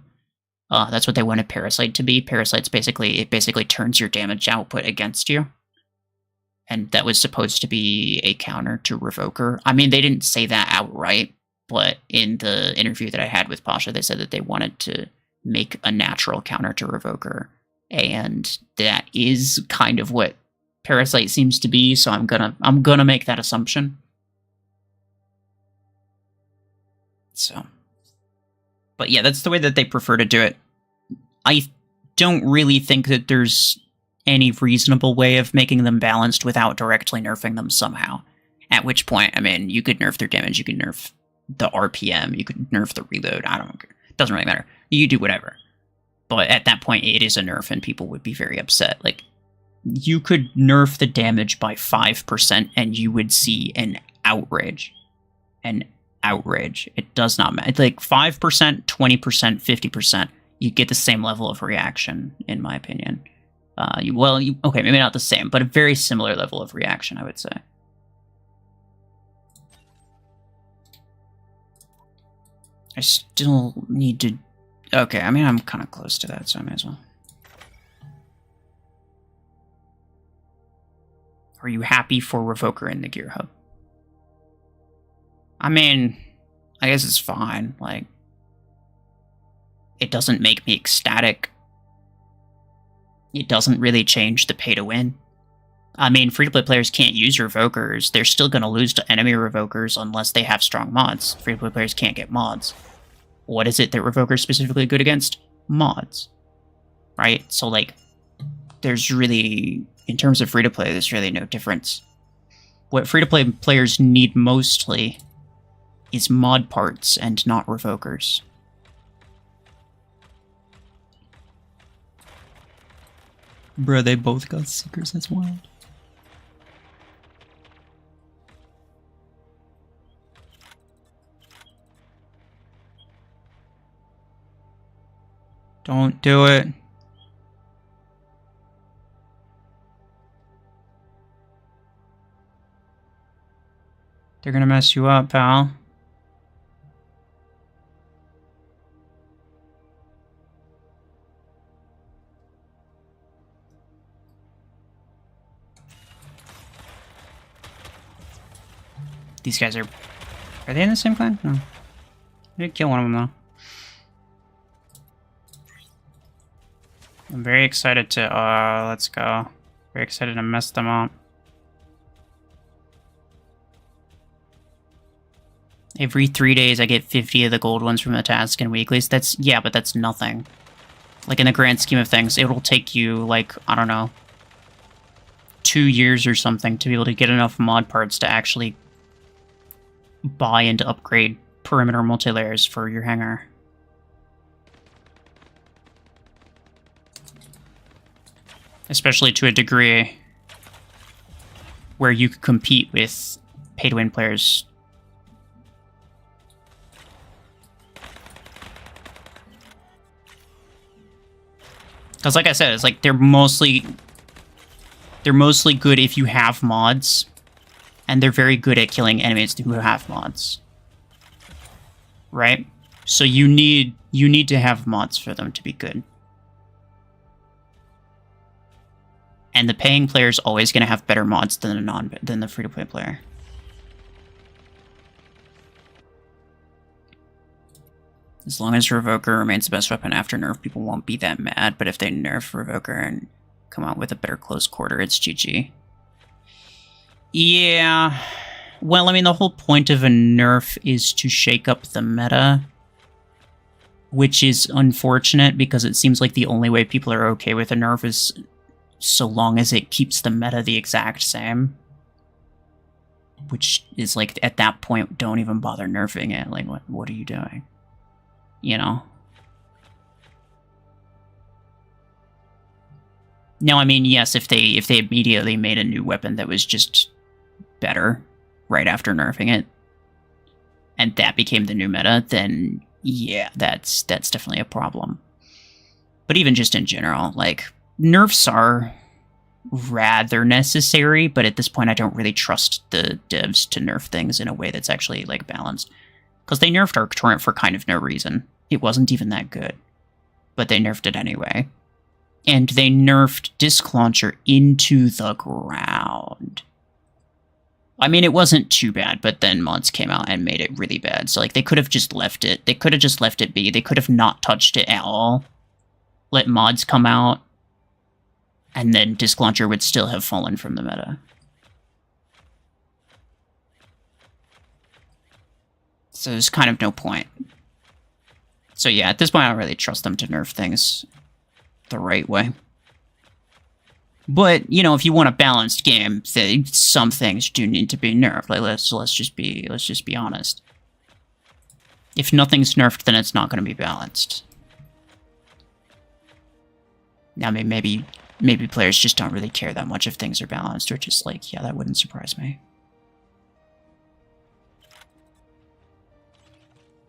That's what they wanted Parasite to be. Parasite's basically turns your damage output against you. And that was supposed to be a counter to Revoker. I mean, they didn't say that outright, but in the interview that I had with Pasha, they said that they wanted to make a natural counter to Revoker. And that is kind of what Parasite seems to be, so I'm gonna make that assumption. So, but yeah, that's the way that they prefer to do it. I don't really think that there's any reasonable way of making them balanced without directly nerfing them somehow. At which point, I mean, you could nerf their damage, you could nerf the RPM, you could nerf the reload, I don't care. It doesn't really matter. You do whatever. But at that point, it is a nerf and people would be very upset. Like, you could nerf the damage by 5% and you would see an outrage. An outrage. It does not matter. It's like 5%, 20%, 50%. You get the same level of reaction, in my opinion. Okay, maybe not the same, but a very similar level of reaction, I would say. I still need to... Okay, I mean, I'm kind of close to that, so I may as well. Are you happy for Revoker in the Gear Hub? I mean, I guess it's fine. Like, it doesn't make me ecstatic. It doesn't really change the pay to win. I mean, free-to-play players can't use Revokers. They're still going to lose to enemy Revokers unless they have strong mods. Free-to-play players can't get mods. What is it that Revoker is specifically good against? Mods. Right? So, like, there's really... In terms of free-to-play, there's really no difference. What free-to-play players need mostly is mod parts and not Revokers. Bruh, they both got Seekers, that's wild. Don't do it. They're gonna mess you up, pal. These guys are they in the same clan? No. I did kill one of them, though. I'm very excited to, let's go. Very excited to mess them up. Every 3 days I get 50 of the gold ones from the task and weeklies. That's, yeah, but that's nothing. Like, in the grand scheme of things, it will take you, like, I don't know, 2 years or something to be able to get enough mod parts to actually buy and upgrade perimeter multilayers for your hangar. Especially to a degree where you could compete with pay-to-win players. Because like I said, it's like they're mostly good if you have mods. And they're very good at killing enemies who have mods. Right? So you need to have mods for them to be good. And the paying player is always going to have better mods than the free-to-play player. As long as Revoker remains the best weapon after nerf, people won't be that mad. But if they nerf Revoker and come out with a better close quarter, it's GG. Yeah, well, I mean, the whole point of a nerf is to shake up the meta, which is unfortunate because it seems like the only way people are okay with a nerf is so long as it keeps the meta the exact same. Which is like, at that point, don't even bother nerfing it. Like, what are you doing? You know? No, I mean, yes, if they immediately made a new weapon that was just better right after nerfing it, and that became the new meta, then yeah, that's definitely a problem. But even just in general, like, nerfs are rather necessary, but at this point I don't really trust the devs to nerf things in a way that's actually, like, balanced. Because they nerfed Arc Torrent for kind of no reason. It wasn't even that good. But they nerfed it anyway. And they nerfed Disc Launcher into the ground. I mean, it wasn't too bad, but then mods came out and made it really bad. So, like, they could have just left it. They could have just left it be. They could have not touched it at all. Let mods come out. And then Disc Launcher would still have fallen from the meta. So there's kind of no point. So yeah, at this point I don't really trust them to nerf things the right way. But, you know, if you want a balanced game, some things do need to be nerfed. Like, let's just be honest. If nothing's nerfed, then it's not going to be balanced. I mean, maybe players just don't really care that much if things are balanced, or just like, yeah, that wouldn't surprise me.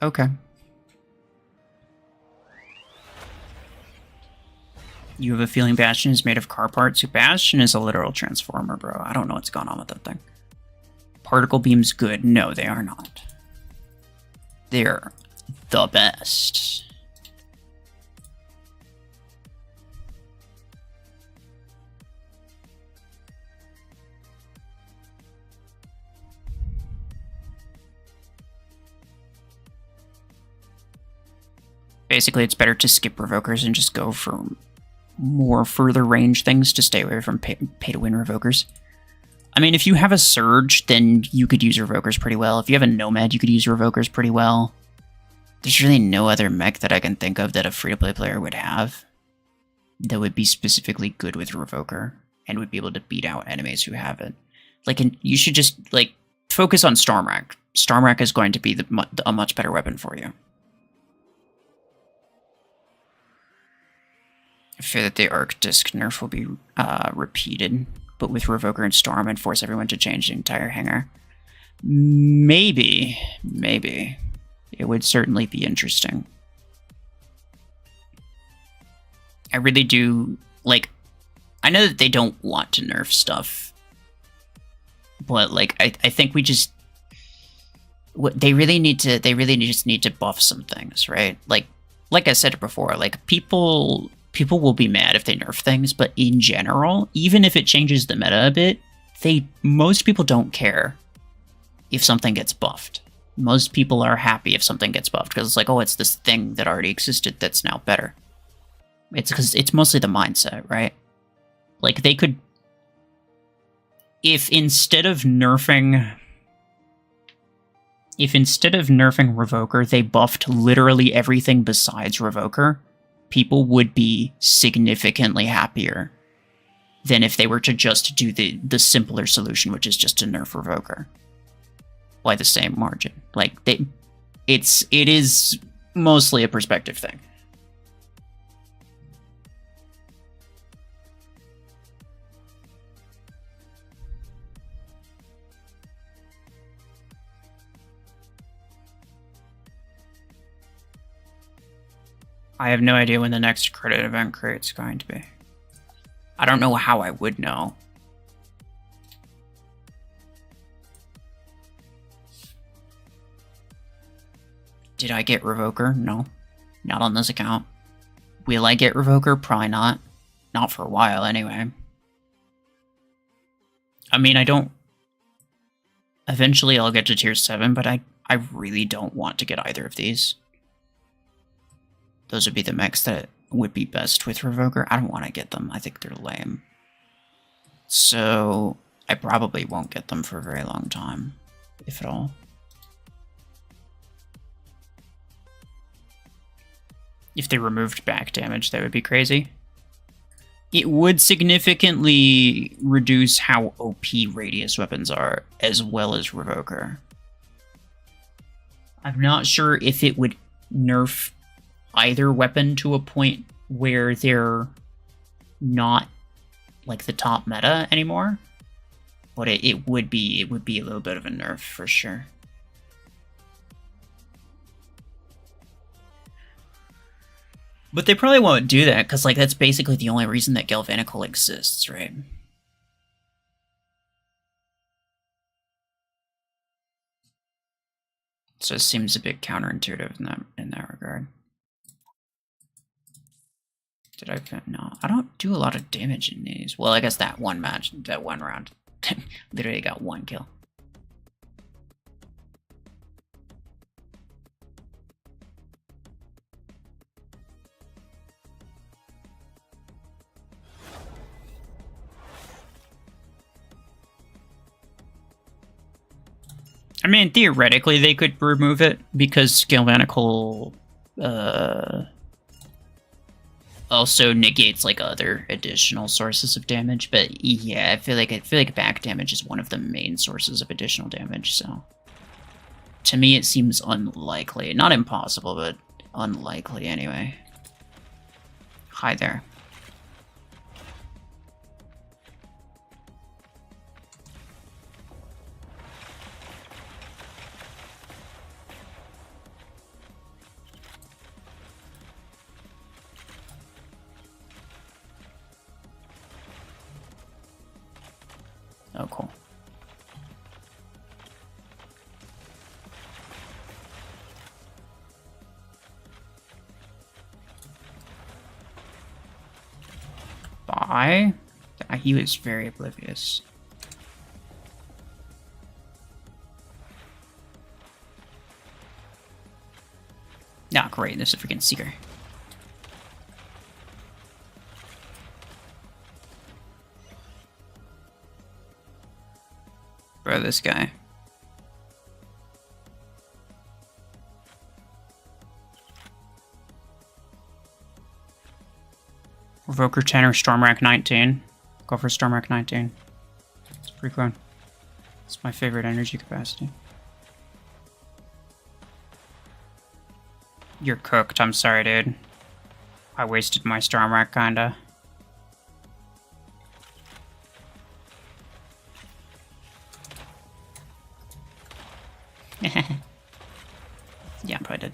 Okay. You have a feeling Bastion is made of car parts? Bastion is a literal transformer, bro. I don't know what's going on with that thing. Particle beams good. No, they are not. They're the best. Basically, it's better to skip Revokers and just go for more further range things to stay away from pay-to-win Revokers. I mean, if you have a Surge, then you could use Revokers pretty well. If you have a Nomad, you could use Revokers pretty well. There's really no other mech that I can think of that a free-to-play player would have that would be specifically good with Revoker and would be able to beat out enemies who have it. Like, you should just, like, focus on Stormwrack. Stormwrack is going to be a much better weapon for you. I fear that the Arc Disc nerf will be repeated, but with Revoker and Storm, and force everyone to change the entire hangar. Maybe. It would certainly be interesting. I really do, like, I know that they don't want to nerf stuff, but, like, I think we just, they really just need to buff some things, right? Like I said before, like people will be mad if they nerf things, but in general, even if it changes the meta a bit, most people don't care if something gets buffed. Most people are happy if something gets buffed because it's like, oh, it's this thing that already existed that's now better. It's because it's mostly the mindset, right? Like they could, if instead of nerfing Revoker, they buffed literally everything besides Revoker, people would be significantly happier than if they were to just do the simpler solution, which is just to nerf Revoker by the same margin. Like it is mostly a perspective thing. I have no idea when the next credit event create's going to be. I don't know how I would know. Did I get Revoker? No. Not on this account. Will I get Revoker? Probably not. Not for a while, anyway. I mean, I don't... Eventually I'll get to tier 7, but I really don't want to get either of these. Those would be the mechs that would be best with Revoker. I don't want to get them. I think they're lame. So, I probably won't get them for a very long time, if at all. If they removed back damage, that would be crazy. It would significantly reduce how OP radius weapons are, as well as Revoker. I'm not sure if it would nerf either weapon to a point where they're not like the top meta anymore, but it would be a little bit of a nerf for sure. But they probably won't do that because like that's basically the only reason that Galvanical exists, right? So it seems a bit counterintuitive in that regard. Did I fit? No, I don't do a lot of damage in these. Well, I guess that one round, literally got one kill. I mean, theoretically, they could remove it because Galvanical also negates like other additional sources of damage. But yeah, I feel like back damage is one of the main sources of additional damage. So to me, it seems unlikely, not impossible, but unlikely anyway. Hi there. Oh, cool. Bye? He was very oblivious. Ah, great, there's a freaking Seeker. Bro, this guy. Revoker 10 or Stormrack 19. Go for Stormrack 19. It's pretty cool. It's my favorite energy capacity. You're cooked, I'm sorry, dude. I wasted my Stormrack, kinda. Yeah, I'm probably dead.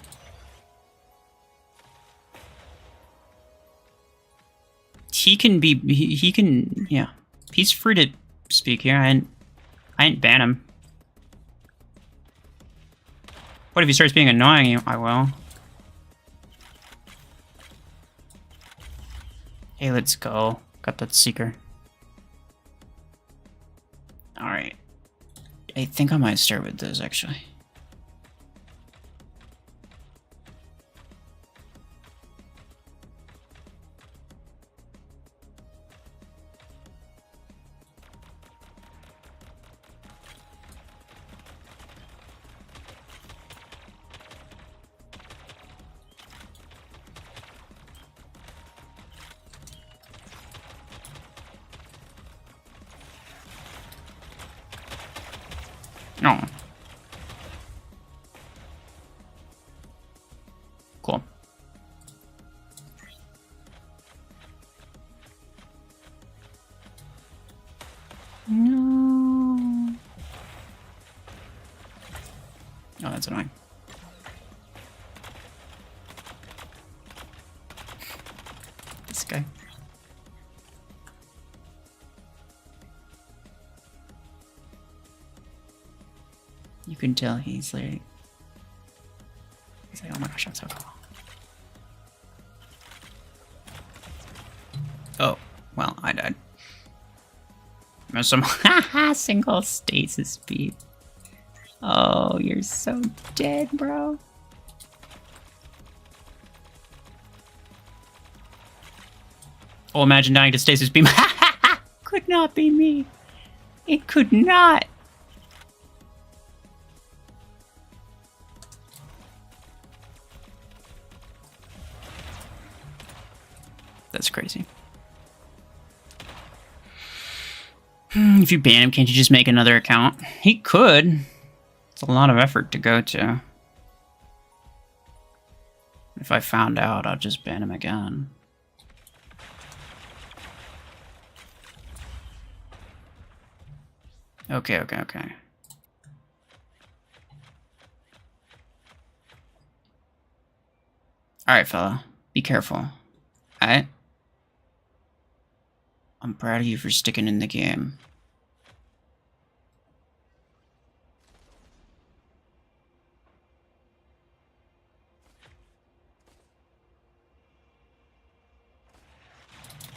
He can, yeah. He's free to speak here. I didn't ban him. What if he starts being annoying? I will. Hey, let's go. Got that seeker. Alright. I think I might start with this, actually. No. Cool. No. Oh, that's annoying. This guy. You can tell he's like, oh my gosh, I'm so cool. Oh, well, I died. There's some single stasis speed. Oh, you're so dead, bro. Oh, imagine dying to stasis beam. Could not be me. It could not. That's crazy. If you ban him, can't you just make another account? He could. It's a lot of effort to go to. If I found out, I'll just ban him again. Okay. Alright, fella. Be careful. Alright? I'm proud of you for sticking in the game.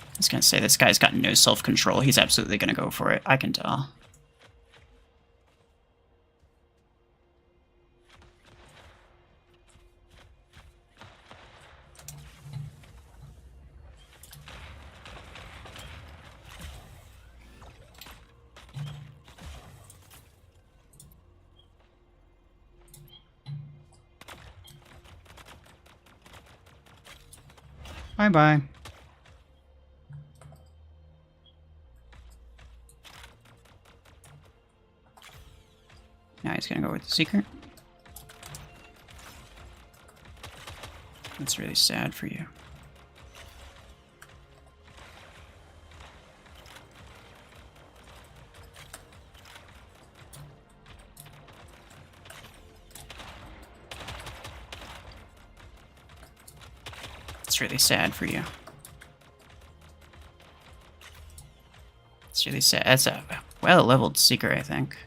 I was gonna say, this guy's got no self-control. He's absolutely gonna go for it. I can tell. Bye-bye. Now he's gonna go with the secret. That's really sad for you. It's really sad for you. It's really sad. That's a well-leveled seeker, I think.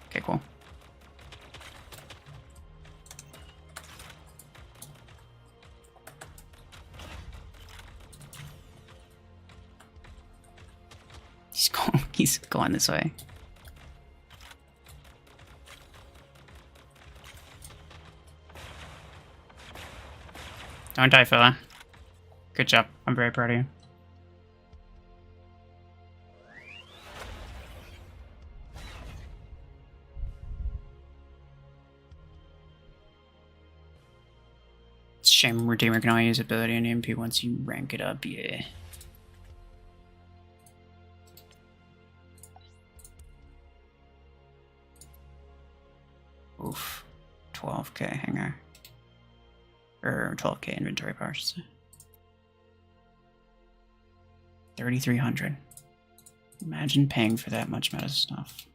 Okay, cool. He's going this way. Don't die, fella. Good job. I'm very proud of you. It's a shame Redeemer can only use ability on EMP once you rank it up, yeah. Oof. 12k hanger. Or 12k inventory power, I should say. 3,300. Imagine paying for that much meta stuff.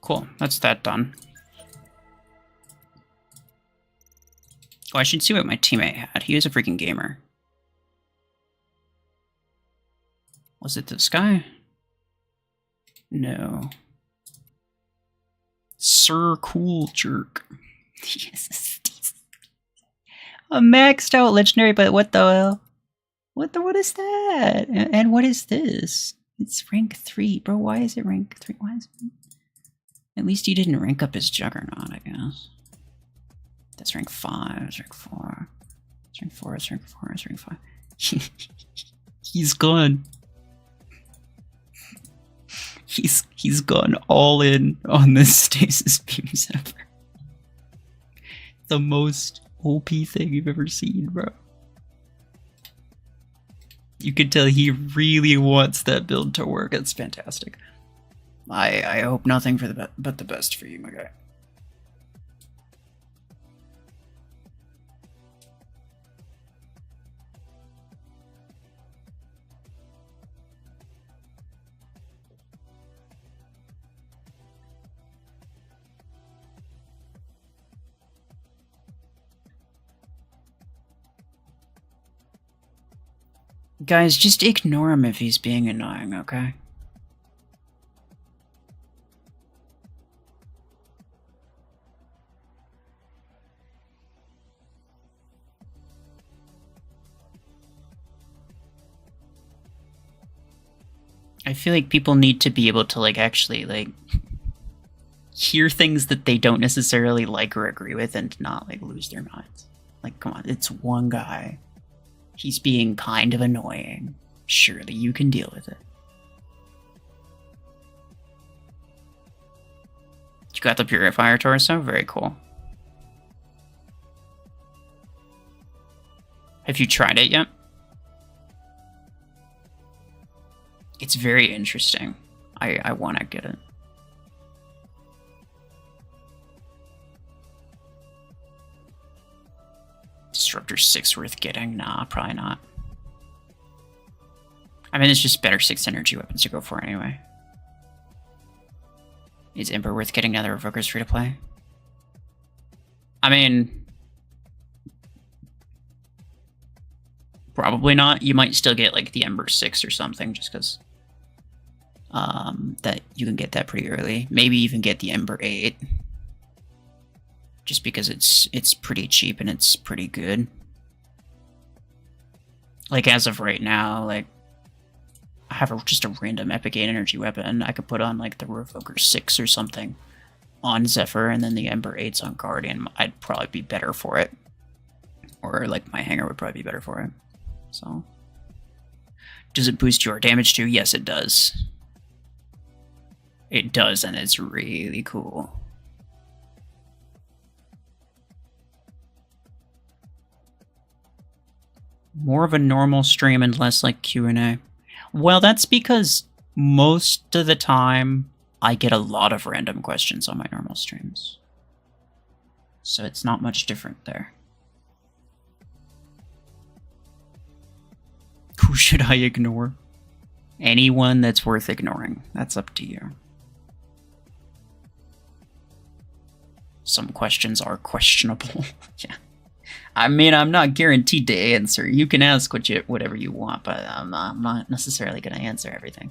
Cool, that's that done. Oh, I should see what my teammate had. He was a freaking gamer. Was it this guy? No. Sir Cool Jerk. Yes. A maxed out legendary, but what the... What is that? And what is this? It's rank 3. Bro, why is it rank 3? Why is it... At least he didn't rank up his Juggernaut, I guess. That's rank 5. That's rank 4. That's rank 4. That's rank 4. That's rank 5. He's gone. He's gone all in on this stasis beam zephyr. The most OP thing you've ever seen, bro. You can tell he really wants that build to work. It's fantastic. I hope nothing for but the best for you, my guy. Guys, just ignore him if he's being annoying, okay? I feel like people need to be able to, like, actually, like, hear things that they don't necessarily like or agree with and not, like, lose their minds. Like, come on, it's one guy. He's being kind of annoying. Surely you can deal with it. You got the Purifier torso? Very cool. Have you tried it yet? It's very interesting. I want to get it. Disruptor 6 worth getting? Nah, probably not. I mean, it's just better 6 energy weapons to go for anyway. Is Ember worth getting now that Revoker's free to play? I mean... probably not. You might still get, like, the Ember 6 or something, just because... that you can get that pretty early. Maybe even get the Ember 8. Just because it's pretty cheap and it's pretty good. Like, as of right now, like, I have just a random Epic 8 energy weapon. I could put on, like, the Revoker 6 or something on Zephyr, and then the Ember 8's on Guardian. I'd probably be better for it. Or, like, my hanger would probably be better for it. So. Does it boost your damage too? Yes, it does. It does, and it's really cool. More of a normal stream and less like Q&A. Well, that's because most of the time I get a lot of random questions on my normal streams. So it's not much different there. Who should I ignore? Anyone that's worth ignoring. That's up to you. Some questions are questionable. Yeah. I mean, I'm not guaranteed to answer. You can ask whatever you want, but I'm not necessarily going to answer everything.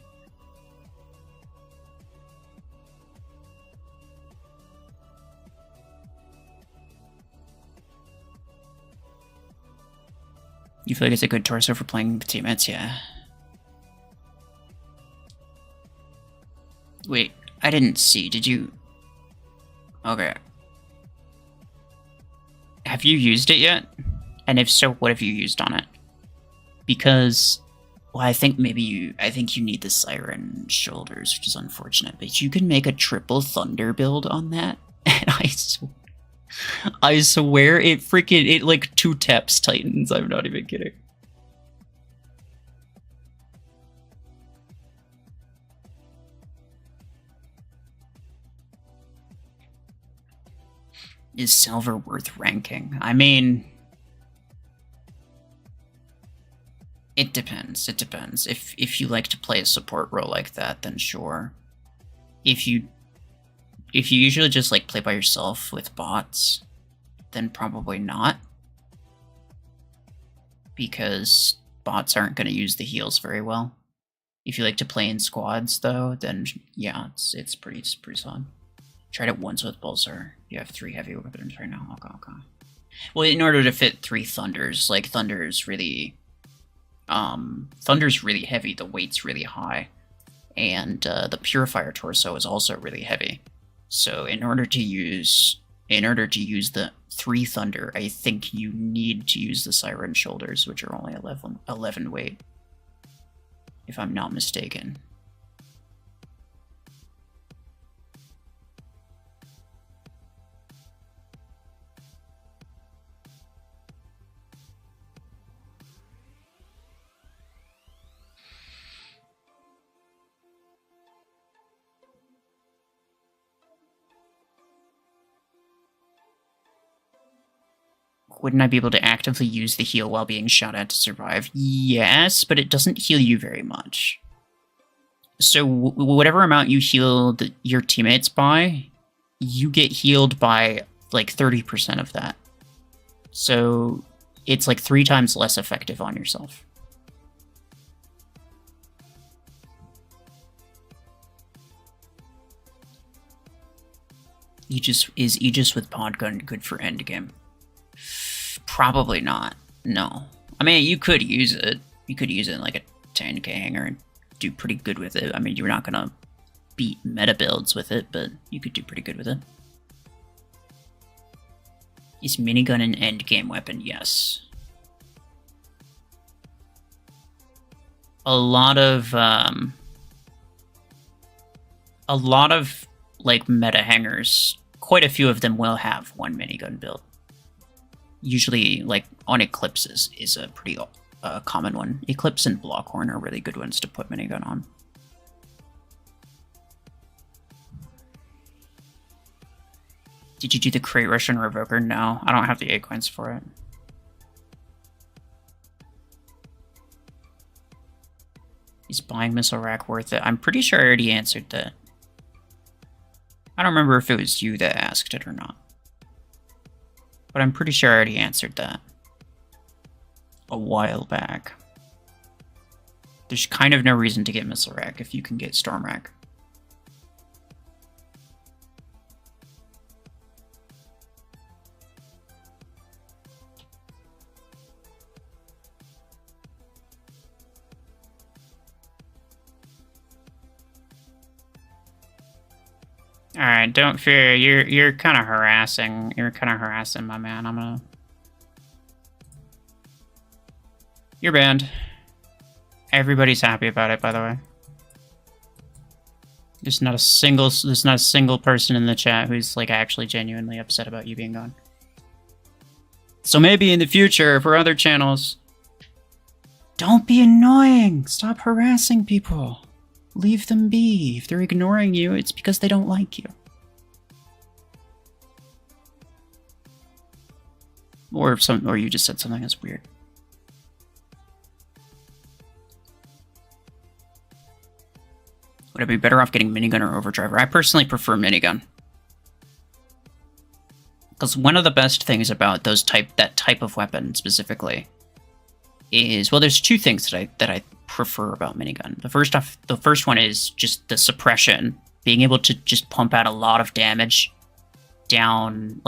You feel like it's a good torso for playing with teammates? Yeah. Wait, I didn't see. Did you... Okay. Have you used it yet? And if so, what have you used on it? Because, well, I think you need the Siren Shoulders, which is unfortunate, but you can make a triple Thunder build on that, and I swear it like 2 taps Titans. I'm not even kidding. Is silver worth ranking? I mean, it depends. It depends. If you like to play a support role like that, then sure. If you usually just like play by yourself with bots, then probably not. because bots aren't going to use the heals very well. If you like to play in squads, though, then yeah, it's pretty solid. Tried it once with Bulsar. You have 3 heavy weapons right now. Okay. Well, in order to fit 3 Thunders, like Thunder's really heavy. The weight's really high, and the Purifier torso is also really heavy. So in order to use the 3 Thunder, I think you need to use the Siren Shoulders, which are only 11 weight, if I'm not mistaken. Wouldn't I be able to actively use the heal while being shot at to survive? Yes, but it doesn't heal you very much. So whatever amount you heal your teammates by, you get healed by like 30% of that. So it's like 3 times less effective on yourself. Is Aegis with Podgun good for endgame? Probably not. No. I mean, you could use it. You could use it in like a 10k hanger and do pretty good with it. I mean, you're not gonna beat meta builds with it, but you could do pretty good with it. Is minigun an endgame weapon? Yes. A lot of like meta hangers, quite a few of them will have 1 minigun build. Usually, like, on Eclipses is a pretty common one. Eclipse and Blockhorn are really good ones to put minigun on. Did you do the Crate Russian Revoker? No, I don't have the Acorns for it. Is buying Missile Rack worth it? I'm pretty sure I already answered that. I don't remember if it was you that asked it or not. But I'm pretty sure I already answered that a while back. There's kind of no reason to get Missile Rack if you can get Storm Rack. Alright, don't fear. You're kind of harassing. You're kind of harassing my man. I'm gonna... You're banned. Everybody's happy about it, by the way. There's not a single person in the chat who's like actually genuinely upset about you being gone. So maybe in the future for other channels, don't be annoying. Stop harassing people. Leave them be. If they're ignoring you, it's because they don't like you. Or you just said something that's weird. Would I be better off getting minigun or overdriver? I personally prefer minigun. Because one of the best things about that type of weapon specifically is, well, there's 2 things that I prefer about minigun. The first one is just the suppression, being able to just pump out a lot of damage down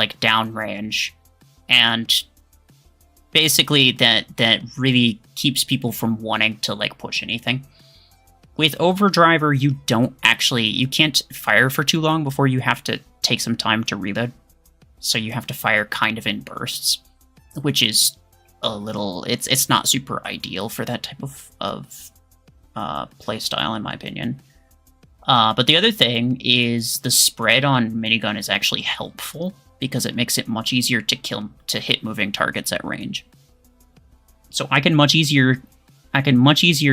range, and basically that really keeps people from wanting to like push anything. With overdriver, you can't fire for too long before you have to take some time to reload. So you have to fire kind of in bursts, which is a little, it's not super ideal for that type of playstyle, in my opinion. But the other thing is the spread on minigun is actually helpful because it makes it much easier to hit moving targets at range. So I can much easier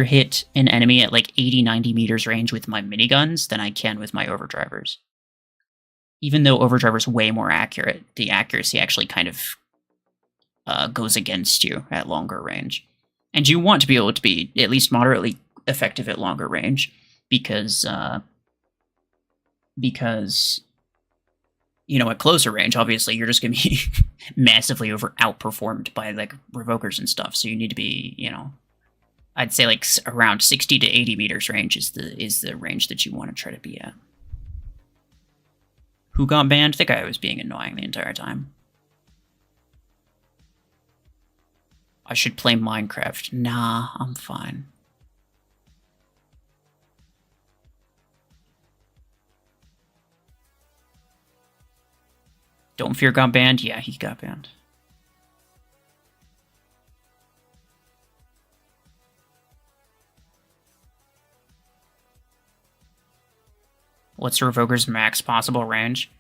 hit an enemy at like 80-90 meters range with my miniguns than I can with my overdrivers. Even though overdriver's way more accurate, the accuracy actually kind of goes against you at longer range. And you want to be able to be at least moderately effective at longer range because you know, at closer range, obviously, you're just going to be massively outperformed by, like, Revokers and stuff. So you need to be, you know, I'd say, like, around 60 to 80 meters range is the range that you want to try to be at. Who got banned? The guy was being annoying the entire time. I should play Minecraft. Nah, I'm fine. Don't Fear got banned? Yeah, he got banned. What's Revoker's max possible range?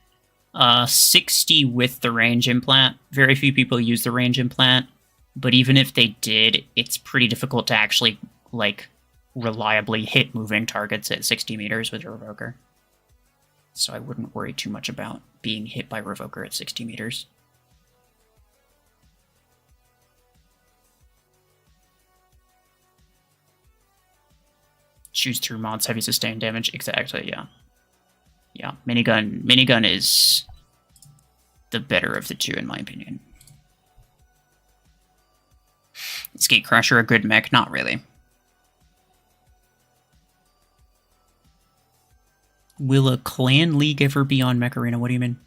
60 with the range implant. Very few people use the range implant, but even if they did, it's pretty difficult to actually, like, reliably hit moving targets at 60 meters with a Revoker. So I wouldn't worry too much about being hit by Revoker at 60 meters. Choose through mods, heavy sustained damage. Exactly, yeah. Yeah, minigun is the better of the two, in my opinion. Is Gatecrasher a good mech? Not really. Will a clan league ever be on Mech Arena? What do you mean?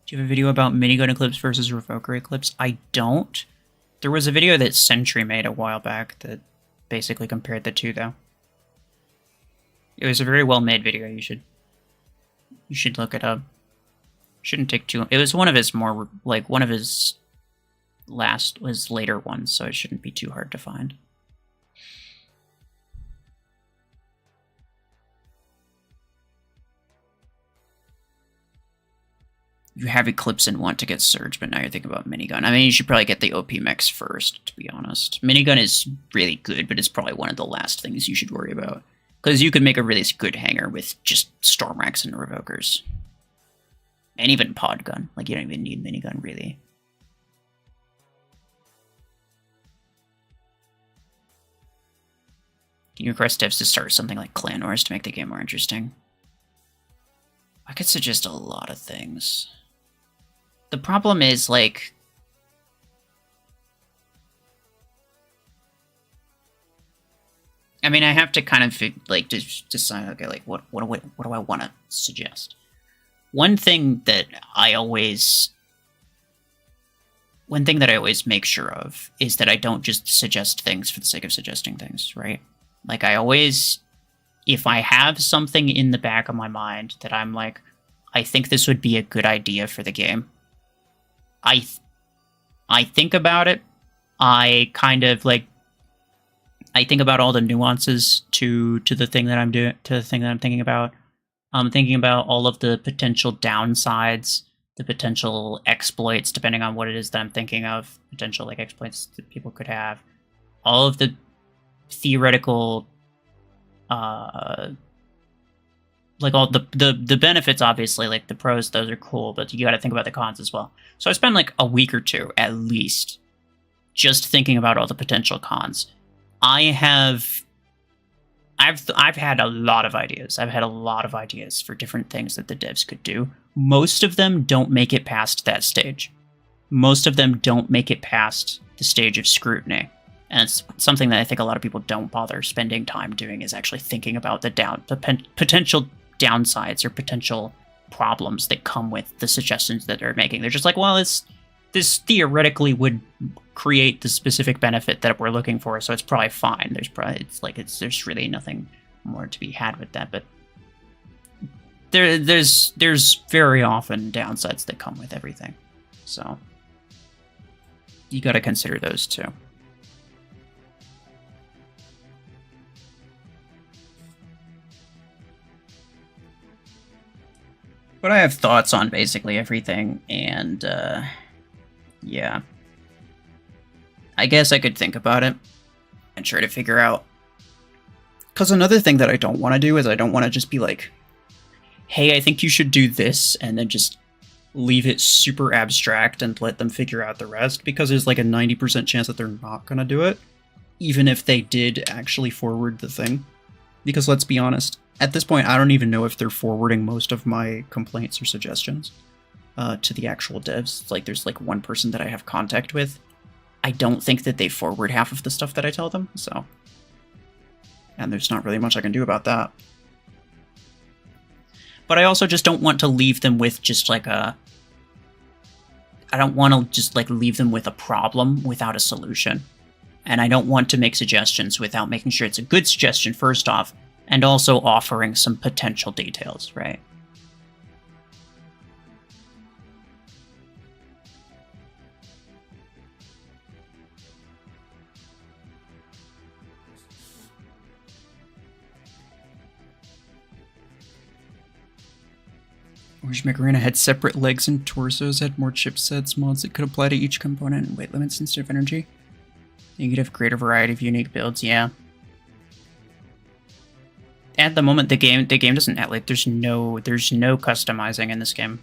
Do you have a video about minigun Eclipse versus Revoker Eclipse? I don't. There was a video that Sentry made a while back that basically compared the two, though. It was a very well-made video. You should look it up. Shouldn't take too long. It was one of his more, like, one of his later ones, so it shouldn't be too hard to find. You have Eclipse and want to get Surge, but now you're thinking about Minigun. I mean, you should probably get the OP mechs first, to be honest. Minigun is really good, but it's probably one of the last things you should worry about. Because you could make a really good hanger with just Stormrax and Revokers. And even Podgun. Like, you don't even need Minigun, really. Can you request devs to start something like Clan Wars to make the game more interesting? I could suggest a lot of things. The problem is, like... I mean, I have to kind of, like, just decide, okay, like, what do I want to suggest? One thing that I always make sure of is that I don't just suggest things for the sake of suggesting things, right? Like, I always, if I have something in the back of my mind that I'm like, I think this would be a good idea for the game, I think about it. I kind of, like, I think about all the nuances to the thing that I'm doing, to the thing that I'm thinking about. I'm thinking about all of the potential downsides, the potential exploits, depending on what it is that I'm thinking of, potential, like, exploits that people could have, all of the theoretical, like, all the benefits, obviously, like, the pros, those are cool, but you gotta think about the cons as well. So I spend, like, a week or two, at least, just thinking about all the potential cons. I've had a lot of ideas. I've had a lot of ideas for different things that the devs could do. Most of them don't make it past that stage. Most of them don't make it past the stage of scrutiny. And it's something that I think a lot of people don't bother spending time doing, is actually thinking about the potential downsides or potential problems that come with the suggestions that they're making. They're just like, well, this theoretically would create the specific benefit that we're looking for, so it's probably fine. There's really nothing more to be had with that, but there's very often downsides that come with everything. So you got to consider those too. But I have thoughts on basically everything, and yeah. I guess I could think about it and try to figure out. Because another thing that I don't want to do is I don't want to just be like, hey, I think you should do this, and then just leave it super abstract and let them figure out the rest, because there's like a 90% chance that they're not going to do it. even if they did actually forward the thing. Because let's be honest, at this point, I don't even know if they're forwarding most of my complaints or suggestions to the actual devs. It's like there's like one person that I have contact with. I don't think that they forward half of the stuff that I tell them, so. And there's not really much I can do about that. But I also just don't want to leave them with just like a... I don't want to just like leave them with a problem without a solution. And I don't want to make suggestions without making sure it's a good suggestion first off, and also offering some potential details, right? Wish Macarena had separate legs and torsos, had more chipsets, mods that could apply to each component, and weight limits instead of energy. You could have a greater variety of unique builds, yeah. At the moment, the game doesn't have, like, there's no customizing in this game.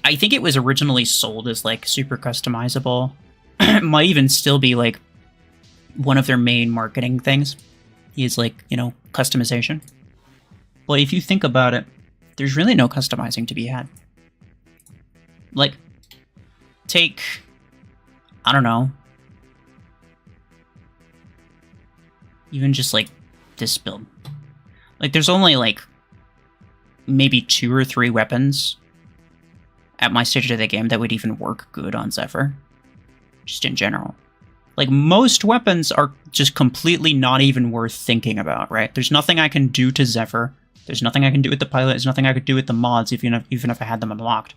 I think it was originally sold as, like, super customizable. It might even still be, like, one of their main marketing things is, like, you know, customization. But if you think about it, there's really no customizing to be had. Like, take, I don't know, even just, like, this build. Like, there's only, like, maybe 2 or 3 weapons at my stage of the game that would even work good on Zephyr. Just in general. Like, most weapons are just completely not even worth thinking about, right? There's nothing I can do to Zephyr. There's nothing I can do with the pilot. There's nothing I could do with the mods, even if I had them unlocked.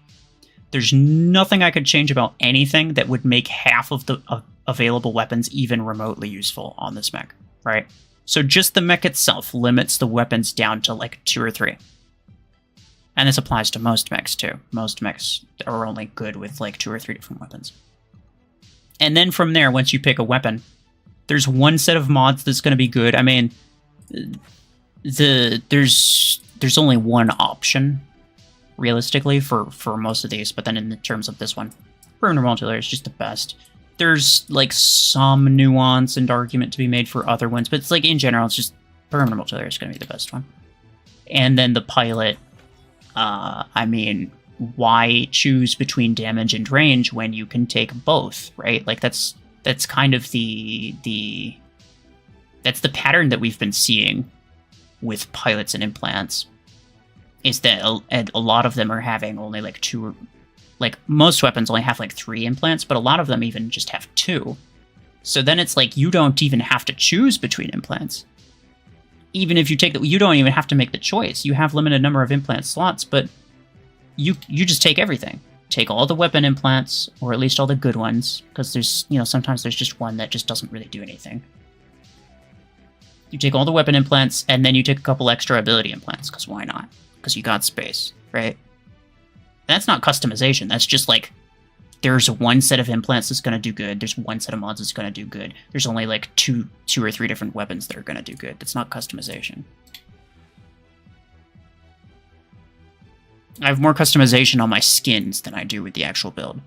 There's nothing I could change about anything that would make half of the available weapons even remotely useful on this mech, right? So just the mech itself limits the weapons down to like 2 or 3. And this applies to most mechs too. Most mechs are only good with like 2 or 3 different weapons. And then from there, once you pick a weapon, there's one set of mods that's going to be good. I mean, there's only one option, realistically, for most of these, but then in terms of this one, Perimeter Multilayer is just the best. There's, like, some nuance and argument to be made for other ones, but it's, like, in general, it's just Perimeter Multilayer is going to be the best one. And then the pilot, I mean, why choose between damage and range when you can take both, right? Like, that's kind of that's the pattern that we've been seeing with pilots and implants, is that a lot of them are having only like 2, like most weapons only have like 3 implants, but a lot of them even just have 2. So then it's like you don't even have to choose between implants. Even if you take you don't even have to make the choice. You have limited number of implant slots, but you just take everything. Take all the weapon implants, or at least all the good ones, because there's, you know, sometimes there's just one that just doesn't really do anything. You take all the weapon implants, and then you take a couple extra ability implants, because why not? Because you got space, right? That's not customization. That's just like, there's one set of implants that's going to do good. There's one set of mods that's going to do good. There's only like two or 3 different weapons that are going to do good. That's not customization. I have more customization on my skins than I do with the actual build.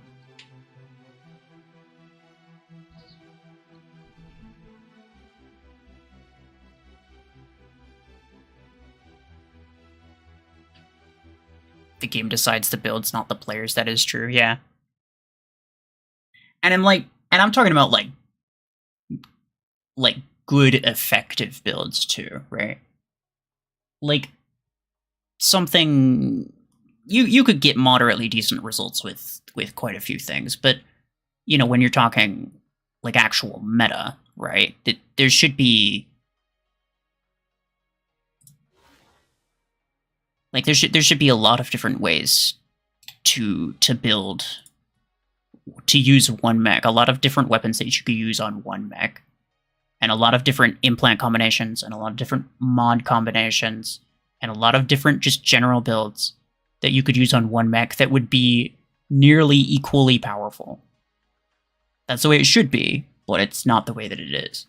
The game decides the builds, not the players. That is true, yeah. And I'm talking about like good, effective builds too, right? Like something you could get moderately decent results with quite a few things, but you know, when you're talking like actual meta, right? There should be like there should be a lot of different ways to build, to use one mech, a lot of different weapons that you could use on one mech, and a lot of different implant combinations, and a lot of different mod combinations, and a lot of different just general builds that you could use on one mech that would be nearly equally powerful. That's the way it should be, but it's not the way that it is.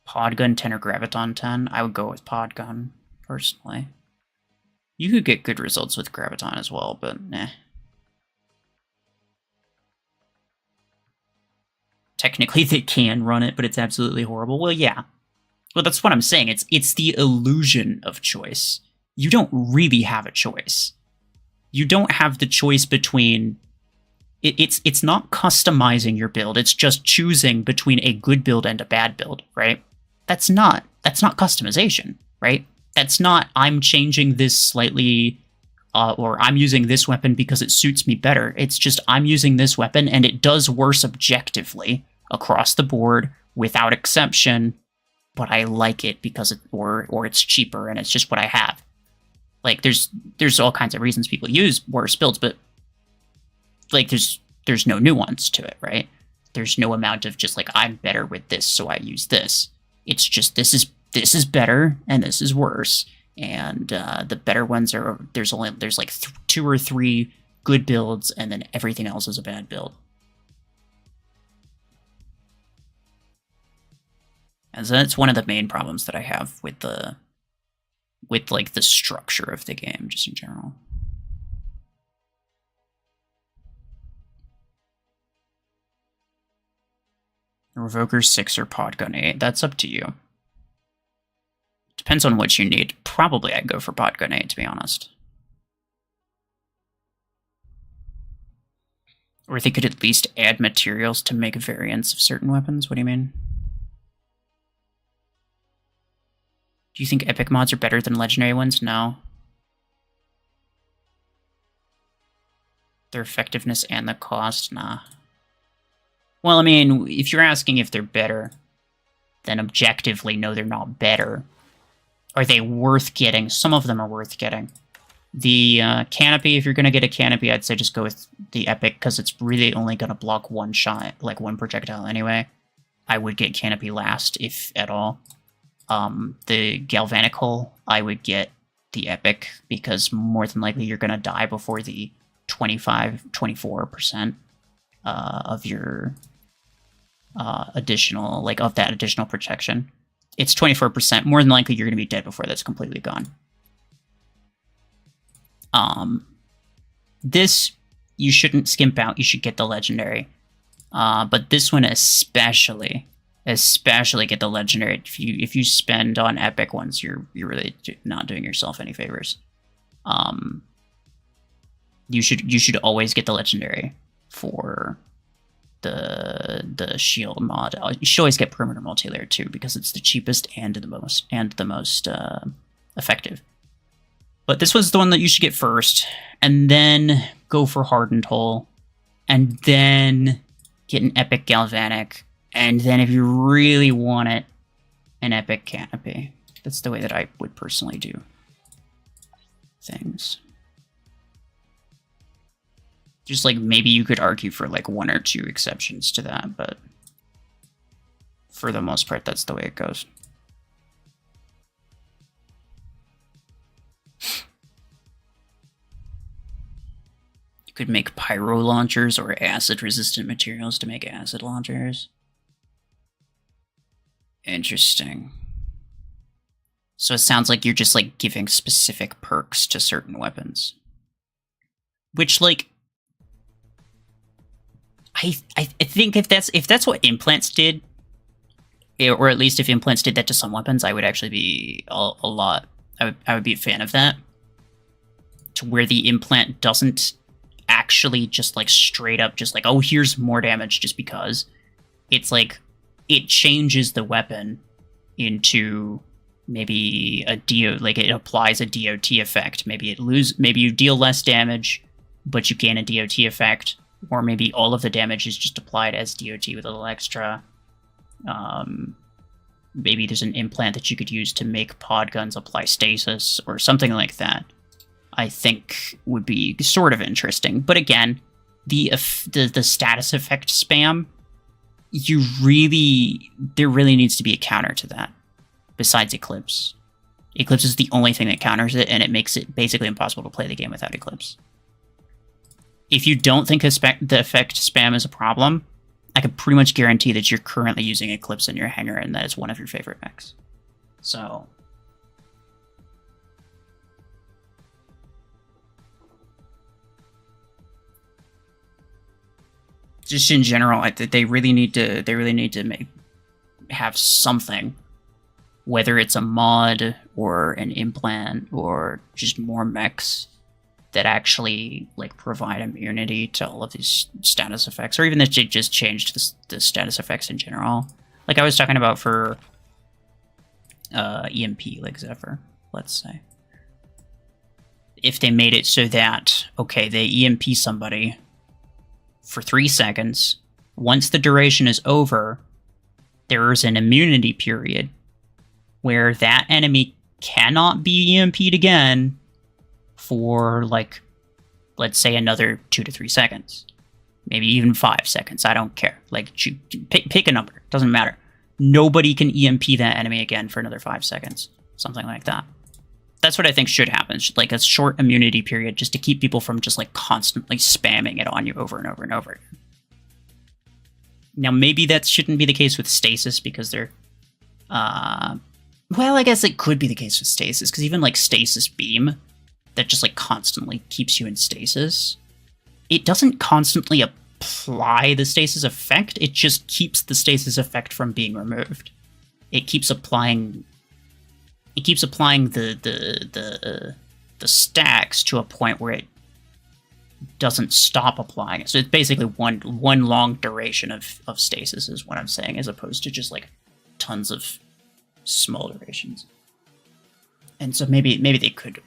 Podgun 10 or Graviton 10? I would go with Podgun, personally. You could get good results with Graviton as well, but nah. technically they can run it, but it's absolutely horrible. Well, yeah. Well, that's what I'm saying. It's the illusion of choice. You don't really have a choice. You don't have the choice between... It's not customizing your build. It's just choosing between a good build and a bad build, right? That's not customization, right? That's not, I'm changing this slightly, or I'm using this weapon because it suits me better. It's just, I'm using this weapon and it does worse objectively across the board without exception, but I like it because or it's cheaper and it's just what I have. Like, there's all kinds of reasons people use worse builds, but like, there's no nuance to it, right? There's no amount of just like, I'm better with this, so I use this. It's just, this is better and this is worse. And the better ones are, there's like 2 or 3 good builds, and then everything else is a bad build. And so that's one of the main problems that I have with like the structure of the game, just in general. Revoker 6 or Podgun 8. That's up to you. Depends on what you need. Probably I'd go for Podgun 8, to be honest. Or they could at least add materials to make variants of certain weapons. What do you mean? Do you think epic mods are better than legendary ones? No. Their effectiveness and the cost? Nah. Well, I mean, if you're asking if they're better, then objectively, no, they're not better. Are they worth getting? Some of them are worth getting. The canopy, if you're going to get a canopy, I'd say just go with the epic, because it's really only going to block one shot, like one projectile anyway. I would get canopy last, if at all. The galvanic hull, I would get the epic, because more than likely you're going to die before the 24% of your additional, like, of that additional protection. It's 24%. More than likely you're going to be dead before that's completely gone. This, you shouldn't skimp out. You should get the legendary. But this one especially get the legendary. If you spend on epic ones, you're really not doing yourself any favors. You should always get the legendary for the shield mod. You should always get perimeter multi-layer too, because it's the cheapest and the most effective. But this was the one that you should get first, and then go for hardened hull, and then get an epic galvanic, and then if you really want it, an epic canopy. That's the way that I would personally do things. Just like, maybe you could argue for like 1 or 2 exceptions to that, but for the most part, that's the way it goes. You could make pyro launchers or acid-resistant materials to make acid launchers. Interesting. So it sounds like you're just like giving specific perks to certain weapons. Which, like, I think if that's what implants did, or at least if implants did that to some weapons, I would actually be a lot. I would be a fan of that. To where the implant doesn't actually just like straight up just like, oh, here's more damage just because. It's like, it changes the weapon into maybe a like it applies a DOT effect. Maybe you deal less damage, but you gain a DOT effect. Or maybe all of the damage is just applied as DOT with a little extra. Maybe there's an implant that you could use to make pod guns apply stasis, or something like that. I think would be sort of interesting. But again, the status effect spam, there really needs to be a counter to that. Besides Eclipse. Eclipse is the only thing that counters it, and it makes it basically impossible to play the game without Eclipse. If you don't think the effect spam is a problem, I can pretty much guarantee that you're currently using Eclipse in your hangar, and that is one of your favorite mechs. So, just in general, they really need to have something, whether it's a mod or an implant or just more mechs that actually like provide immunity to all of these status effects, or even that they just changed the status effects in general. Like I was talking about for EMP, like Zephyr, let's say. If they made it so that, okay, they EMP somebody for 3 seconds, once the duration is over, there's an immunity period where that enemy cannot be EMP'd again for, like, let's say another 2 to 3 seconds. Maybe even 5 seconds, I don't care. Like, pick a number, doesn't matter. Nobody can EMP that enemy again for another 5 seconds. Something like that. That's what I think should happen. Like a short immunity period just to keep people from just like constantly spamming it on you over and over and over again. Now, maybe that shouldn't be the case with stasis because they're... well, I guess it could be the case with stasis, because even like stasis beam, that just like constantly keeps you in stasis, it doesn't constantly apply the stasis effect, it just keeps the stasis effect from being removed. It keeps applying... It keeps applying the stacks to a point where it doesn't stop applying it. So it's basically one long duration of stasis is what I'm saying, as opposed to just like tons of small durations. And so maybe they could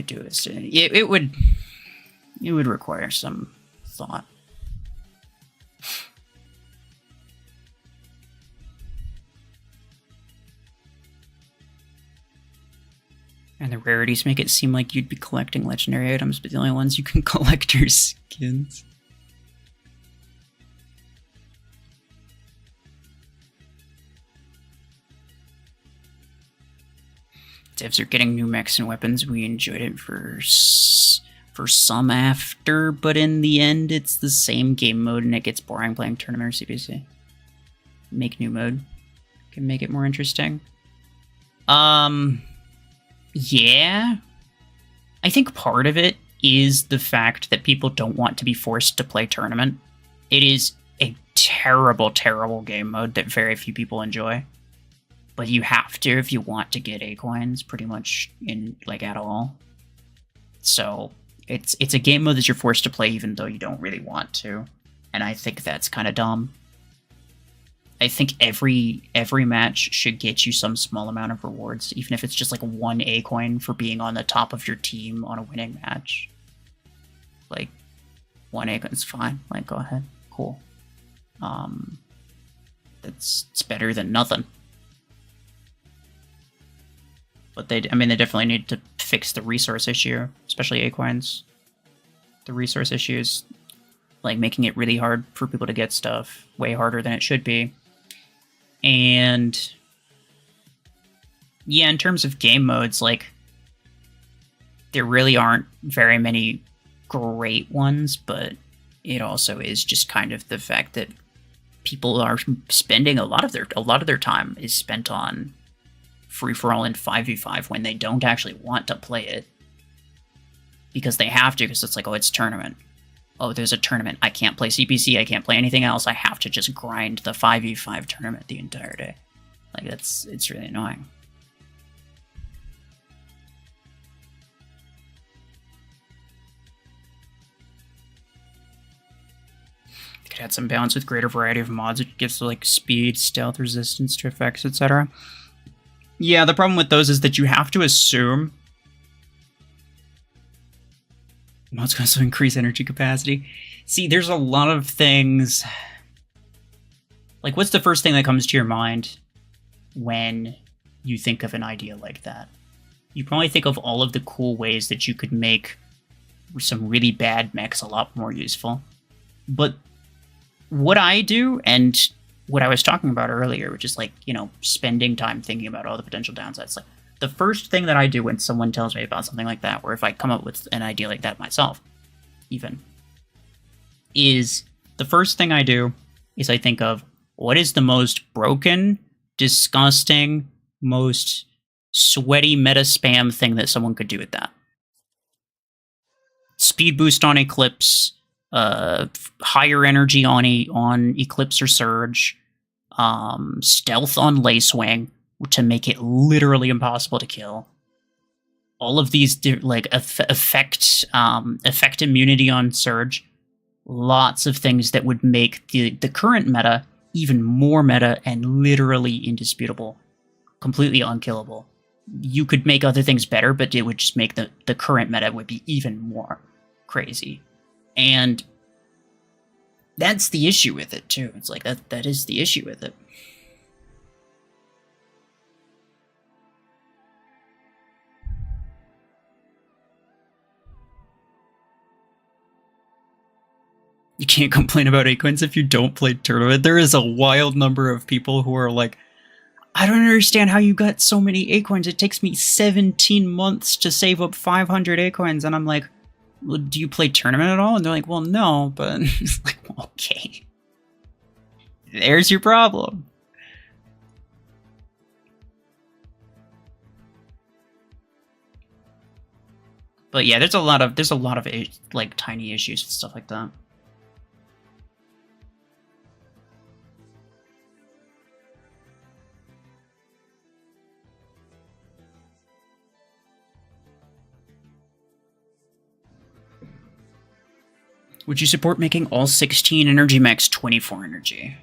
do this. It would require some thought. And the rarities make it seem like you'd be collecting legendary items, but the only ones you can collect are skins. Devs are getting new mechs and weapons. We enjoyed it for some after, but in the end, it's the same game mode and it gets boring playing tournament or CPC. Make new mode. Can make it more interesting. Yeah. I think part of it is the fact that people don't want to be forced to play tournament. It is a terrible, terrible game mode that very few people enjoy. But you have to if you want to get A coins, pretty much in like at all. So it's a game mode that you're forced to play even though you don't really want to. And I think that's kind of dumb. I think every match should get you some small amount of rewards, even if it's just like 1 A coin for being on the top of your team on a winning match. Like 1 A coin is fine. Like go ahead, cool. It's better than nothing. But they definitely need to fix the resource issue, especially A coins. The resource issue is like making it really hard for people to get stuff, way harder than it should be. And yeah, in terms of game modes, like there really aren't very many great ones, but it also is just kind of the fact that people are spending a lot of their time is spent on free-for-all and 5v5 when they don't actually want to play it. Because they have to, because it's like, oh, it's tournament. Oh, there's a tournament. I can't play CPC, I can't play anything else. I have to just grind the 5v5 tournament the entire day. Like, it's really annoying. Could add some balance with greater variety of mods. It gives like speed, stealth, resistance to effects, etc. Yeah, the problem with those is that you have to assume mods can also increase energy capacity. See, there's a lot of things. Like, what's the first thing that comes to your mind when you think of an idea like that? You probably think of all of the cool ways that you could make some really bad mechs a lot more useful. But what I do, and what I was talking about earlier, which is like, you know, spending time thinking about all the potential downsides, like, the first thing that I do when someone tells me about something like that, or if I come up with an idea like that myself, even, is the first thing I do is I think of what is the most broken, disgusting, most sweaty meta spam thing that someone could do with that. Speed boost on Eclipse, higher energy on Eclipse or Surge, stealth on Lacewing to make it literally impossible to kill. All of these effect immunity on Surge, lots of things that would make the current meta even more meta and literally indisputable, completely unkillable. You could make other things better, but it would just make the current meta would be even more crazy. And that's the issue with it, too. It's like, that is the issue with it. You can't complain about Acorns if you don't play Tournament. There is a wild number of people who are like, I don't understand how you got so many Acorns. It takes me 17 months to save up 500 Acorns. And I'm like, well, do you play Tournament at all? And they're like, well, no. But it's like, okay. There's your problem. But yeah, there's a lot of like tiny issues and stuff like that. Would you support making all 16 energy mechs 24 energy?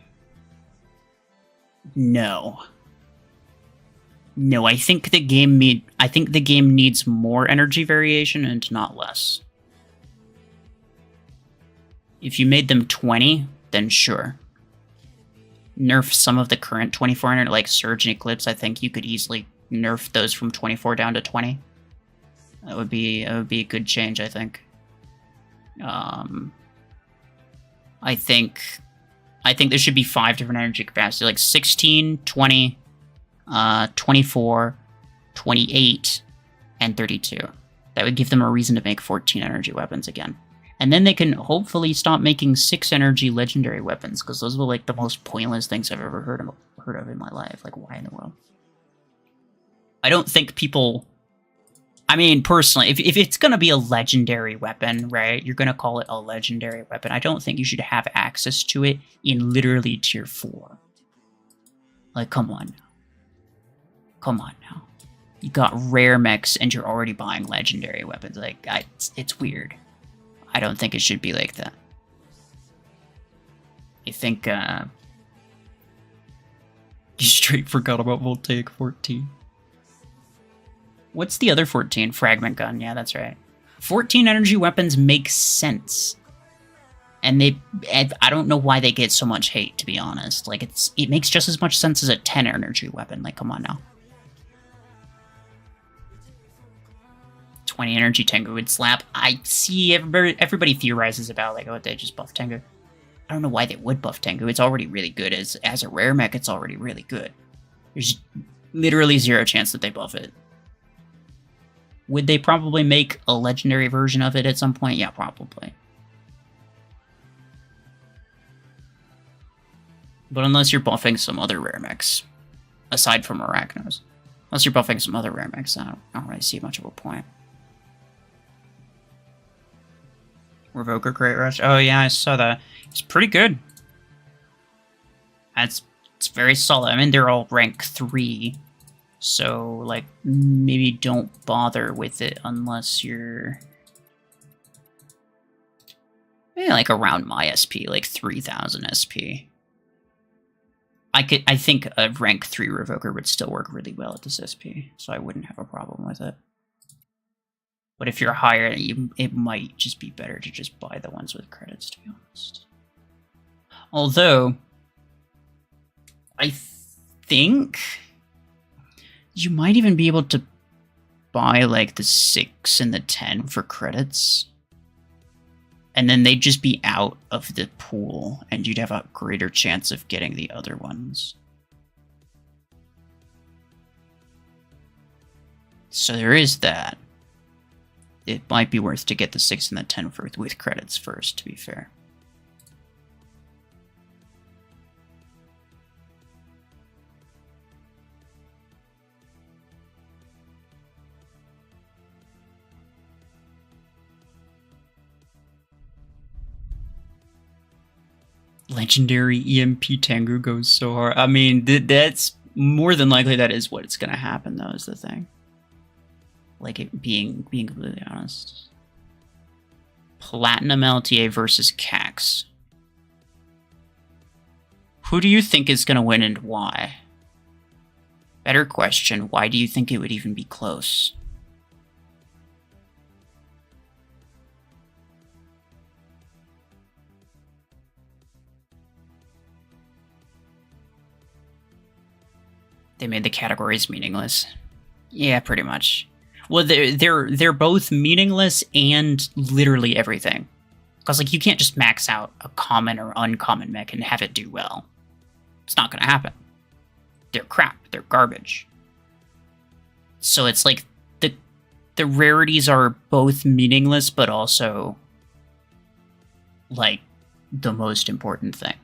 No. No, I think the game needs more energy variation and not less. If you made them 20, then sure. Nerf some of the current 24 energy, like Surge and Eclipse. I think you could easily nerf those from 24 down to 20. That would be a good change, I think. I think there should be 5 different energy capacity, like 16, 20, 24, 28, and 32. That would give them a reason to make 14 energy weapons again. And then they can hopefully stop making 6 energy legendary weapons, because those were like the most pointless things I've ever heard of in my life. Like, why in the world? I don't think people... I mean, personally, if it's going to be a legendary weapon, right, you're going to call it a legendary weapon. I don't think you should have access to it in literally tier 4. Like, come on now. Come on now. You got rare mechs and you're already buying legendary weapons. Like, it's weird. I don't think it should be like that. I think, you straight forgot about Voltaic 14. What's the other 14? Fragment Gun, yeah, that's right. 14 energy weapons make sense. And I don't know why they get so much hate, to be honest. Like, it makes just as much sense as a 10 energy weapon. Like, come on now. 20 energy Tengu would slap. I see everybody theorizes about, like, oh, they just buff Tengu. I don't know why they would buff Tengu. It's already really good. As a rare mech, it's already really good. There's literally zero chance that they buff it. Would they probably make a legendary version of it at some point? Yeah, probably. But unless you're buffing some other rare mechs, aside from Arachnos, unless you're buffing some other rare mechs, I don't really see much of a point. Revoker Great Rush. Oh yeah, I saw that. It's pretty good. It's very solid. I mean, they're all rank 3. So, like, maybe don't bother with it unless you're... maybe, like, around my SP, like 3000 SP. I think a rank 3 Revoker would still work really well at this SP, so I wouldn't have a problem with it. But if you're higher, it might just be better to just buy the ones with credits, to be honest. Although, I think... you might even be able to buy, like, the 6 and the 10 for credits. And then they'd just be out of the pool, and you'd have a greater chance of getting the other ones. So there is that. It might be worth to get the 6 and the 10 with credits first, to be fair. legendary EMP Tengu goes so hard. I mean, that's more than likely that is what it's gonna happen, though, is the thing. Like, it being completely honest. Platinum LTA versus Cax. Who do you think is gonna win and why? Better question, why do you think it would even be close? They made the categories meaningless. Yeah, pretty much. Well, they're both meaningless and literally everything. Because, like, you can't just max out a common or uncommon mech and have it do well. It's not gonna happen. They're crap. They're garbage. So it's like the rarities are both meaningless, but also, like, the most important thing.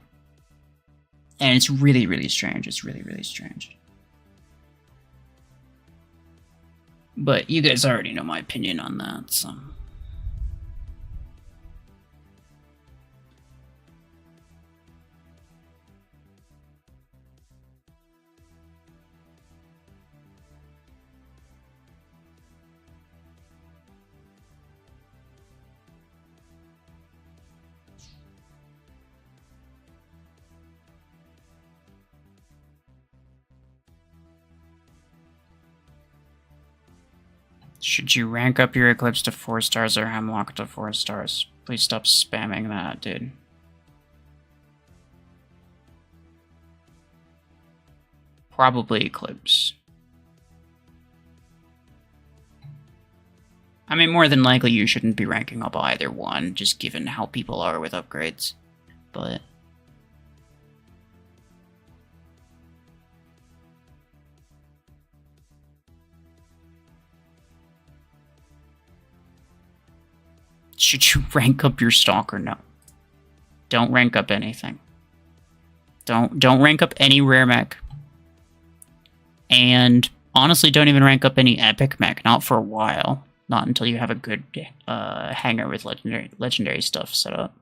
And it's really, really strange. It's really, really strange. But you guys already know my opinion on that, so... Should you rank up your Eclipse to 4 stars or Hemlock to 4 stars? Please stop spamming that, dude. Probably Eclipse. I mean, more than likely you shouldn't be ranking up either one, just given how people are with upgrades. But... should you rank up your Stalker? No. Don't rank up anything. Don't rank up any rare mech. And honestly, don't even rank up any epic mech. Not for a while. Not until you have a good hangar with legendary stuff set up.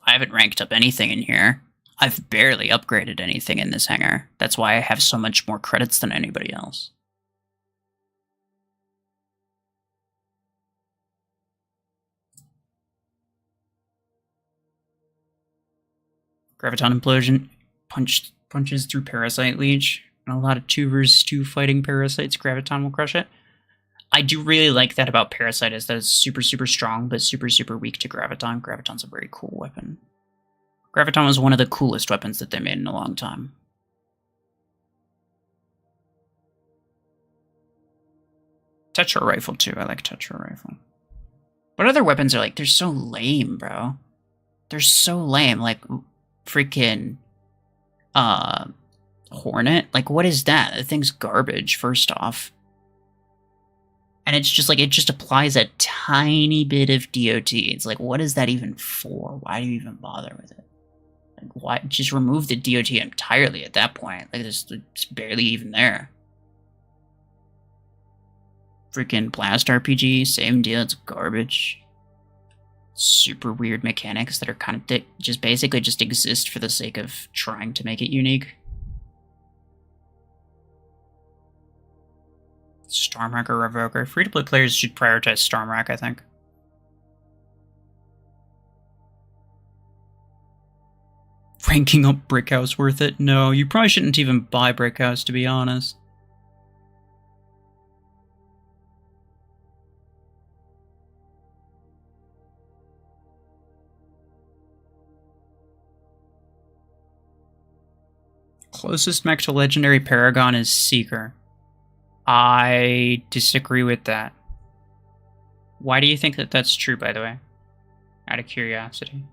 I haven't ranked up anything in here. I've barely upgraded anything in this hangar. That's why I have so much more credits than anybody else. Graviton Implosion punches through Parasite Leech. And a lot of 2 versus 2 fighting Parasites, Graviton will crush it. I do really like that about Parasite, is that it's super, super strong, but super, super weak to Graviton. Graviton's a very cool weapon. Graviton was one of the coolest weapons that they made in a long time. Tetra Rifle, too. I like Tetra Rifle. What other weapons are like? They're so lame, bro. They're so lame. Like... freaking Hornet? Like, what is that? That thing's garbage, first off. And it's just like, it just applies a tiny bit of DOT. It's like, what is that even for? Why do you even bother with it? Like, why? Just remove the DOT entirely at that point. Like, it's barely even there. Freaking Blast RPG, same deal, it's garbage. Super weird mechanics that are kind of just basically just exist for the sake of trying to make it unique. Stormrack or Revoker. Free-to-play players should prioritize Stormrack, I think. Ranking up Brickhouse worth it? No, you probably shouldn't even buy Brickhouse, to be honest. Closest mech to Legendary Paragon is Seeker. I disagree with that. Why do you think that that's true, by the way? Out of curiosity.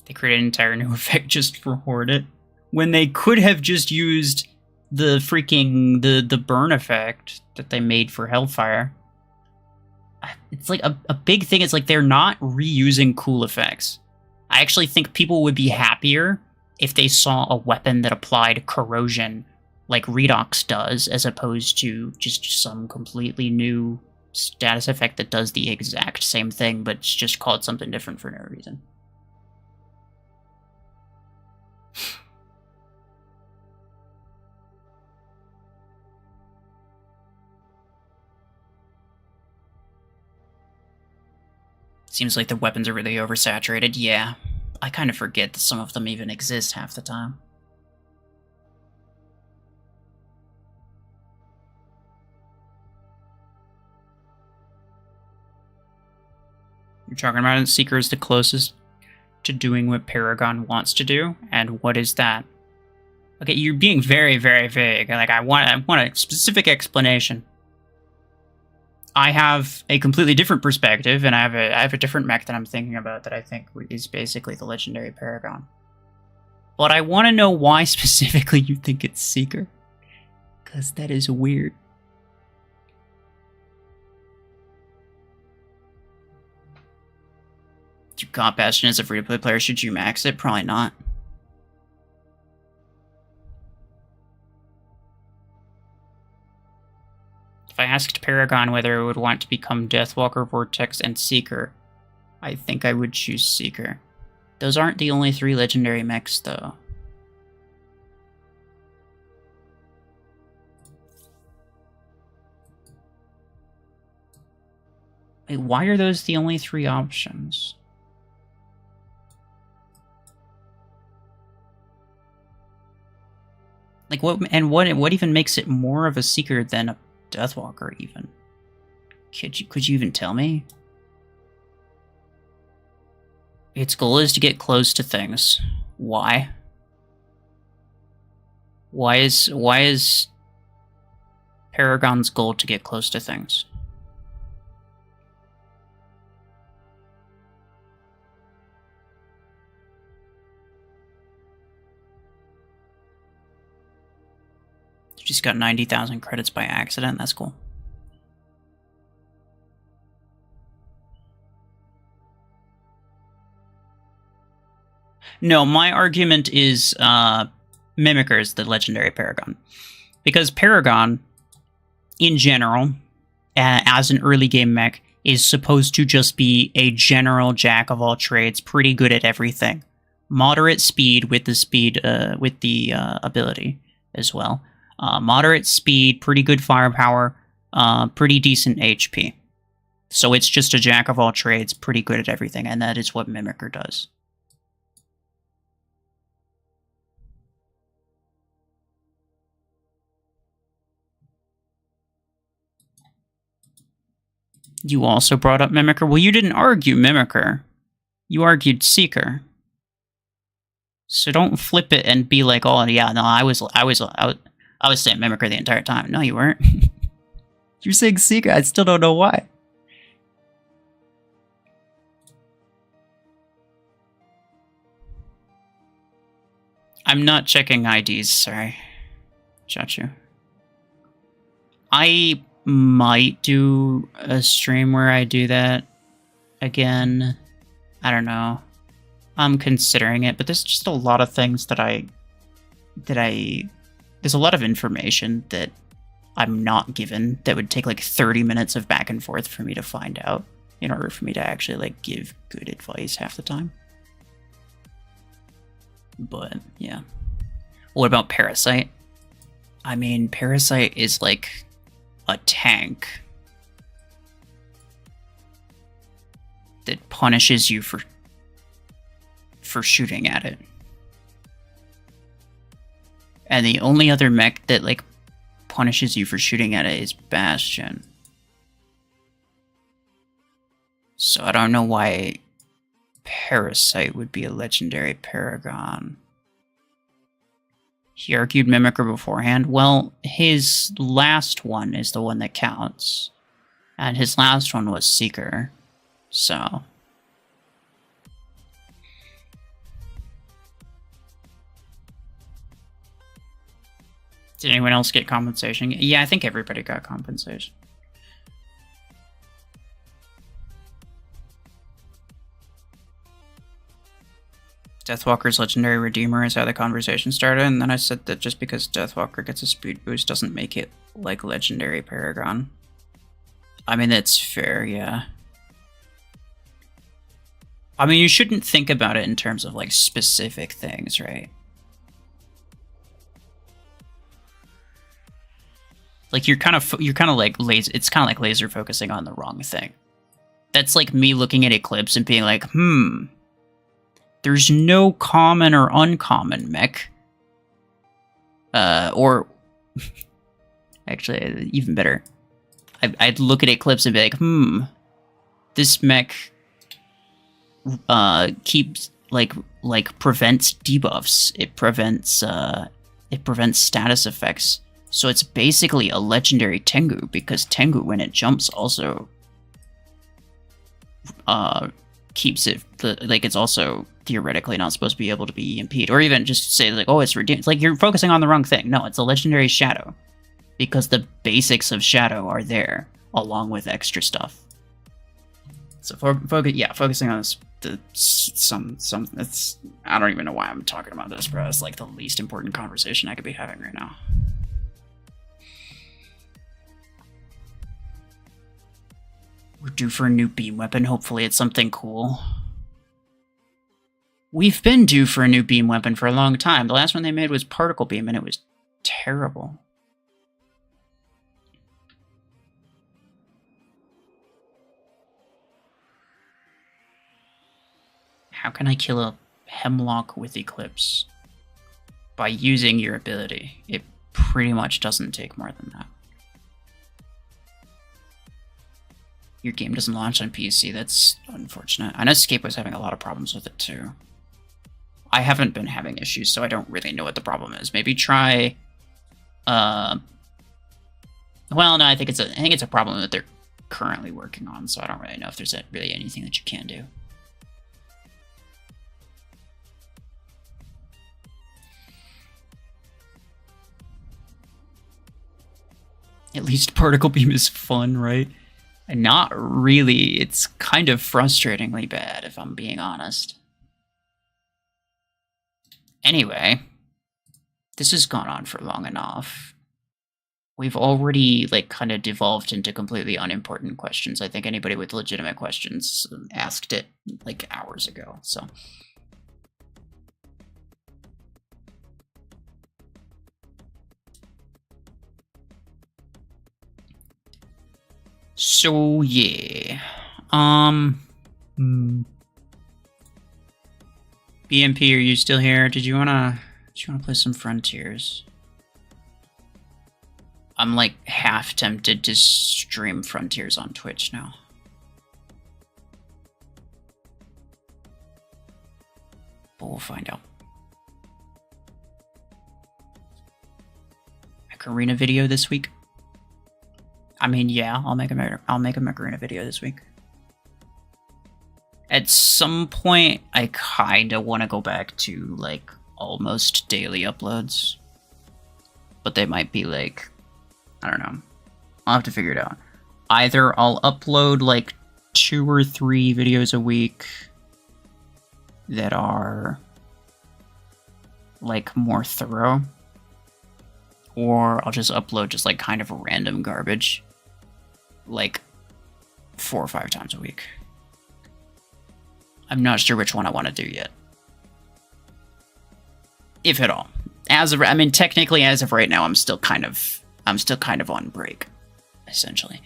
They created an entire new effect just for Horde it, when they could have just used the freaking the burn effect that they made for Hellfire. It's like a big thing. It's like they're not reusing cool effects. I actually think people would be happier if they saw a weapon that applied corrosion like Redox does, as opposed to just some completely new status effect that does the exact same thing, but it's just called something different for no reason. Seems like the weapons are really oversaturated. Yeah, I kind of forget that some of them even exist half the time. You're talking about it, Seeker is the closest to doing what Paragon wants to do, and what is that? Okay, you're being very, very vague. Like, I want a specific explanation. I have a completely different perspective, and I have a different mech that I'm thinking about that I think is basically the legendary Paragon. But I want to know why specifically you think it's Seeker, because that is weird. Do Comp Bastion as a free-to-play player, should you max it? Probably not. If I asked Paragon whether it would want to become Deathwalker, Vortex, and Seeker, I think I would choose Seeker. Those aren't the only 3 legendary mechs, though. Wait, why are those the only 3 options? Like, what even makes it more of a Seeker than a Deathwalker, even? Could you even tell me? Its goal is to get close to things. Why? Why is Paragon's goal to get close to things? Just got 90,000 credits by accident. That's cool. No, my argument is Mimicker is the legendary Paragon. Because Paragon, in general, as an early game mech, is supposed to just be a general jack of all trades, pretty good at everything. Moderate speed with the ability as well. Moderate speed, pretty good firepower, pretty decent HP. So it's just a jack of all trades, pretty good at everything, and that is what Mimicker does. You also brought up Mimicker. Well, you didn't argue Mimicker. You argued Seeker. So don't flip it and be like, "Oh yeah, no, I was saying Mimicker the entire time." No, you weren't. You're saying Seeker. I still don't know why. I'm not checking IDs. Sorry, Chachu. I might do a stream where I do that again. I don't know. I'm considering it, but there's just a lot of things there's a lot of information that I'm not given that would take like 30 minutes of back and forth for me to find out in order for me to actually like give good advice half the time. But yeah. What about Parasite? I mean, Parasite is like a tank that punishes you for shooting at it. And the only other mech that like punishes you for shooting at it is Bastion. So I don't know why Parasite would be a legendary Paragon. He argued Mimicker beforehand. Well, his last one is the one that counts. And his last one was Seeker. So did anyone else get compensation? Yeah, I think everybody got compensation. Deathwalker's Legendary Redeemer is how the conversation started, and then I said that just because Deathwalker gets a speed boost doesn't make it like Legendary Paragon. I mean, that's fair, yeah. I mean, you shouldn't think about it in terms of, like, specific things, right? Like, you're kind of like laser, it's kind of like laser focusing on the wrong thing. That's like me looking at Eclipse and being like, there's no common or uncommon mech. Or actually, even better, I'd look at Eclipse and be like, this mech keeps like prevents debuffs. It prevents status effects. So it's basically a legendary Tengu, because Tengu, when it jumps, also keeps it like it's also theoretically not supposed to be able to be EMP'd, or even just say like, oh, it's redeemed. It's like you're focusing on the wrong thing. No, it's a legendary Shadow, because the basics of Shadow are there along with extra stuff. So focusing on this, it's, I don't even know why I'm talking about this, bro. It's like the least important conversation I could be having right now. We're due for a new beam weapon. Hopefully it's something cool. We've been due for a new beam weapon for a long time. The last one they made was Particle Beam, and it was terrible. How can I kill a Hemlock with Eclipse? By using your ability. It pretty much doesn't take more than that. Your game doesn't launch on PC, that's unfortunate. I know Escape was having a lot of problems with it too. I haven't been having issues, so I don't really know what the problem is. Maybe try... well, no, I think it's a problem that they're currently working on, so I don't really know if there's really anything that you can do. At least Particle Beam is fun, right? Not really. It's kind of frustratingly bad, if I'm being honest. Anyway, this has gone on for long enough. We've already, like, kind of devolved into completely unimportant questions. I think anybody with legitimate questions asked it, like, hours ago, so... So, yeah. BMP, are you still here? Did you wanna play some Frontiers? I'm like half tempted to stream Frontiers on Twitch now. But we'll find out. Mech Arena video this week? I mean, yeah, I'll make a Mech Arena video this week. At some point, I kinda want to go back to, like, almost daily uploads. But they might be, like, I don't know. I'll have to figure it out. Either I'll upload, like, 2 or 3 videos a week that are, like, more thorough. Or I'll just upload just, like, kind of random garbage. Like, 4 or 5 times a week. I'm not sure which one I want to do yet. If at all. I mean, technically, as of right now, I'm still kind of on break, essentially.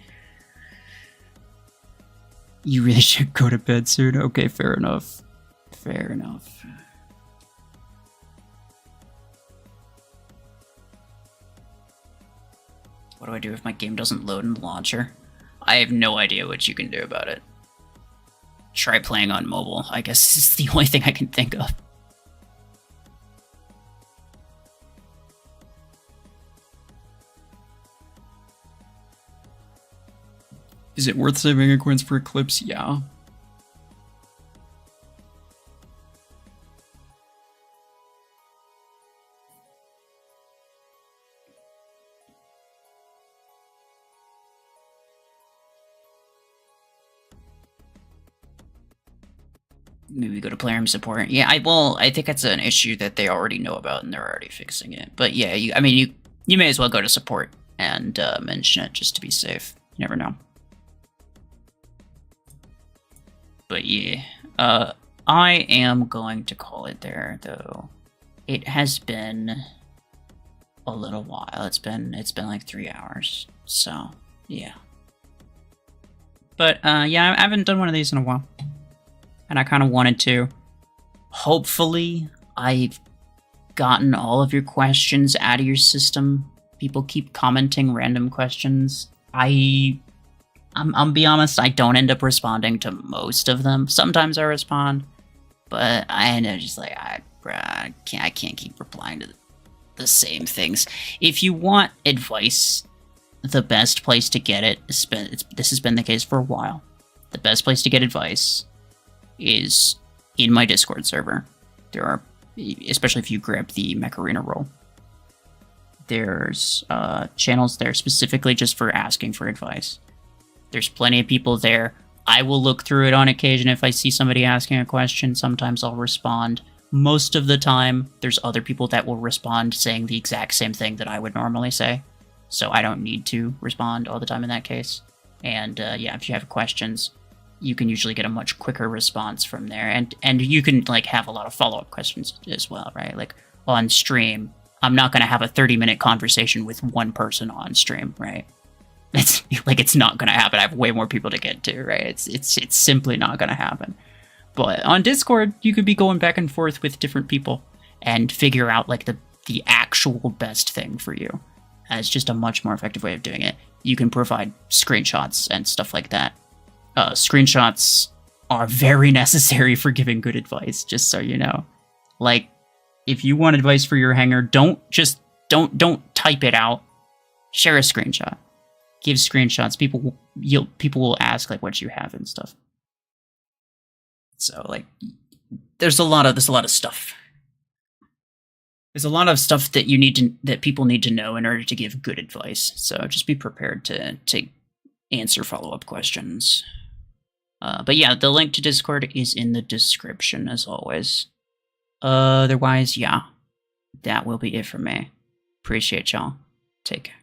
You really should go to bed soon. Okay, fair enough. Fair enough. What do I do if my game doesn't load in the launcher? I have no idea what you can do about it. Try playing on mobile, I guess is the only thing I can think of. Is it worth saving a coins for Eclipse? Yeah. maybe go to Plarium support. Yeah, I think it's an issue that they already know about and they're already fixing it. But yeah, you may as well go to support and mention it just to be safe. You never know. But yeah, I am going to call it there, though. It has been a little while. It's been like 3 hours. So yeah. But yeah, I haven't done one of these in a while, and I kind of wanted to. Hopefully, I've gotten all of your questions out of your system. People keep commenting random questions. I'll be honest, I don't end up responding to most of them. Sometimes I respond, but I end up just like, I can't keep replying to the same things. If you want advice, the best place to get it, this has been the case for a while, the best place to get advice is in my Discord server. There are, especially if you grab the Mech Arena role, there's channels there specifically just for asking for advice. There's plenty of people there. I will look through it on occasion if I see somebody asking a question. Sometimes I'll respond. Most of the time, there's other people that will respond saying the exact same thing that I would normally say. So I don't need to respond all the time in that case. And yeah, if you have questions, you can usually get a much quicker response from there. And you can like have a lot of follow-up questions as well, right? Like on stream, I'm not going to have a 30-minute conversation with one person on stream, right? It's not going to happen. I have way more people to get to, right? It's simply not going to happen. But on Discord, you could be going back and forth with different people and figure out like the actual best thing for you. It's just a much more effective way of doing it. You can provide screenshots and stuff like that. Screenshots are very necessary for giving good advice, just so you know. Like, if you want advice for your hanger, don't type it out. Share a screenshot. Give screenshots. People will ask like what you have and stuff. So like, there's a lot of stuff. There's a lot of stuff that people need to know in order to give good advice. So just be prepared to answer follow-up questions. But yeah, the link to Discord is in the description as always. Otherwise, yeah, that will be it for me. Appreciate y'all. Take care.